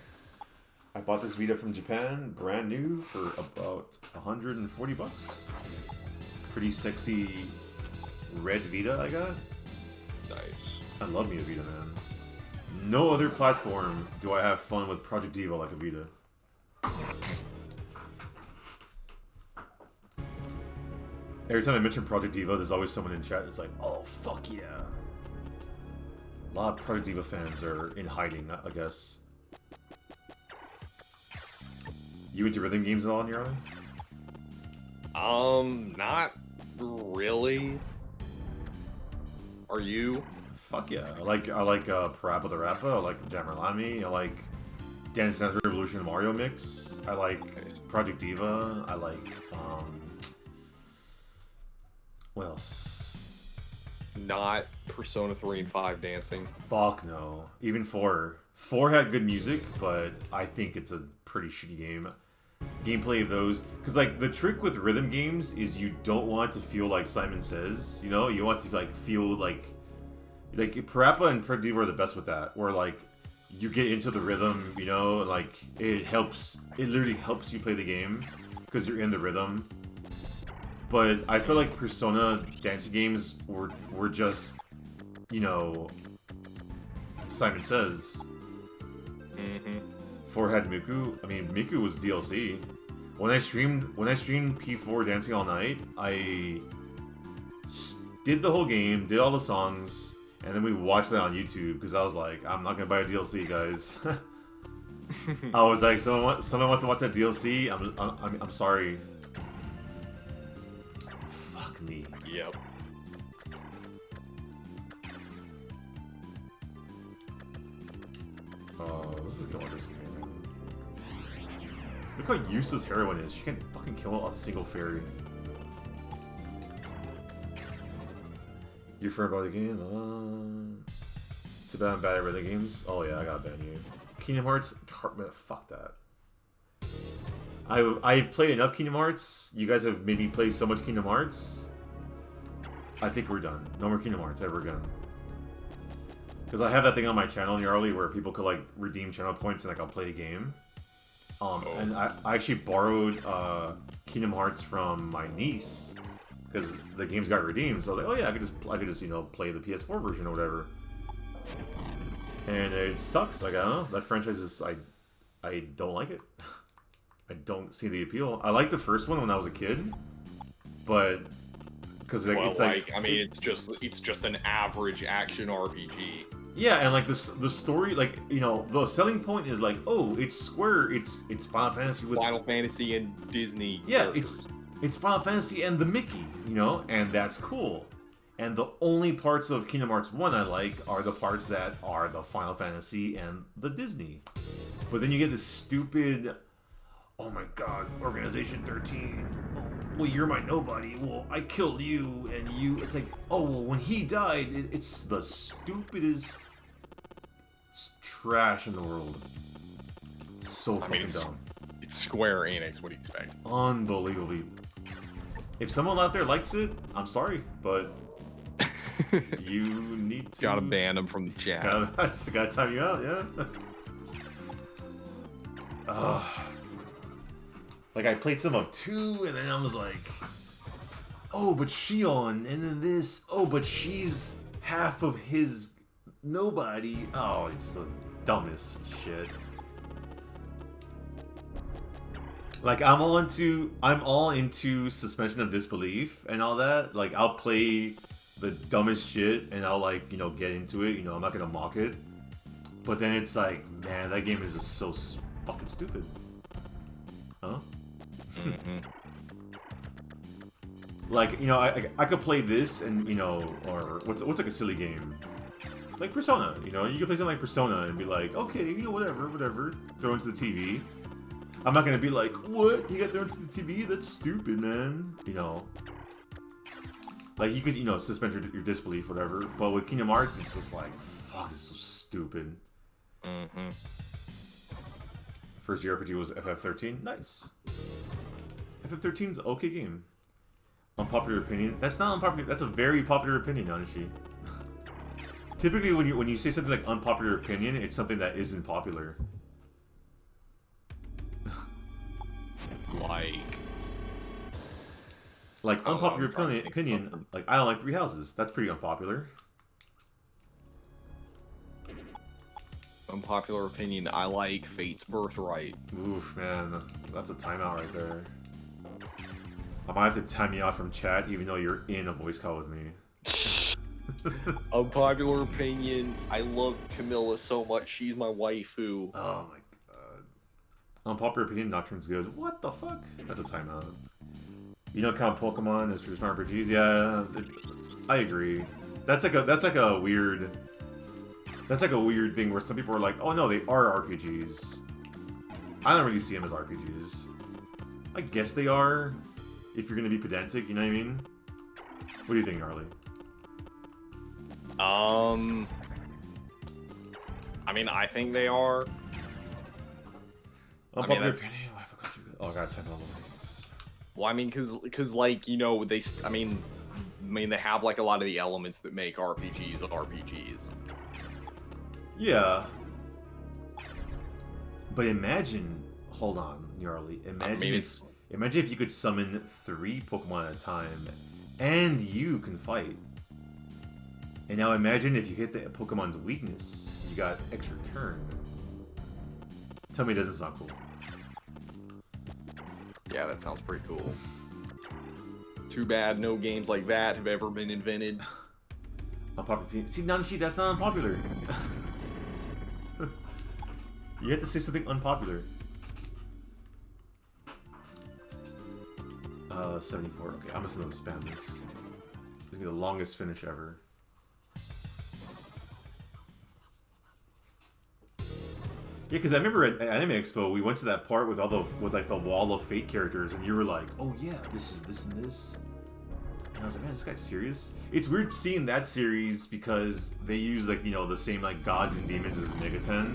I bought this Vita from Japan, brand new, for about $140. Pretty sexy red Vita I got. Nice. I love me a Vita, man. No other platform do I have fun with Project Diva like a Vita. Every time I mention Project Diva, there's always someone in chat that's like, oh, fuck yeah. A lot of Project Diva fans are in hiding, I guess. You into rhythm games at all, Nyarly? Not really. Are you? Fuck yeah. I like Parappa the Rappa, I like Jammerlami, I like Dance Dance Revolution Mario Mix, I like Project Diva, I like, what else? Not Persona 3 and 5 dancing. Fuck no. Even 4. 4 had good music, but I think it's a pretty shitty game. Gameplay of those, because like the trick with rhythm games is you don't want it to feel like Simon Says, you know? You want it to like feel like Parappa and Project Diva are the best with that, where like you get into the rhythm, you know, and like it literally helps you play the game because you're in the rhythm. But I feel like Persona dancing games were just, you know, Simon Says. Mm-hmm. 4 had Miku. I mean, Miku was DLC. When I streamed P4 Dancing All Night, I did the whole game, did all the songs, and then we watched that on YouTube because I was like, I'm not gonna buy a DLC, guys. I was like, someone wants to watch that DLC. I'm sorry. Fuck me. Yep. Oh, this is going to Look how useless Heroine is. She can't fucking kill a single fairy. You're for about the game? Too bad I'm bad at other games. Oh yeah, I gotta ban you. Kingdom Hearts? Fuck that. I've played enough Kingdom Hearts. You guys have made me play so much Kingdom Hearts. I think we're done. No more Kingdom Hearts ever again. Because I have that thing on my channel, Nyarly, where people could like redeem channel points and like I'll play a game. And I actually borrowed Kingdom Hearts from my niece because the games got redeemed. So I was like, oh yeah, I could just you know play the PS4 version or whatever. And it sucks. Like I don't know, that franchise is I don't like it. I don't see the appeal. I liked the first one when I was a kid, but because like, well, it's like I mean, it's just an average action RPG. Yeah, and like the story, like you know, the selling point is like, oh, it's Square, it's Final Fantasy with Final Fantasy and Disney. Yeah, characters. it's Final Fantasy and the Mickey, you know, and that's cool. And the only parts of Kingdom Hearts 1 I like are the parts that are the Final Fantasy and the Disney. But then you get this stupid, oh my god, Organization 13. Oh, well, you're my nobody. Well, I killed you, and you. It's like, oh, well, when he died, it's the stupidest trash in the world. It's so fucking dumb. It's Square Enix. What do you expect? Unbelievably. If someone out there likes it, I'm sorry, but you need to. Gotta ban them from the chat. Gotta time you out, yeah. Like I played some of 2, and then I was like, oh, but Shion, and then this, oh, but she's half of his nobody. Oh, it's the dumbest shit. Like I'm all into suspension of disbelief and all that. Like I'll play the dumbest shit and I'll like, you know, get into it, you know, I'm not gonna mock it. But then it's like, man, that game is just so fucking stupid. Huh? Like, you know, I could play this and, you know, or what's like a silly game? Like Persona, you know, you can play something like Persona and be like, okay, you know, whatever, throw into the TV. I'm not gonna be like, what? You got thrown into the TV? That's stupid, man. You know. Like, you could, you know, suspend your disbelief, whatever. But with Kingdom Hearts, it's just like, fuck, this is so stupid. First JRPG was FF13. Nice. FF13's an okay game. Unpopular opinion. That's not unpopular. That's a very popular opinion, honestly. Typically, when you say something like unpopular opinion, it's something that isn't popular. Like unpopular opinion. Like I don't like Three Houses. That's pretty unpopular. Unpopular opinion. I like Fate's Birthright. Oof, man, that's a timeout right there. I might have to time you out from chat, even though you're in a voice call with me. Unpopular opinion. I love Camilla so much. She's my waifu. Oh my god. Unpopular opinion. Nocturne's good. What the fuck? That's a timeout. You don't count Pokemon as traditional RPGs? Yeah, I agree. That's like a weird. That's like a weird thing where some people are like, oh no, they are RPGs. I don't really see them as RPGs. I guess they are, if you're gonna be pedantic, you know what I mean? What do you think, Nyarly? I mean, I think they are. Unpopular opinion. I forgot you. Oh, I gotta type it on the names. Well, I mean, cause like, you know, they, I mean, they have like a lot of the elements that make RPGs RPGs. Yeah. But imagine, hold on, Nyarly. Imagine if you could summon 3 Pokemon at a time, and you can fight. And now imagine if you hit the Pokemon's weakness, you got extra turn. Tell me it doesn't sound cool. Yeah, that sounds pretty cool. Too bad no games like that have ever been invented. Unpopular. See, Nanashi, that's not unpopular. You have to say something unpopular. 74. Okay, I'm just gonna spam this. This is gonna be the longest finish ever. because I remember at Anime Expo we went to that part with like the wall of fate characters, and you were like, "Oh yeah, this is this and this." And I was like, "Man, this guy's serious." It's weird seeing that series because they use like the same like gods and demons as Megaten,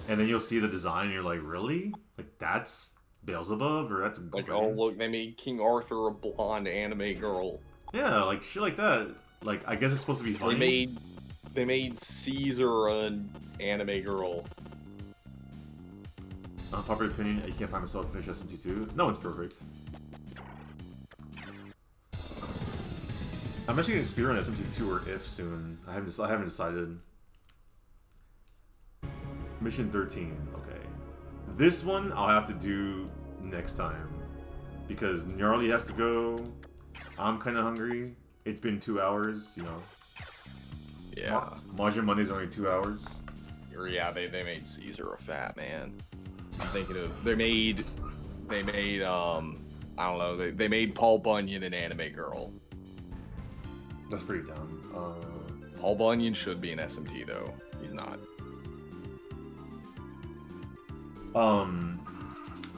and then you'll see the design, and you're like, "Really? Like that's Beelzebub or that's Like, Gordon?" oh look, they made King Arthur a blonde anime girl. Yeah, like shit like that. Like I guess it's supposed to be funny. They made Caesar an anime girl. Unpopular opinion: you can't find myself to finish SMT2. No one's perfect. I'm actually gonna speedrun SMT2 or if soon. I haven't decided. Mission 13. Okay, this one I'll have to do next time because Nyarly has to go. I'm kind of hungry. It's been 2 hours, Yeah. Majin Monday's only 2 hours. Or yeah, they made Caesar a fat man. I'm thinking of they made I don't know, they made Paul Bunyan an anime girl. That's pretty dumb. Paul Bunyan should be an SMT though. He's not.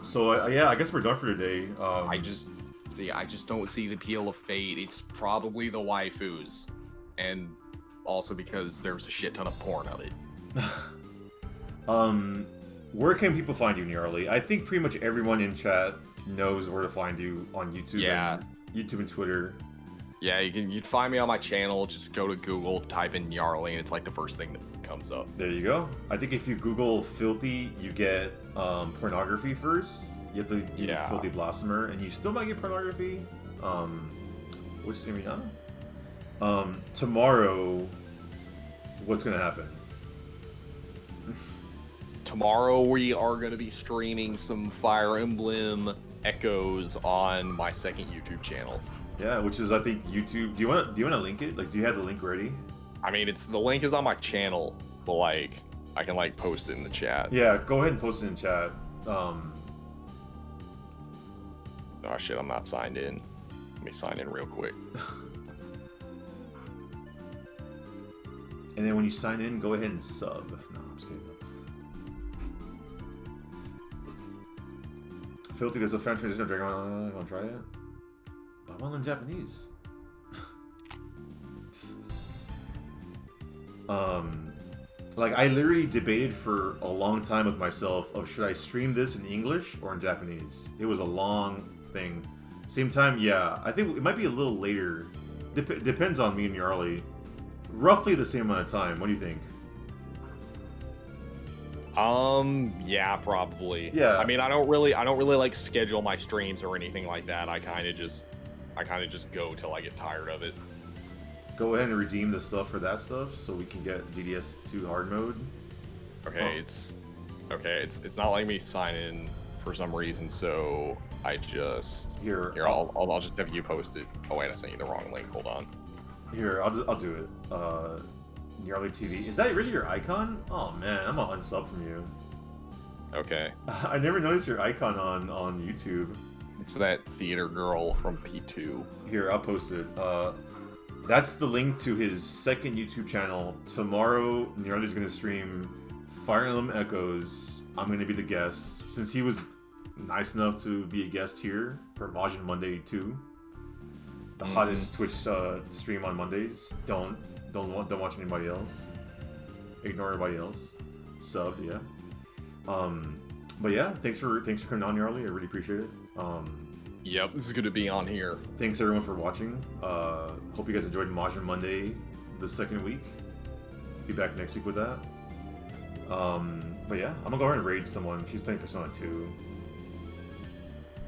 So yeah, I guess we're done for today. I just don't see the appeal of Fate. It's probably the waifus, and also because there's a shit ton of porn of it. Where can people find you, Nyarly? I think pretty much everyone in chat knows where to find you on YouTube. Yeah. YouTube and Twitter. Yeah, you'd find me on my channel. Just go to Google, type in Nyarly, and it's like the first thing that comes up. There you go. I think if you Google filthy, you get pornography first. You have to do filthy blasphemer, and you still might get pornography. Which is gonna be done. Tomorrow, what's gonna happen? Tomorrow we are going to be streaming some Fire Emblem Echoes on my second YouTube channel. Yeah, which is I think YouTube. Do you want to link it? Like, do you have the link ready? I mean, the link is on my channel, but like I can like post it in the chat. Yeah, go ahead and post it in chat. Oh shit, I'm not signed in. Let me sign in real quick. And then when you sign in, go ahead and sub. No, I'm just kidding. Filthy, there's a French transition of Dragon Ball. You want to try it? But I want to learn Japanese. Like, I literally debated for a long time with myself of should I stream this in English or in Japanese. It was a long thing. Same time, yeah, I think it might be a little later. Depends on me and Nyarly. Roughly the same amount of time. What do you think? Yeah, probably. Yeah. I mean, I don't really like schedule my streams or anything like that. I kind of just go till I get tired of it. Go ahead and redeem the stuff for that stuff so we can get DDS2 hard mode. Okay, it's not letting me sign in for some reason, so I just here I'll just have you post it. Oh wait, I sent you the wrong link. Hold on. Here, I'll do it. Nyarly TV. Is that really your icon? Oh man, I'm gonna unsub from you. Okay. I never noticed your icon on YouTube. It's that theater girl from P2. Here, I'll post it. That's the link to his second YouTube channel. Tomorrow, Nyarly's gonna stream Fire Emblem Echoes. I'm gonna be the guest. Since he was nice enough to be a guest here for Majin Monday 2. The hottest Twitch stream on Mondays. Don't watch anybody else. Ignore everybody else. Sub, yeah. But yeah, thanks for coming on, Nyarly. I really appreciate it. Yep, this is gonna be on here. Thanks everyone for watching. Hope you guys enjoyed Majin Monday the second week. Be back next week with that. But yeah, I'm gonna go ahead and raid someone. She's playing Persona 2.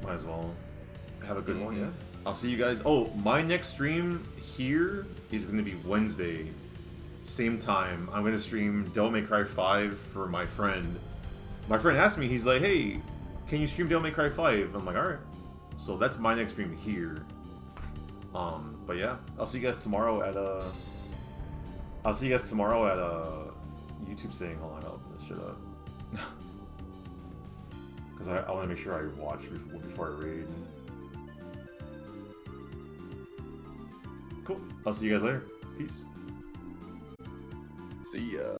Might as well have a good one, yeah. I'll see you guys. Oh, my next stream here is gonna be Wednesday. Same time. I'm gonna stream Devil May Cry 5 for my friend. My friend asked me, he's like, hey, can you stream Devil May Cry 5? I'm like, alright. So that's my next stream here. But yeah, I'll see you guys tomorrow at YouTube's thing. Hold on, I'll open this shit up. Because I want to make sure I watch before I raid. Cool. I'll see you guys later. Peace. See ya.